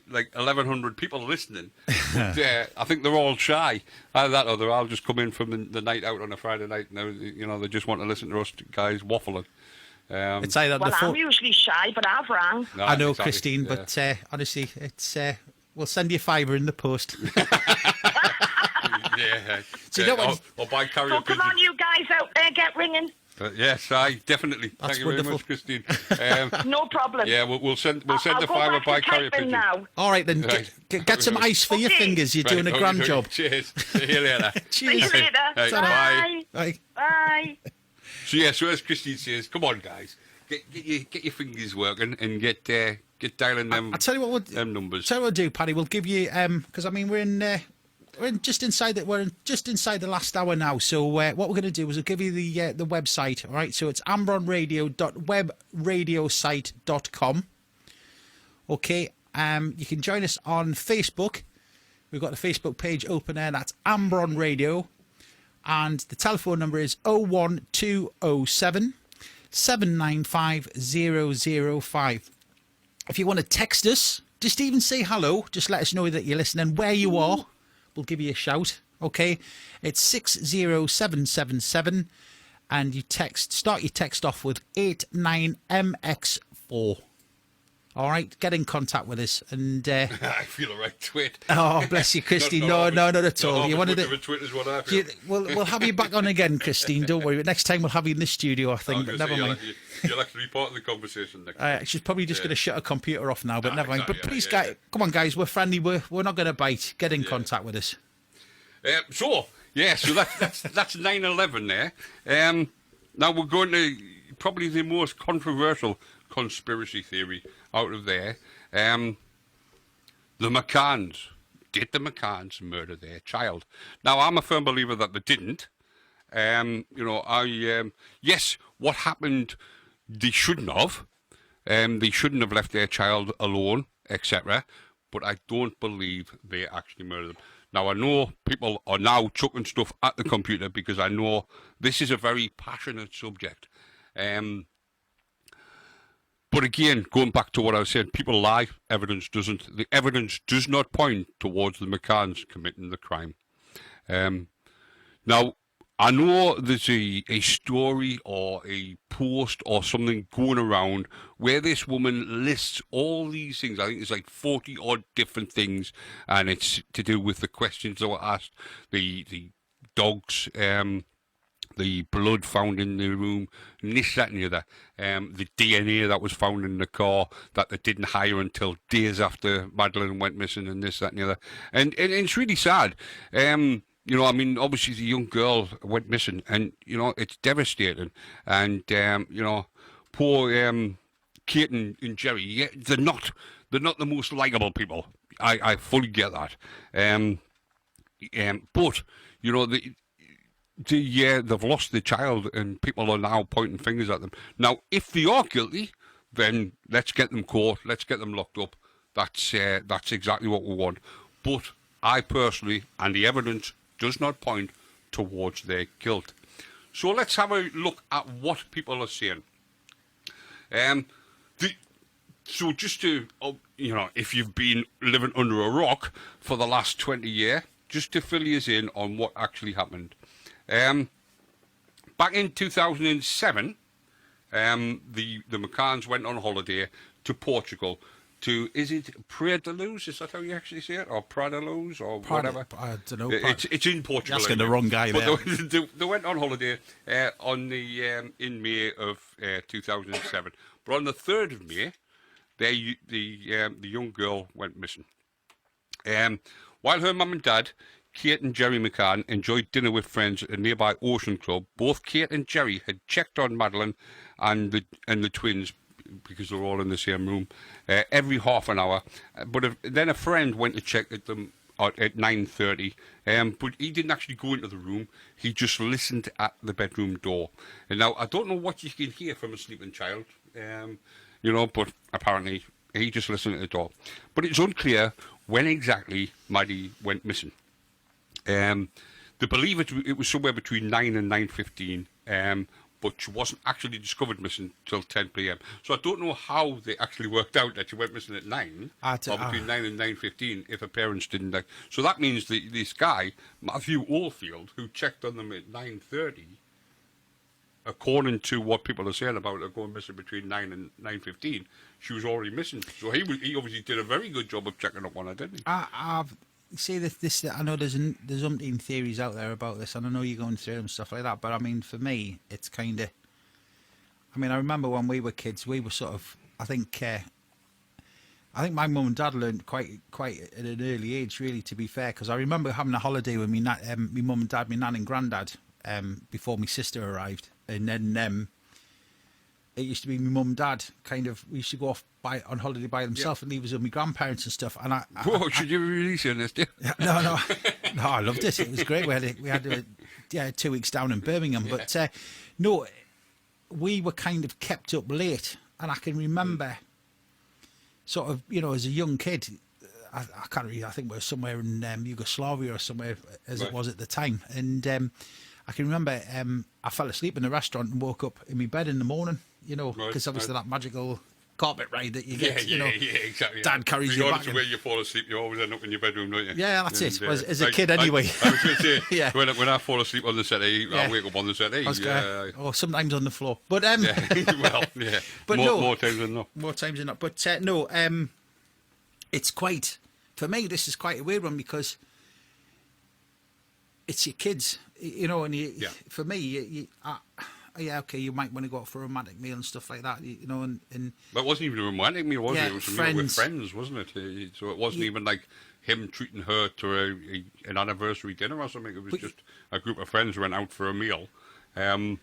like 1,100 people listening. But, I think they're all shy. Either that or they're all just come in from the night out on a Friday night. And they just want to listen to us guys waffling. It's either Well, I'm usually shy, but I've rang. No, I know, exactly, Christine, yeah. but honestly, it's We'll send you $5 in the post. Yeah. So you don't want- or buy carrier So come pigeon. on, you guys out there, get ringing. Yes, I definitely. That's Thank you wonderful. very much, Christine. No problem. Yeah, we'll send the I'll go $5 back by to carrier typing pigeon. now. All right, then. Right. Get some ice for your Okay. fingers. You're doing a Right, grand okay, job. Cheers. See you later. See you Cheers. later. Right, Bye. Bye. Bye. So as Christine says, come on, guys, get your fingers working and get dialing them. I'll tell you what them numbers. Tell you what we'll do, Paddy. We'll give you because I mean we're just inside the last hour now. So what we're going to do is we'll give you the website. All right. So it's ambronradio.webradiosite.com. Okay. You can join us on Facebook. We've got the Facebook page open there. That's Ambron Radio, and the telephone number is 01207 795 005. If you want to text us, just even say hello. Just let us know that you're listening, where you are. We'll give you a shout. Okay, it's 60777, and you start your text off with 89MX4. All right, get in contact with us, and I feel a right twit. oh, bless you, Christine. No, not at all. You wanted to it. twit is what I feel. We'll have you back on again, Christine. Don't worry. But next time we'll have you in the studio, I think. But never mind. You'll actually be part of the conversation next time. She's probably just going to shut her computer off now, but never mind. exactly, But please, yeah. guys, come on, guys. We're friendly. We're not going to bite. Get in contact with us. So that's 9/11 there. Now we're going to probably the most controversial conspiracy theory out of there. The McCanns. Did the McCanns murder their child? Now I'm a firm believer that they didn't. Yes, what happened? They shouldn't have. They shouldn't have left their child alone, etc. But I don't believe they actually murdered them. Now, I know people are now chucking stuff at the computer because I know this is a very passionate subject. But again, going back to what I was saying, people lie, evidence doesn't. The evidence does not point towards the McCanns committing the crime. Now, I know there's a story or a post or something going around where this woman lists all these things. I think it's like 40 odd different things, and it's to do with the questions that were asked, the dogs, the blood found in the room, and this, that, and the other. The DNA that was found in the car that they didn't hire until days after Madeleine went missing, and this, that, and the other. And it's really sad. Obviously the young girl went missing, and, it's devastating. And, poor Kate and Jerry, yeah, they're not the most likable people. I fully get that. But, they've lost the child, and people are now pointing fingers at them. Now, if they are guilty, then let's get them caught, let's get them locked up. That's exactly what we want. But I personally, and the evidence does not point towards their guilt. So let's have a look at what people are saying. So just to, if you've been living under a rock for the last 20 years, just to fill you in on what actually happened. Back in 2007, the McCanns went on holiday to Portugal. Is it Praia da Luz? Is that how you actually say it? Or Praia da Luz, or whatever? I don't know. It's in Portugal. You're asking the wrong guy there. They went on holiday in May of 2007. But on the 3rd of May, the young girl went missing. While her mum and dad, Kate and Jerry McCann, enjoyed dinner with friends at a nearby ocean club, both Kate and Jerry had checked on Madeleine and the twins, because they're all in the same room, every half an hour. But then a friend went to check at them at 9:30, but he didn't actually go into the room. He just listened at the bedroom door. And now, I don't know what you can hear from a sleeping child, but apparently he just listened at the door. But it's unclear when exactly Maddie went missing. They believe it was somewhere between 9 and 9:15, but she wasn't actually discovered missing till 10 p.m. So I don't know how they actually worked out that she went missing at 9, or between 9 and 9:15, if her parents didn't. So that means this guy, Matthew Oldfield, who checked on them at 9:30, according to what people are saying about her going missing between 9 and 9:15, she was already missing. So he obviously did a very good job of checking up on her, didn't he? I've see this. I know there's umpteen theories out there about this, and I know you're going through them and stuff like that. But I mean, for me, it's kind of. I mean, I remember when we were kids, we were sort of. I think my mum and dad learned quite at an early age, really. To be fair, because I remember having a holiday with me mum and dad, my nan and granddad, before my sister arrived, and then it used to be my mum and dad. Kind of, we used to go off on holiday by themselves and leave us with my grandparents and stuff. And Whoa, should you be releasing this? no, I loved it. It was great. We had 2 weeks down in Birmingham, but no, we were kind of kept up late, and I can remember, sort of, as a young kid, I can't really. I think we were somewhere in Yugoslavia or somewhere as it was at the time, and I can remember I fell asleep in the restaurant and woke up in my bed in the morning. Because obviously that magical carpet ride that you get, exactly. Dad carries you back. Where you fall asleep, you always end up in your bedroom, don't you? Yeah, that's it. As a kid, anyway. I was going to say, yeah. when I fall asleep on the settee, I wake up on the settee. Or sometimes on the floor. But well, yeah. But more times than not. More times than not. But no, it's quite. For me, this is quite a weird one because it's your kids, and for me, okay, you might want to go out for a romantic meal and stuff like that, and But it wasn't even a romantic meal, was it? It was a meal with friends, wasn't it? So it wasn't even like him treating her to an anniversary dinner or something. It was just a group of friends who went out for a meal. I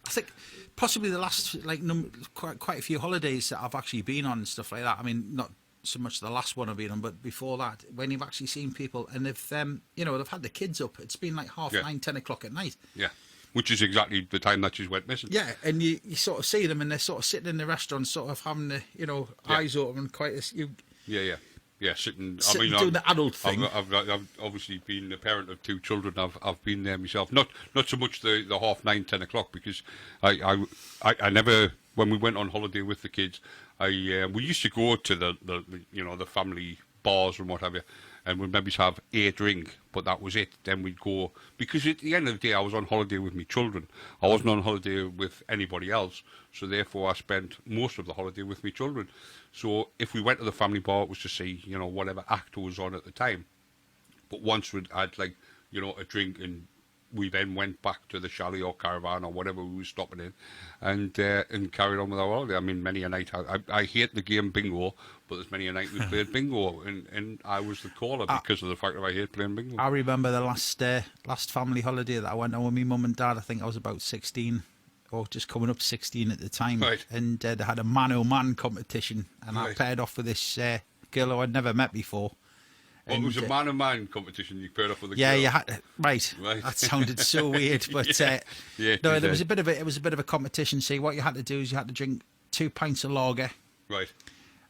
think possibly the last quite a few holidays that I've actually been on and stuff like that. I mean, not so much the last one I've been on, but before that, when you've actually seen people and they've they've had the kids up. It's been like 9:30, 10 o'clock at night. Yeah. Which is exactly the time that she went missing. Yeah, and you sort of see them, and they're sort of sitting in the restaurant, sort of having the eyes open, quite as you. Yeah, sitting. Doing the adult thing. I've obviously been a parent of 2 children. I've been there myself. Not so much the 9:30, 10 o'clock, because I never, when we went on holiday with the kids, we used to go to the family bars and what have you, and we'd maybe have a drink, but that was it. Then we'd go, because at the end of the day I was on holiday with my children. I wasn't on holiday with anybody else, so therefore I spent most of the holiday with my children. So if we went to the family bar, it was to see whatever act was on at the time. But once we'd had a drink, and we then went back to the chalet or caravan or whatever we were stopping in, and carried on with our holiday. I mean, many a night I hate the game bingo, but there's many a night we played bingo, and I was the caller because of the fact that I hate playing bingo. I remember the last family holiday that I went on with my mum and dad. I think I was about 16 or just coming up 16 at the time, right. And they had a man-o-man competition, and I paired off with this girl who I'd never met before. Well, it was a man-on-man competition. You paired off with a girl. Yeah, you had right. That sounded so weird, but no, there was a bit of a competition. See, what you had to do is you had to drink 2 pints of lager, right,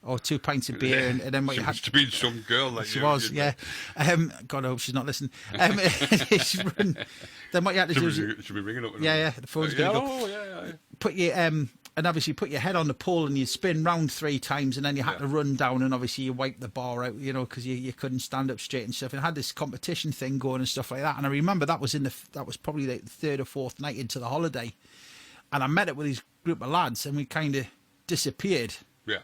or 2 pints of beer, and then what she you had must have been some girl. Like she was, yeah. God, I hope she's not listening. Then what you had to do is she'll be ringing up. Yeah, the phone's going to go. Oh, yeah. Put your and obviously put your head on the pole and you spin round 3 times, and then you had to run down, and obviously you wipe the bar out, because you couldn't stand up straight and stuff. And had this competition thing going and stuff like that. And I remember that was probably the 3rd or 4th night into the holiday, and I met up with this group of lads, and we kind of disappeared. Yeah.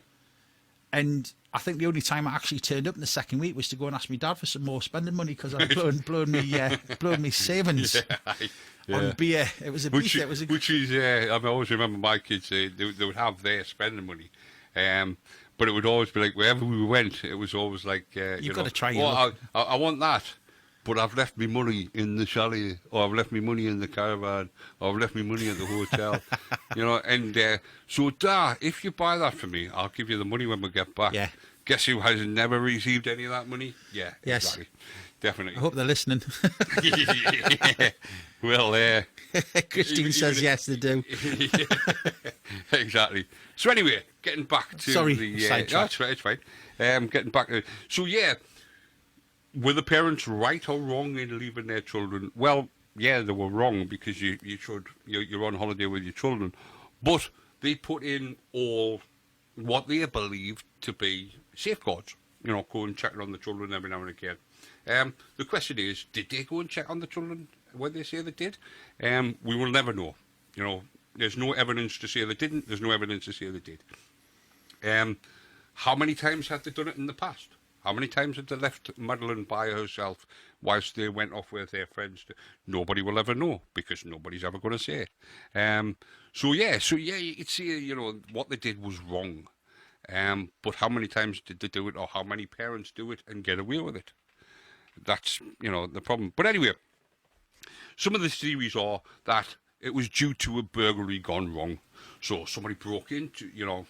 And I think the only time I actually turned up in the second week was to go and ask my dad for some more spending money, because I'd blown me savings. Yeah. On beer. It was a beef. Which is, I always remember my kids they would have their spending money, but it would always be like wherever we went, it was always like you've got to try. I want that, but I've left me money in the chalet, or I've left me money in the caravan, or I've left me money at the hotel, and so if you buy that for me, I'll give you the money when we get back. Yeah. Guess who has never received any of that money? Yeah. Yes. Exactly. Definitely. I hope they're listening. Well, Christine says yes, they do. Exactly. So anyway, getting back to sidetrack. No, it's fine. Getting back to were the parents right or wrong in leaving their children? Well, yeah, they were wrong, because you're on holiday with your children, but they put in all what they believed to be safeguards. Go and check on the children every now and again. The question is, did they go and check on the children when they say they did? We will never know. You know, there's no evidence to say they didn't. There's no evidence to say they did. How many times have they done it in the past? How many times have they left Madeline by herself whilst they went off with their friends? Nobody will ever know because nobody's ever going to say it. So yeah, you could say, you know, what they did was wrong. But how many times did they do it, or how many parents do it and get away with it? That's, you know, the problem. But anyway, some of the theories are that it was due to a burglary gone wrong. So somebody broke into, you know,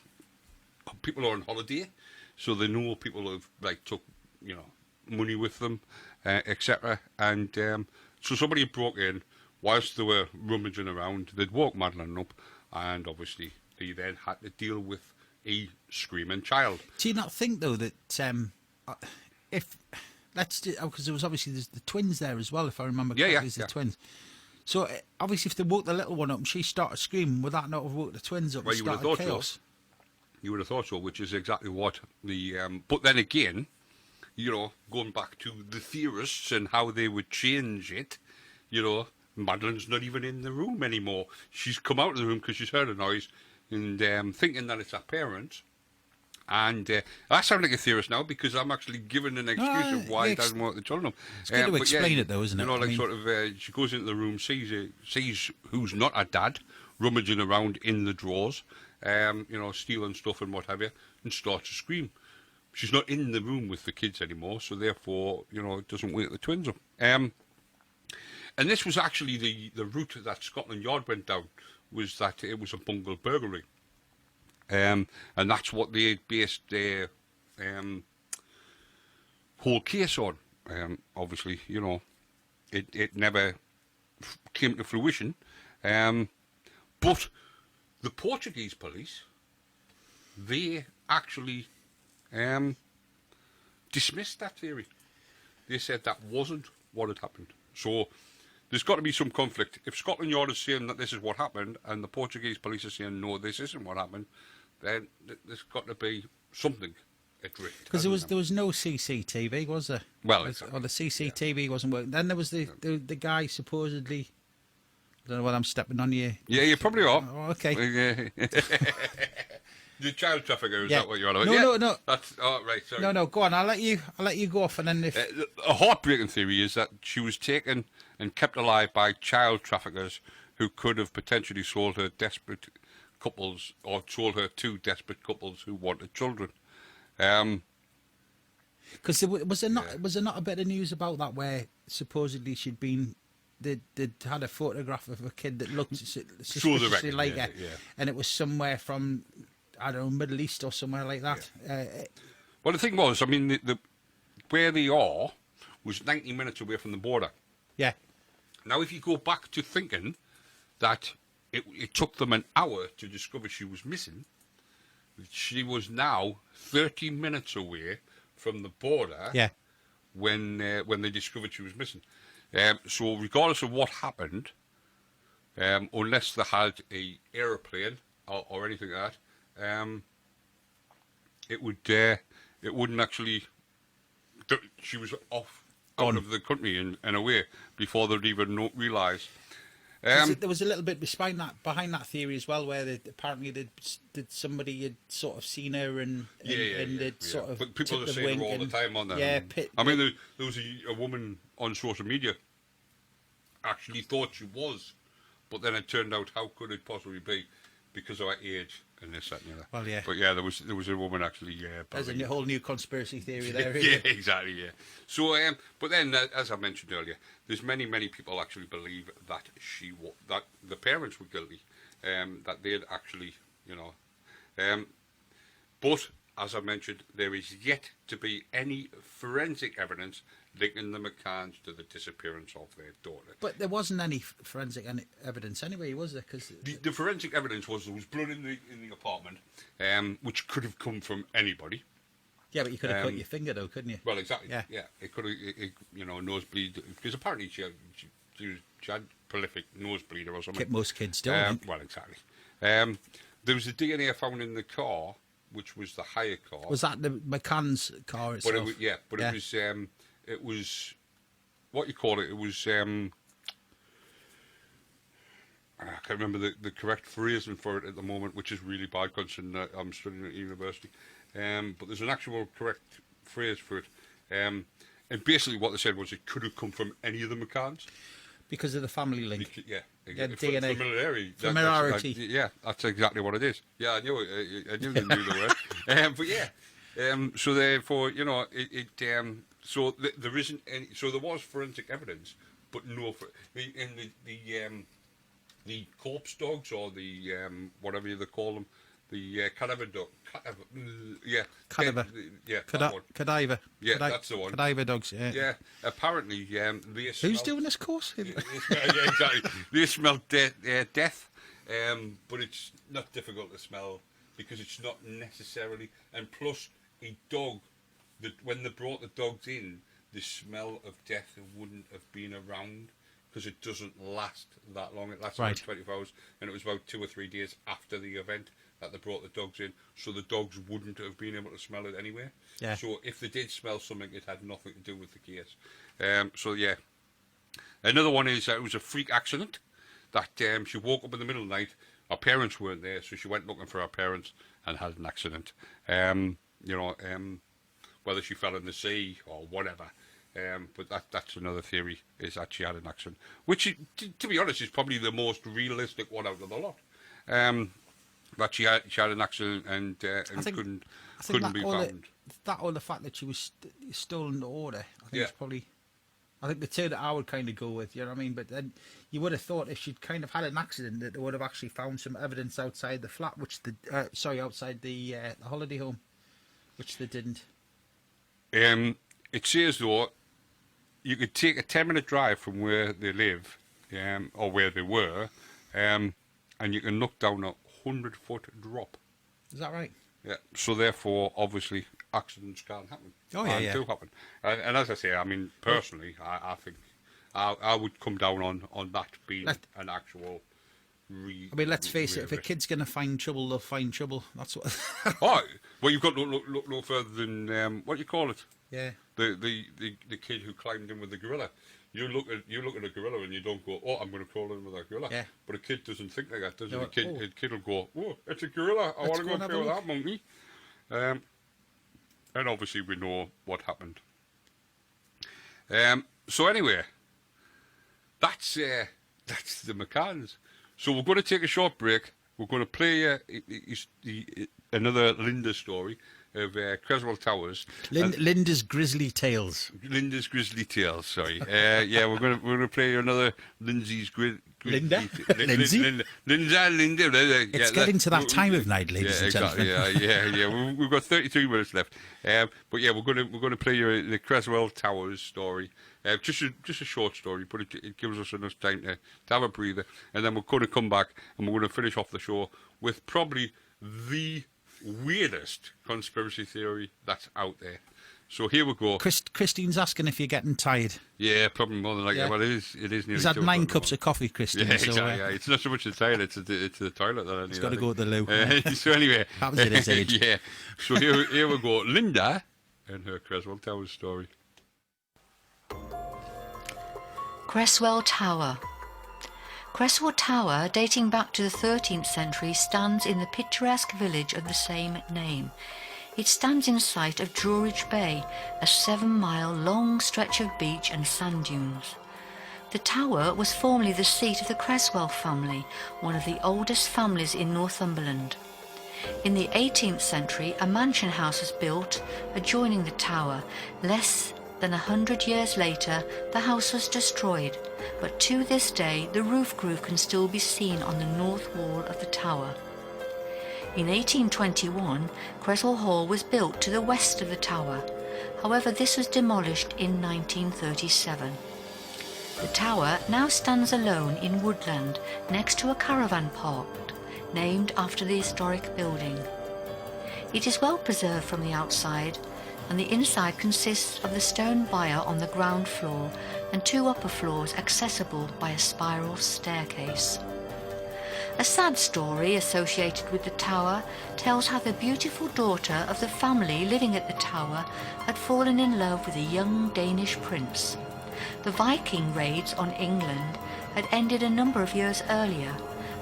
people are on holiday, so they know people have, like, took, you know, money with them, etc. And so somebody broke in whilst they were rummaging around. They'd woke Madeline up, and obviously they then had to deal with a screaming child. Do you not think, though, that if let's do, because there was obviously there's the twins there as well, if I remember correctly, there's the twins. So obviously, if they woke the little one up and she started screaming, would that not have woke the twins up? Well, and you would have started thought chaos? so. You would have thought so, which is exactly what the. But then again, you know, going back to the theorists and how they would change it, you know, Madeline's not even in the room anymore. She's come out of the room because she's heard a noise and thinking that it's her parents. And I sound like a theorist now because I'm actually giving an excuse of why it doesn't want the children up. It's good to explain it, though, isn't it? You know, like sort of, she goes into the room, sees who's not her dad, rummaging around in the drawers, you know, stealing stuff and what have you, and starts to scream. She's not in the room with the kids anymore, so therefore, you know, it doesn't wake the twins up. And this was actually the route that Scotland Yard went down, was that it was a bungle burglary. And that's what they based their whole case on. Obviously, you know, it never came to fruition. But the Portuguese police, they actually dismissed that theory. They said that wasn't what had happened. So there's got to be some conflict. If Scotland Yard is saying that this is what happened, and the Portuguese police are saying, no, this isn't what happened, then there's got to be something adrift. Because there was no CCTV, was there? Well, exactly. Or the CCTV wasn't working. Then there was the guy supposedly. I don't know what I'm stepping on you. Yeah, you probably are. Oh, okay. The child trafficker, is that what you're on about? No. That's right. Sorry. No. Go on. I'll let you go off, and then if a heartbreaking theory is that she was taken and kept alive by child traffickers who could have potentially sold her desperate couples, or sold her to desperate couples who wanted children. Because was there not a bit of news about that where supposedly she'd been. They'd had a photograph of a kid that looked suspiciously like her, and it was somewhere from, I don't know, Middle East or somewhere like that. Well, the thing was, I mean, the where they are was 90 minutes away from the border. Yeah. Now, if you go back to thinking that it took them an hour to discover she was missing, she was now 30 minutes away from the border. Yeah. When they discovered she was missing. So regardless of what happened, unless they had a aeroplane or anything like that, it wouldn't actually. She was out of the country and away before they'd even realise. There was a little bit behind that theory as well, where apparently somebody had sort of seen her and they'd sort of. But people are saying her all the time on that. Yeah, I mean, there was a woman on social media actually thought she was, but then it turned out, how could it possibly be? Because of her age and this, that, and the other. Well, yeah. But yeah, there was a woman actually. There's a whole new conspiracy theory there. Yeah, exactly. Yeah. So, but then, as I mentioned earlier, there's many people actually believe that that the parents were guilty, that they'd actually, you know, but as I mentioned, there is yet to be any forensic evidence linking the McCanns to the disappearance of their daughter. But there wasn't any forensic evidence anyway, was there? Because the forensic evidence was there was blood in the apartment, which could have come from anybody. Yeah, but you could have cut your finger though, couldn't you? Well, exactly. Yeah. It could have, you know, nosebleed, because apparently she had prolific nosebleeder or something. Most kids do. Well, exactly. There was a DNA found in the car, which was the hire car. Was that the McCann's car itself? But it was what you call it. It was I can't remember the correct phrasing for it at the moment, which is really bad considering that I'm studying at university. But there's an actual correct phrase for it. And basically what they said was it could have come from any of the McCanns. Because of the family link. Yeah. DNA. Familiarity. Familiarity. That's exactly what it is. Yeah, I knew it. I knew they knew the word. But yeah. So therefore, you know, so there isn't any. So there was forensic evidence, but no. In the corpse dogs or the whatever they call them, the cadaver dog. Cadaver. That one. Cadaver. Yeah, that's the one. Cadaver dogs. Yeah. Yeah. Apparently, Who's doing this course? Yeah, exactly. They smell death, but it's not difficult to smell because it's not necessarily. And plus, a dog, that when they brought the dogs in, the smell of death wouldn't have been around because it doesn't last that long. It lasts about 24 hours, and it was about 2 or 3 days after the event that they brought the dogs in, so the dogs wouldn't have been able to smell it anyway. Yeah. So if they did smell something, it had nothing to do with the case. So yeah. Another one is it was a freak accident that she woke up in the middle of the night. Her parents weren't there, so she went looking for her parents and had an accident. Whether she fell in the sea or whatever. But that's another theory, is that she had an accident, which, to be honest, is probably the most realistic one out of the lot. That she had an accident and couldn't be found. That or the fact that she was still in order, I think it's probably. I think the two that I would kind of go with, you know what I mean? But then you would have thought if she'd kind of had an accident that they would have actually found some evidence outside the flat, outside the holiday home, which they didn't. It says though, you could take a 10-minute drive from where they live, or where they were, and you can look down a 100-foot drop. Is that right? Yeah. So therefore, obviously, accidents can't happen. Oh yeah, do happen. And as I say, I mean, personally, I think I would come down on that being an actual. I mean, let's face it. If a kid's going to find trouble, they'll find trouble. That's what. Oh, well, you've got to look no further than what do you call it? Yeah. The kid who climbed in with the gorilla. You look at a gorilla and you don't go, oh, I'm going to crawl in with that gorilla. Yeah. But a kid doesn't think like that, does No, it? A kid will go, oh, it's a gorilla. I want to go and play with that monkey. And obviously we know what happened. So anyway, that's the McCanns. So we're going to take a short break. We're going to play another Linda story of Creswell Towers. Linda's Grisly Tales. Linda's Grizzly Tales. Sorry. Yeah, we're gonna play another Lindsay's Linda? Lindsay. Linda. It's getting to that time of night, ladies and gentlemen. Yeah. We've got 33 minutes left. But yeah, we're gonna play you the Creswell Towers story. Just a short story, but it gives us enough time to have a breather, and then we're going to come back and we're going to finish off the show with probably the weirdest conspiracy theory that's out there. So here we go. Christine's asking if you're getting tired. Yeah, probably more than likely. Yeah. Well, it is nearly. He's had 9 cups of coffee, Christine. Yeah, exactly. Yeah. It's not so much the tired; it's the toilet that I need. He's got to go to the loo. So anyway, happens at his age. Yeah. So here we go. Linda and her Creswell Towers story. Creswell Tower. Creswell Tower, dating back to the 13th century, stands in the picturesque village of the same name. It stands in sight of Druridge Bay, a 7-mile long stretch of beach and sand dunes. The tower was formerly the seat of the Creswell family, one of the oldest families in Northumberland. In the 18th century, a mansion house was built adjoining the tower. Less than 100 years later, the house was destroyed, but to this day the roof groove can still be seen on the north wall of the tower. In 1821, Creswell Hall was built to the west of the tower. However, this was demolished in 1937. The tower now stands alone in woodland next to a caravan park named after the historic building. It is well preserved from the outside, and the inside consists of the stone byre on the ground floor and 2 upper floors accessible by a spiral staircase. A sad story associated with the tower tells how the beautiful daughter of the family living at the tower had fallen in love with a young Danish prince. The Viking raids on England had ended a number of years earlier,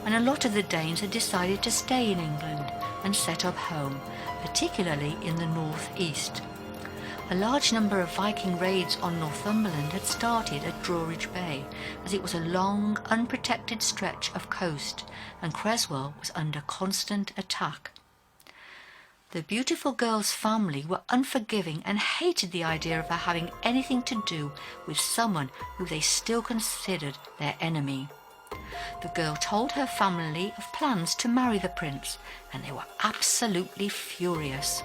and a lot of the Danes had decided to stay in England and set up home, particularly in the north-east. A large number of Viking raids on Northumberland had started at Drawridge Bay, as it was a long, unprotected stretch of coast, and Creswell was under constant attack. The beautiful girl's family were unforgiving and hated the idea of her having anything to do with someone who they still considered their enemy. The girl told her family of plans to marry the prince, and they were absolutely furious.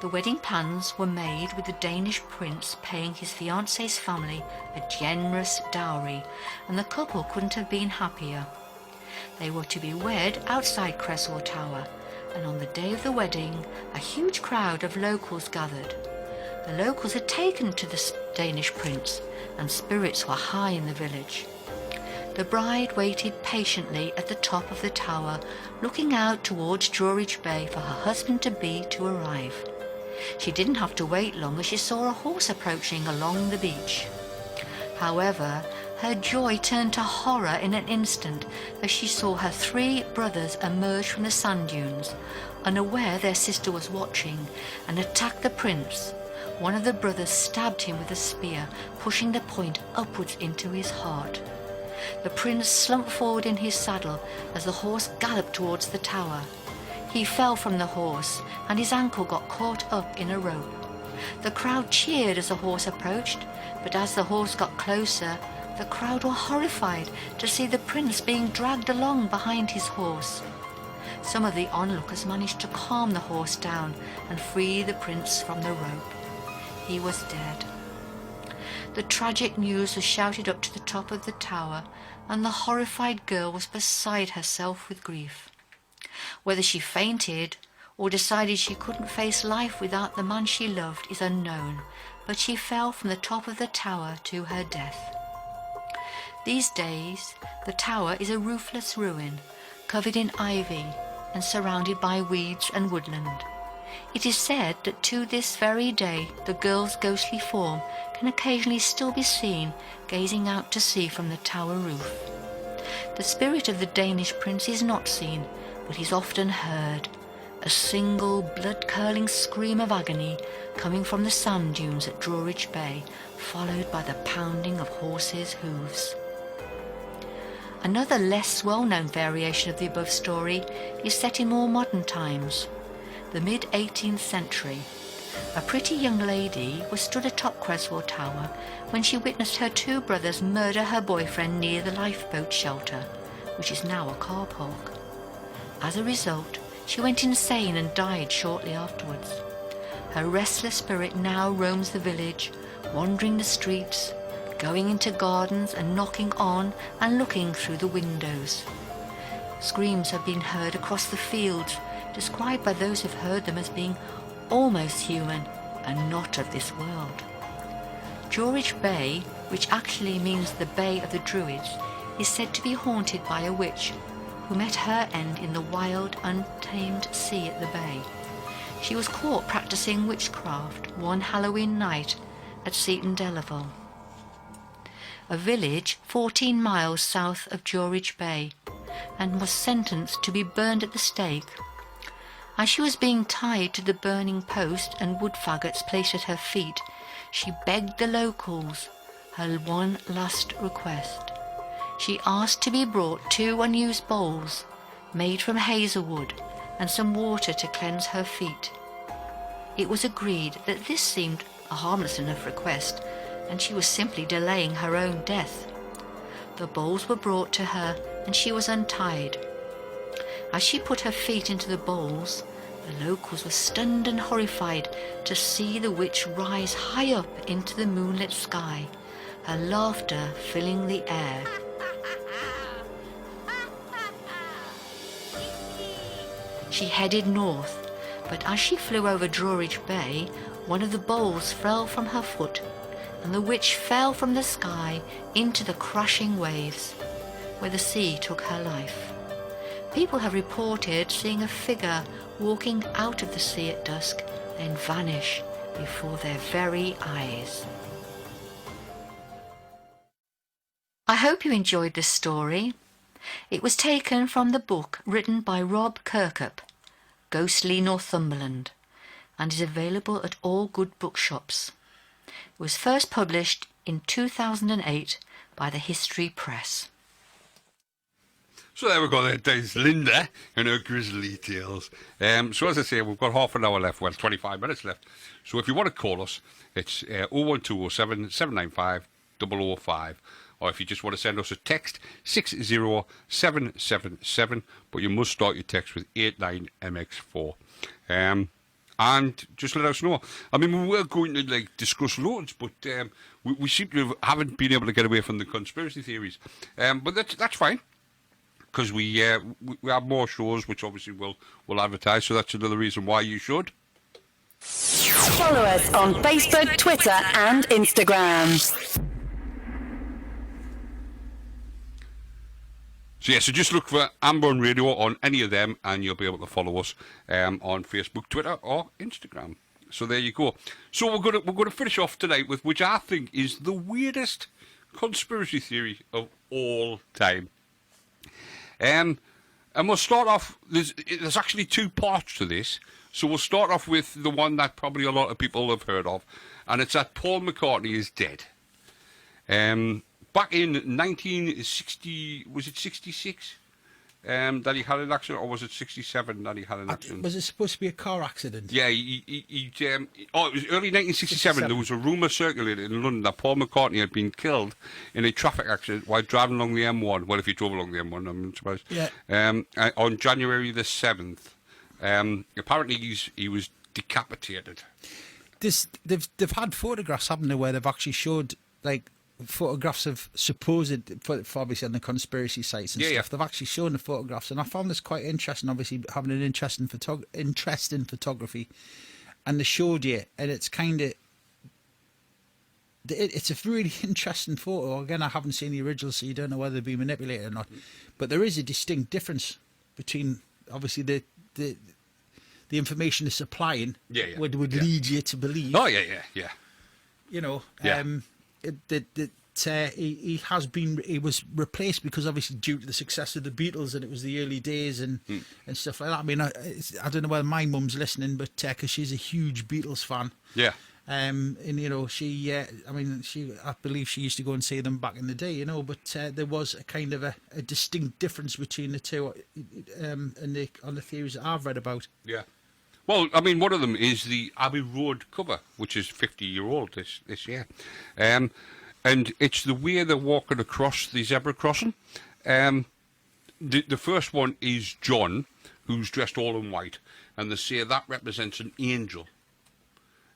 The wedding plans were made with the Danish prince paying his fiancée's family a generous dowry, and the couple couldn't have been happier. They were to be wed outside Creswell Tower, and on the day of the wedding, a huge crowd of locals gathered. The locals had taken to the Danish prince, and spirits were high in the village. The bride waited patiently at the top of the tower, looking out towards Drawridge Bay for her husband-to-be to arrive. She didn't have to wait long as she saw a horse approaching along the beach. However, her joy turned to horror in an instant as she saw her 3 brothers emerge from the sand dunes, unaware their sister was watching, and attack the prince. One of the brothers stabbed him with a spear, pushing the point upwards into his heart. The prince slumped forward in his saddle as the horse galloped towards the tower. He fell from the horse, and his ankle got caught up in a rope. The crowd cheered as the horse approached, but as the horse got closer, the crowd were horrified to see the prince being dragged along behind his horse. Some of the onlookers managed to calm the horse down and free the prince from the rope. He was dead. The tragic news was shouted up to the top of the tower, and the horrified girl was beside herself with grief. Whether she fainted or decided she couldn't face life without the man she loved is unknown, but she fell from the top of the tower to her death. These days, the tower is a roofless ruin, covered in ivy and surrounded by weeds and woodland. It is said that to this very day the girl's ghostly form can occasionally still be seen gazing out to sea from the tower roof. The spirit of the Danish prince is not seen, but is often heard, a single blood-curdling scream of agony coming from the sand dunes at Drawridge Bay, followed by the pounding of horses' hooves. Another less well-known variation of the above story is set in more modern times, the mid-18th century. A pretty young lady was stood atop Creswell Tower when she witnessed her 2 brothers murder her boyfriend near the lifeboat shelter, which is now a car park. As a result, she went insane and died shortly afterwards. Her restless spirit now roams the village, wandering the streets, going into gardens and knocking on and looking through the windows. Screams have been heard across the fields, described by those who've heard them as being almost human and not of this world. Drawridge Bay, which actually means the Bay of the Druids, is said to be haunted by a witch who met her end in the wild, untamed sea at the bay. She was caught practicing witchcraft one Halloween night at Seaton Delaval, a village 14 miles south of Drawridge Bay, and was sentenced to be burned at the stake. As she was being tied to the burning post and wood faggots placed at her feet, she begged the locals her one last request. She asked to be brought 2 unused bowls made from hazelwood and some water to cleanse her feet. It was agreed that this seemed a harmless enough request, and she was simply delaying her own death. The bowls were brought to her, and she was untied. As she put her feet into the bowls, the locals were stunned and horrified to see the witch rise high up into the moonlit sky, her laughter filling the air. She headed north, but as she flew over Drawridge Bay, one of the bowls fell from her foot, and the witch fell from the sky into the crashing waves, where the sea took her life. People have reported seeing a figure walking out of the sea at dusk, then vanish before their very eyes. I hope you enjoyed this story. It was taken from the book written by Rob Kirkup, Ghostly Northumberland, and is available at all good bookshops. It was first published in 2008 by the History Press. So there we go. There's Linda and her grisly tales. So as I say, we've got half an hour left. Well, 25 minutes left. So if you want to call us, it's 01207 795 005. Or if you just want to send us a text, 60777. But you must start your text with 89MX4. And just let us know. I mean, we were going to discuss loads, but we seem to haven't been able to get away from the conspiracy theories. But that's fine. Because we have more shows, which obviously we'll advertise, so that's another reason why you should. Follow us on Facebook, Twitter and Instagram. So just look for Amber on Radio on any of them, and you'll be able to follow us on Facebook, Twitter or Instagram. So there you go. So we're going to finish off tonight with which I think is the weirdest conspiracy theory of all time. And we'll start off, there's actually two parts to this. So we'll start off with the one that probably a lot of people have heard of, and it's that Paul McCartney is dead. Back in 1960, was it 66 that he had an accident, or was it 67 that he had an accident? Was it supposed to be a car accident? Yeah, it was early 1967. There was a rumour circulated in London that Paul McCartney had been killed in a traffic accident while driving along the M1. Well, if you drove along the M1, I'm surprised. Yeah. On January the 7th. Apparently he was decapitated. They've had photographs, haven't they, where they've actually showed photographs of supposed, for obviously on the conspiracy sites and stuff. Yeah. They've actually shown the photographs, and I found this quite interesting. Obviously, having an interest in photography, and they showed you, and it's kind of. It's a really interesting photo. Again, I haven't seen the original, so you don't know whether they've been manipulated or not. But there is a distinct difference between obviously the information they're supplying. Would lead you to believe. Oh yeah. You know. Yeah. He was replaced because obviously due to the success of the Beatles, and it was the early days and stuff like that. I mean, I don't know whether my mum's listening, but because she's a huge Beatles fan. Yeah. And you know, I believe she used to go and see them back in the day, you know, but there was a kind of a distinct difference between the two on the theories that I've read about. Yeah. Well, I mean, one of them is the Abbey Road cover, which is 50-year-old this year. And it's the way they're walking across the zebra crossing. The first one is John, who's dressed all in white, and they say that represents an angel.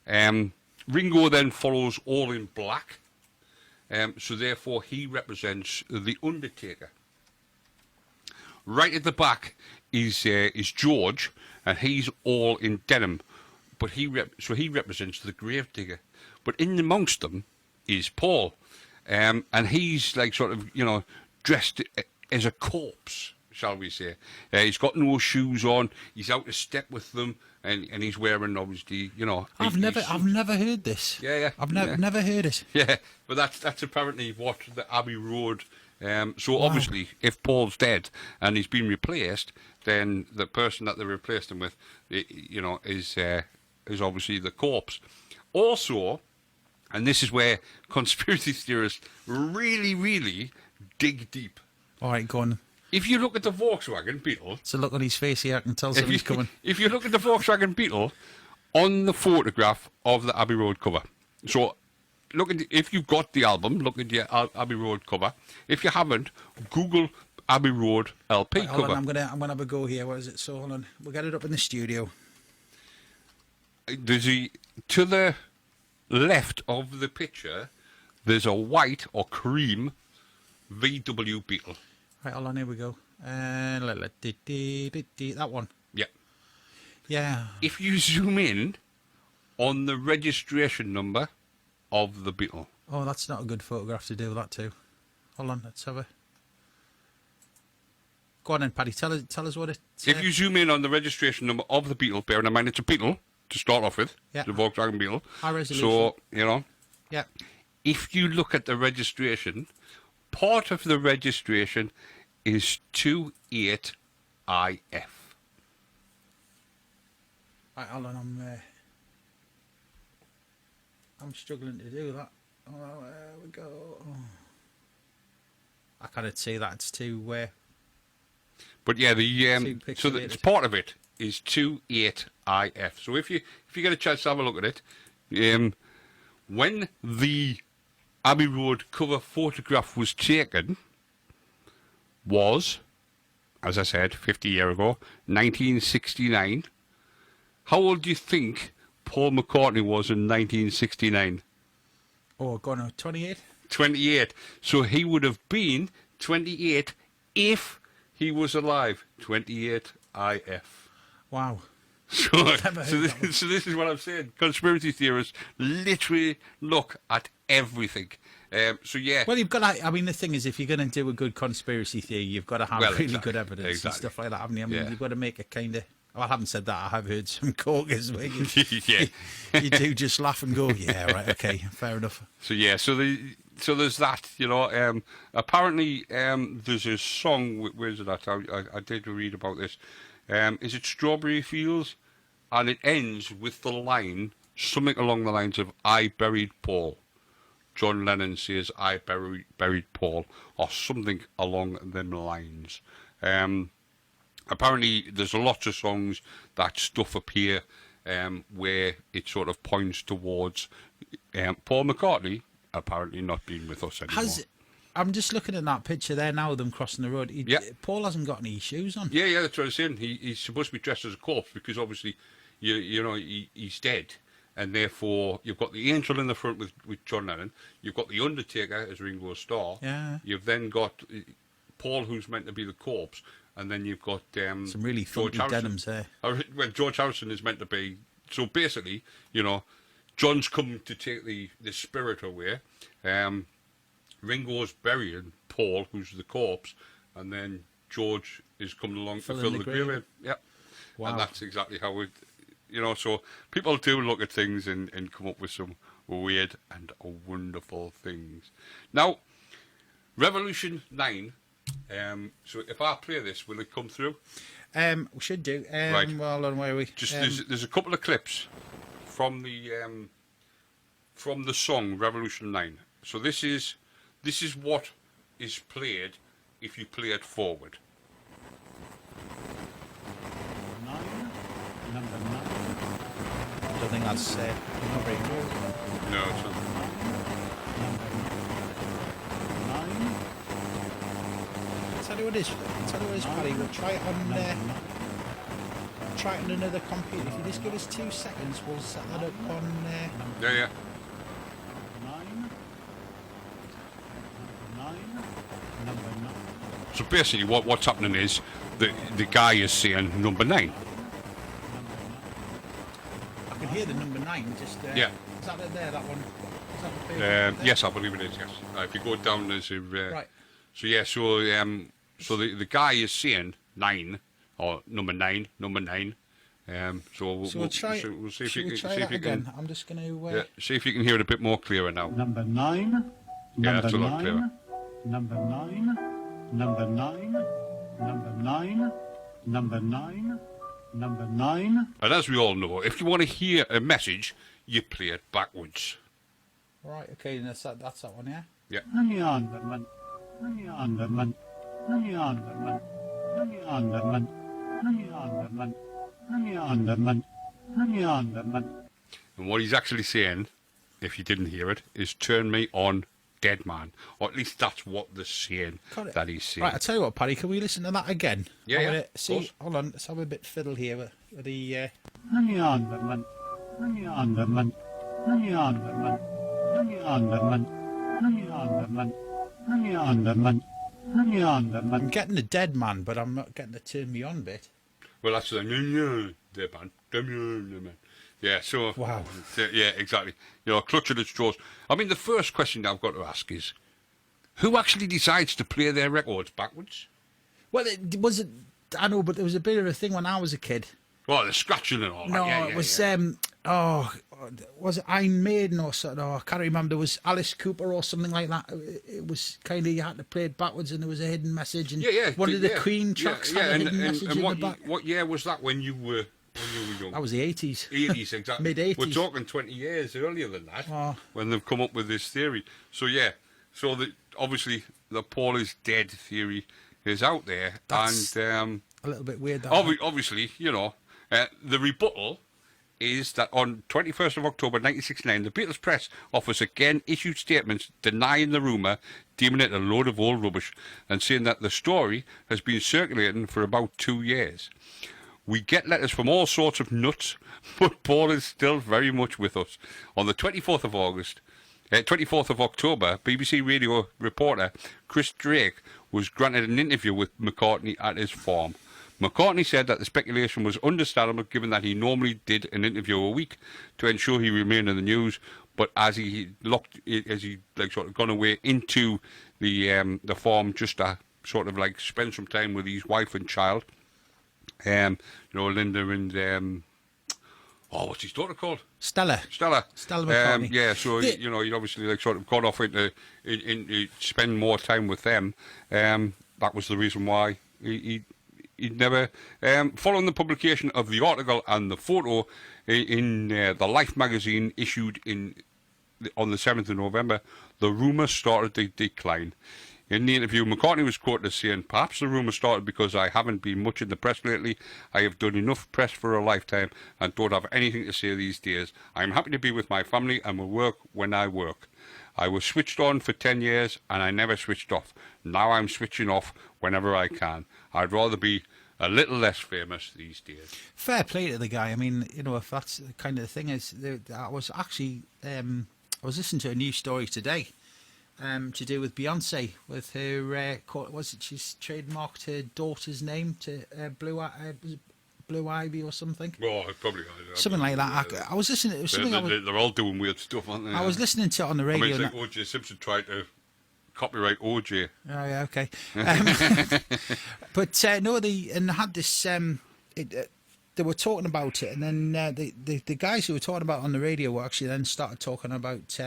Ringo then follows all in black, so therefore he represents the Undertaker. Right at the back is George, and he's all in denim, but he represents the gravedigger. But in amongst them is Paul, and he's sort of dressed as a corpse, shall we say? He's got no shoes on. He's out of step with them, and he's wearing obviously I've never heard this. Yeah. I've never heard it. Yeah, but that's apparently what the Abbey Road. So obviously, if Paul's dead and he's been replaced, then the person that they replaced him with, is obviously the corpse. Also, and this is where conspiracy theorists really, really dig deep. All right, go on. If you look at the Volkswagen Beetle, it's a look on his face here. I can tell somebody's coming. If you look at the Volkswagen Beetle on the photograph of the Abbey Road cover, so. If you've got the album, look at your Abbey Road cover. If you haven't, Google Abbey Road LP right, cover. Hold on, I'm gonna have a go here. What is it? So hold on, we'll get it up in the studio. To the left of the picture, there's a white or cream VW Beetle. Right, hold on, here we go. That one. Yeah. Yeah. If you zoom in on the registration number of the Beetle. Oh, that's not a good photograph to do that too. Hold on, let's have a. Go on then, Paddy. Tell us what it. If you zoom in on the registration number of the Beetle, bearing in mind it's a Beetle to start off with, yeah. the Volkswagen Beetle. High resolution. So Yeah. if you look at the registration, part of the registration is 28IF. Right, hold on, I'm struggling to do that. Oh, there we go. Oh. I can't see that. It's too. But yeah, Too so pixelated. it's part of it is 28IF. So if you get a chance to have a look at it, when the Abbey Road cover photograph was taken, was, as I said, 50 years ago, 1969. How old do you think Paul McCartney was in 1969? Oh, gone on 28. 28. So he would have been 28 if he was alive. 28IF. Wow. So, Never so, heard this, that one. so this is what I'm saying. Conspiracy theorists literally look at everything. So yeah. Well, you've got to, I mean, the thing is, if you're going to do a good conspiracy theory, you've got to have Well, really exactly, good evidence and exactly. stuff like that, haven't you? I mean, Yeah. you've got to make it kind of. Well, I haven't said that. I have heard some corkers where you, Yeah. you do just laugh and go, yeah, right, okay, fair enough. So yeah, so there's that, you know. Apparently, there's a song. Where's it at? I did read about this. Is it Strawberry Fields? And it ends with the line, something along the lines of "I buried Paul." John Lennon says, "I buried Paul," or something along them lines. Apparently, there's lots of songs that stuff appear where it sort of points towards Paul McCartney apparently not being with us anymore. I'm just looking at that picture there now of them crossing the road. Yeah. Paul hasn't got any shoes on. Yeah, that's what I'm saying. He's supposed to be dressed as a corpse because obviously, you know, he's dead. And therefore, you've got the angel in the front with John Lennon. You've got the Undertaker as Ringo Starr. Yeah. You've then got Paul, who's meant to be the corpse. And then you've got Some really George funky Harrison. denims there. Well, George Harrison is meant to be. So basically, you know, John's come to take the spirit away. Ringo's burying Paul, who's the corpse. And then George is coming along to fill the grave in. Yep. Wow. And that's exactly how it, you know, so people do look at things and come up with some weird and wonderful things. Now, Revolution 9, so if I play this, will it come through? We should do. Right. Well, on where are we? Just there's a couple of clips from the song Revolution 9. So this is what is played if you play it forward. Number 9. I don't think that's not very good. No, it's not. Tell you what it is. Tell you what it is, Paddy. We'll try it on another computer. If you just give us 2 seconds, we'll set that up on. Yeah. 9. Number 9. So basically, what's happening is the guy is saying number 9. I can hear the number 9. Just Yeah. Is that it there? That one. Is that the there? Yes, I believe it is. Yes. If you go down, there's a. Right. So yeah, so the guy is saying 9 or number 9. So We'll try. we'll see if Shall you we can try see if that you again? can. I'm just going to. Yeah, see if you can hear it a bit more clearer now. Number 9. Yeah, Number that's a lot 9. clearer. Number 9. Number 9. Number 9. Number 9. Number 9. And as we all know, if you want to hear a message, you play it backwards. Right. Okay. That's that one. Yeah. Yeah. Underman. And what he's actually saying, if you didn't hear it, is turn me on, dead man. Or at least that's what they're saying Got it. that he's saying. Right. I tell you what, Paddy. Can we listen to that again? Yeah, I'm yeah, gonna of see. course. Hold on. Let's have a bit fiddle here with the. I'm getting the dead man, but I'm not getting the turn me on bit. Well, that's the dead man. Yeah, so... Wow. Yeah, exactly. You know, clutch at its straws. I mean, the first question I've got to ask is, who actually decides to play their records backwards? Well, it was it. I know, but there was a bit of a thing when I was a kid. Well, the scratching and all No, that. Yeah, it was. yeah. was it Iron Maiden or something? I can't remember. There was Alice Cooper or something like that. It was kind of, you had to play it backwards and there was a hidden message. And one of the Queen tracks had a hidden message in the back. What year was that when you were young? That was the 80s. 80s, exactly. Mid-80s. We're talking 20 years earlier than that when they've come up with this theory. So, obviously the Paul is dead theory is out there. That's and a little bit weird. That obviously, the rebuttal is that on 21st of October 1969, the Beatles press office again issued statements denying the rumour, deeming it a load of old rubbish, and saying that the story has been circulating for about 2 years. We get letters from all sorts of nuts, but Paul is still very much with us. On the 24th of October, BBC radio reporter Chris Drake was granted an interview with McCartney at his farm. McCartney said that the speculation was understandable given that he normally did an interview a week to ensure he remained in the news, but as he gone away into the farm just to sort of like spend some time with his wife and child, Linda and what's his daughter called? Stella McCartney. So he'd obviously sort of gone off into spend more time with them. That was the reason why he'd never, following the publication of the article and the photo in the Life magazine issued on the 7th of November, the rumour started to decline. In the interview, McCartney was quoted as saying, "Perhaps the rumour started because I haven't been much in the press lately. I have done enough press for a lifetime and don't have anything to say these days. I'm happy to be with my family and will work when I work. I was switched on for 10 years and I never switched off. Now I'm switching off whenever I can. I'd rather be a little less famous these days." Fair play to the guy. I mean, if that's the kind of the thing is, I was actually, I was listening to a news story today, to do with Beyonce, with her, she's trademarked her daughter's name to Blue Ivy or something. Oh, probably. Something like that. I was listening to it was something. They're all doing weird stuff, aren't they? I was listening to it on the radio. It's like O.J. Simpson tried to copyright O.J. Oh yeah, okay. But and they had this. They were talking about it, and then the guys who were talking about it on the radio were actually then started talking about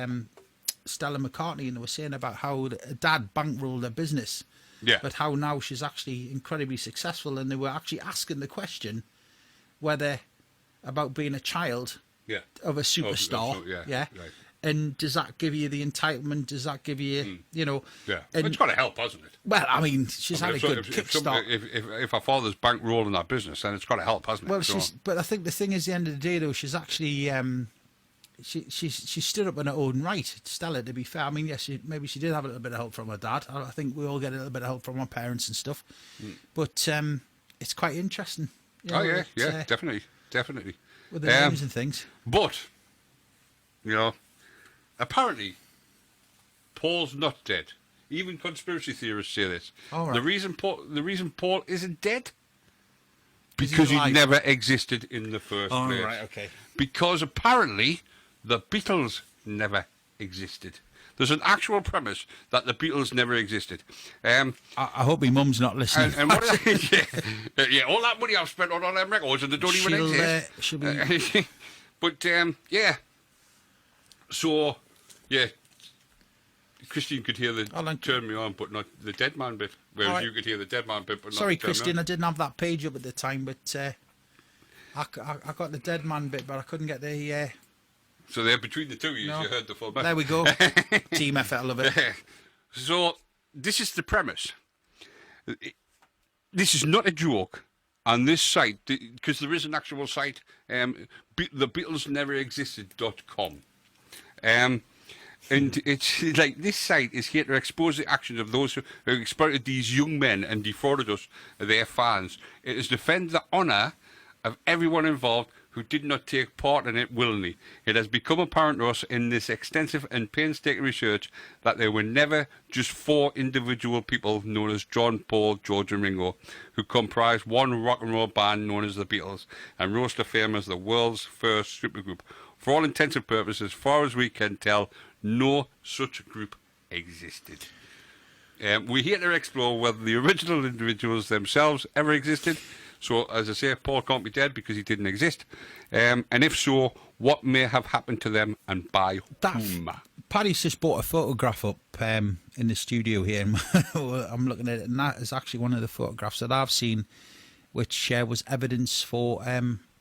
Stella McCartney, and they were saying about how Dad bankrolled her business. Yeah. But how now she's actually incredibly successful, and they were actually asking the question whether about being a child of a superstar. Right. And does that give you the entitlement? Does that give you, Yeah. And, it's got to help, hasn't it? Well, I mean, she's had a good kickstart. If her father's bankrolling that business, then it's got to help, hasn't it? Well, but I think the thing is, at the end of the day, though, she's actually she stood up on her own right. Stella, to be fair, I mean, yes, maybe she did have a little bit of help from her dad. I think we all get a little bit of help from our parents and stuff. But it's quite interesting. Definitely. With the names and things. But apparently, Paul's not dead. Even conspiracy theorists say this. All right. The reason Paul isn't dead, because he never existed in the first place. Right, okay. Because apparently the Beatles never existed. There's an actual premise that the Beatles never existed. I hope my mum's not listening. And what all that money I've spent on all them records and they don't even exist. She'll be... But so Christine could hear turn me on, but not the dead man bit. Whereas you could hear the dead man bit, but not Sorry, the turn Christine, me on. I didn't have that page up at the time, but I got the dead man bit, but I couldn't get the... So there, between the two of you, you heard the full bit. There we go. Team effort a little bit. So this is the premise. This is not a joke. On this site, because there is an actual site, thebeatlesneverexisted.com. And it's like this site is here to expose the actions of those who exploited these young men and defrauded us, their fans. It is to defend the honour of everyone involved who did not take part in it willingly. It has become apparent to us in this extensive and painstaking research that there were never just 4 individual people known as John, Paul, George and Ringo who comprised one rock and roll band known as the Beatles and rose to fame as the world's first supergroup. For all intents and purposes, as far as we can tell, no such group existed. We're here to explore whether the original individuals themselves ever existed. So, as I say, Paul can't be dead because he didn't exist. And if so, what may have happened to them and by whom? Paddy's just brought a photograph up in the studio here, and I'm looking at it, and that is actually one of the photographs that I've seen, which was evidence for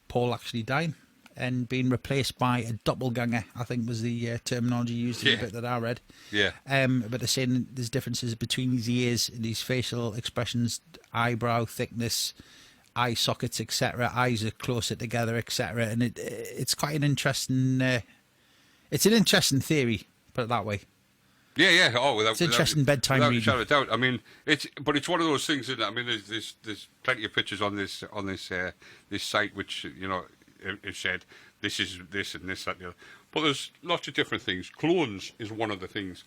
Paul actually dying and being replaced by a doppelganger, I think was the terminology used in the bit that I read. Yeah. But they're saying there's differences between his ears, his facial expressions, eyebrow thickness, eye sockets, etc. Eyes are closer together, etc. And it's quite an interesting. It's an interesting theory, put it that way. Yeah. Oh, it's interesting bedtime reading. Without a doubt. I mean, it's one of those things, isn't it? I mean, there's plenty of pictures on this this site which it said this is this and this that and the other. But there's lots of different things. Clones is one of the things.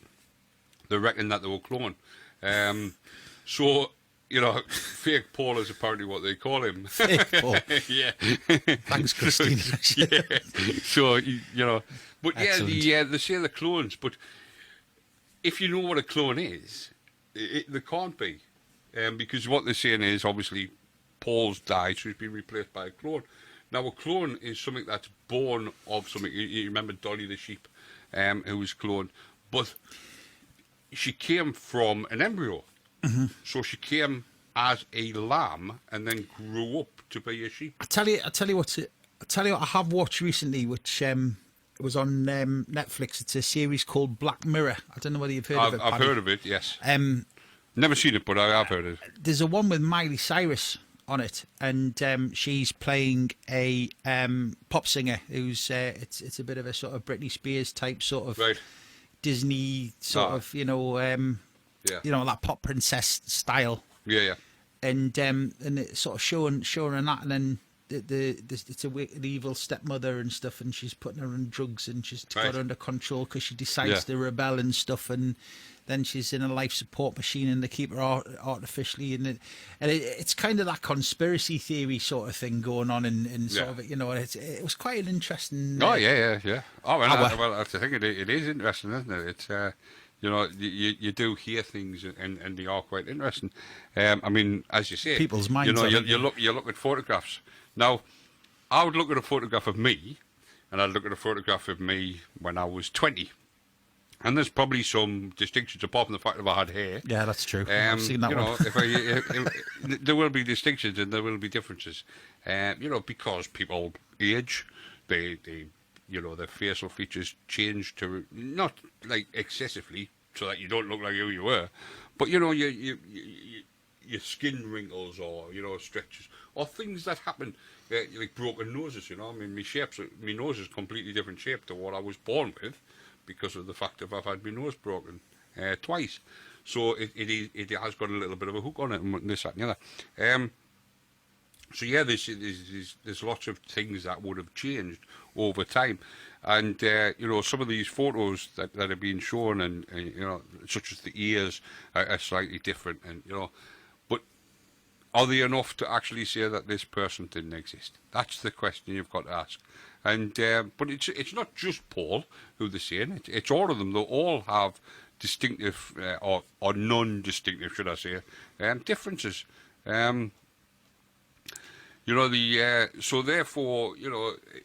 They reckon that they were cloned. So fake Paul is apparently what they call him. Fake Paul. Yeah. Thanks, Christine. Yeah. So but Excellent. they say they're clones, but if you know what a clone is, they can't be, because what they're saying is obviously Paul's died, so he's been replaced by a clone. Now a clone is something that's born of something. You remember Dolly the sheep, who was cloned, but she came from an embryo, so she came as a lamb and then grew up to be a sheep. I tell you what I have watched recently, which was on Netflix. It's a series called Black Mirror. I don't know whether you've heard of it, I've Paddy. heard of it, yes. Never seen it, but I have heard it. There's a one with Miley Cyrus on it, and she's playing a pop singer who's it's a bit of a sort of Britney Spears type sort of Disney sort of that pop princess style. Yeah. And it's sort of showing her that, and then it's an evil stepmother and stuff, and she's putting her on drugs, and she's got her under control because she decides to rebel and stuff, and then she's in a life support machine, and they keep her artificially, and it's kind of that conspiracy theory sort of thing going on, and sort of it was quite an interesting. Yeah. Oh well, that's the thing. It is interesting, isn't it? It's you do hear things, and they are quite interesting. I mean, as you say, people's minds. You look at photographs. Now, I would look at a photograph of me, and I'd look at a photograph of me when I was 20. And there's probably some distinctions, apart from the fact that I had hair. Yeah, that's true. I've seen that one. There will be distinctions and there will be differences. Because people age, their facial features change to not like excessively, so that you don't look like who you were, but your skin wrinkles or stretches or things that happen, like broken noses. I mean, my nose is a completely different shape to what I was born with, because of the fact that I've had my nose broken twice. So it has got a little bit of a hook on it, and this, that, and the other. So yeah, there's lots of things that would have changed over time, and some of these photos that have been shown, and such as the ears are slightly different, and but are they enough to actually say that this person didn't exist? That's the question you've got to ask. And but it's not just Paul who they're saying. It's all of them. They all have distinctive or non-distinctive, should I say, differences. So therefore,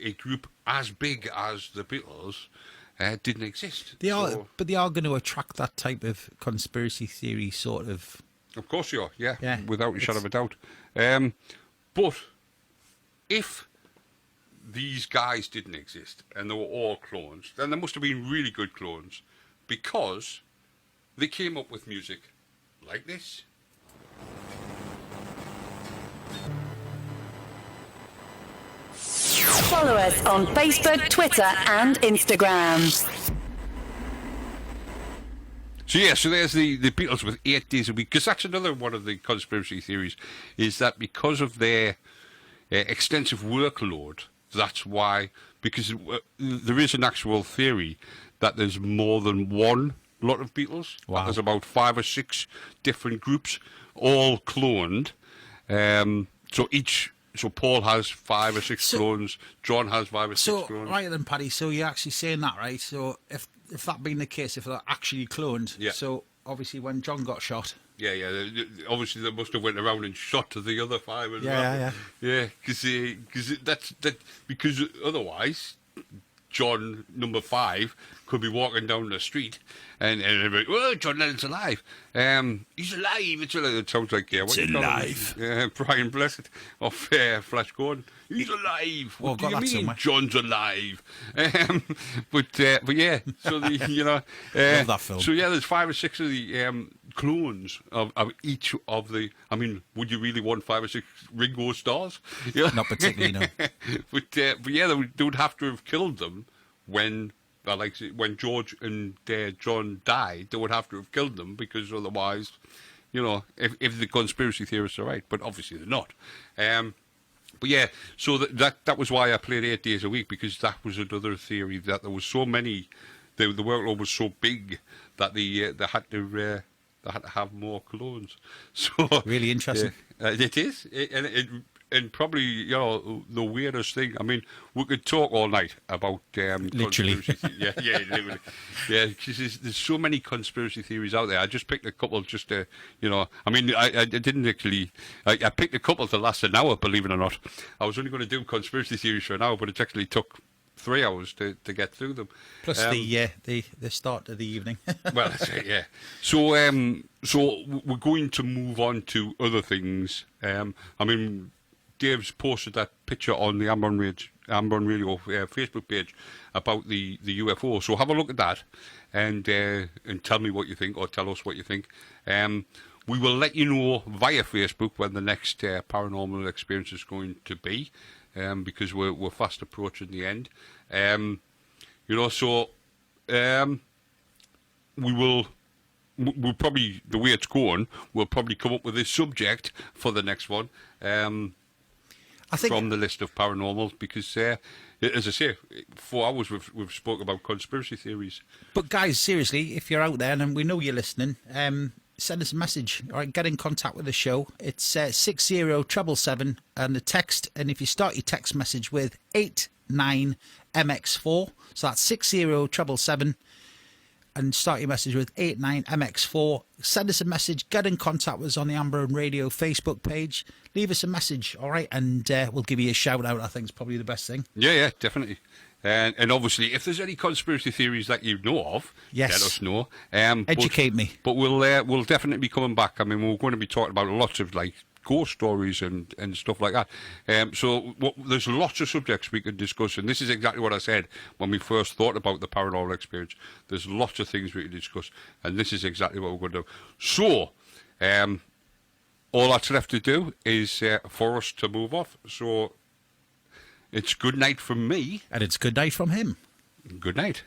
a group as big as the Beatles didn't exist. But they are going to attract that type of conspiracy theory sort of. Of course you are, yeah. Without a shadow of a doubt. But if these guys didn't exist and they were all clones, then there must have been really good clones, because they came up with music like this. Follow us on Facebook, Twitter and Instagram. So there's the Beatles with 8 days a week, because that's another one of the conspiracy theories, is that because of their extensive workload, that's why, because there is an actual theory that there's more than one lot of Beatles. Wow. There's about 5 or 6 different groups, all cloned. So Paul has 5 or 6 clones, John has 5 or 6 clones. Right then, Paddy, so you're actually saying that, right? So if that being the case, if they're actually cloned, so obviously when John got shot. Yeah. Obviously, they must have went around and shot the other 5 as well. Yeah, because otherwise, John number 5 could be walking down the street and everybody, oh, John Lennon's alive. He's alive. It sounds like what It's alive. Brian Blessed of Flash Gordon. He's alive. Well, What do you got that mean somewhere. John's alive? But yeah, so the Love that film. So yeah, there's 5 or 6 of the clones of each of the. I mean, would you really want 5 or 6 Ringo stars? Yeah. Not particularly, no. But yeah, they would have to have killed them when George and John died. They would have to have killed them because otherwise, if the conspiracy theorists are right, but obviously they're not. But yeah, so that was why I played 8 days a week, because that was another theory, that there was so many, the workload was so big that they had to have more clones. So Really interesting. yeah, it is, and probably the weirdest thing. I mean, we could talk all night about Literally. conspiracy literally. Yeah, because there's so many conspiracy theories out there. I just picked a couple just to, I mean, I didn't actually. I picked a couple to last an hour. Believe it or not, I was only going to do conspiracy theories for an hour, but it actually took 3 hours to get through them. Plus the start of the evening. Well, that's it, yeah. So we're going to move on to other things. I mean, Dave's posted that picture on the Amber Radio Facebook page about the UFO. So have a look at that and tell me what you think, or tell us what you think. We will let you know via Facebook when the next paranormal experience is going to be, because we're fast approaching the end. We'll probably, the way it's going, we'll probably come up with a subject for the next one. I think From the list of paranormal, because as I say, 4 hours we've spoke about conspiracy theories. But guys, seriously, if you're out there and we know you're listening, send us a message. All right, get in contact with the show. It's 60777 and the text. And if you start your text message with 89MX4, so that's 60777, and start your message with 89MX4. Send us a message. Get in contact with us on the Amber and Radio Facebook page. Leave us a message, all right? And we'll give you a shout out. I think is probably the best thing. Yeah, definitely. And obviously, if there's any conspiracy theories that you know of, yes, let us know. Educate me. But we'll definitely be coming back. I mean, we're going to be talking about lots of ghost stories and stuff like that. There's lots of subjects we could discuss, and this is exactly what I said when we first thought about the paranormal experience. There's lots of things we could discuss, and this is exactly what we're going to do. So, all that's left to do is for us to move off. So, it's good night from me. And it's good night from him. Good night.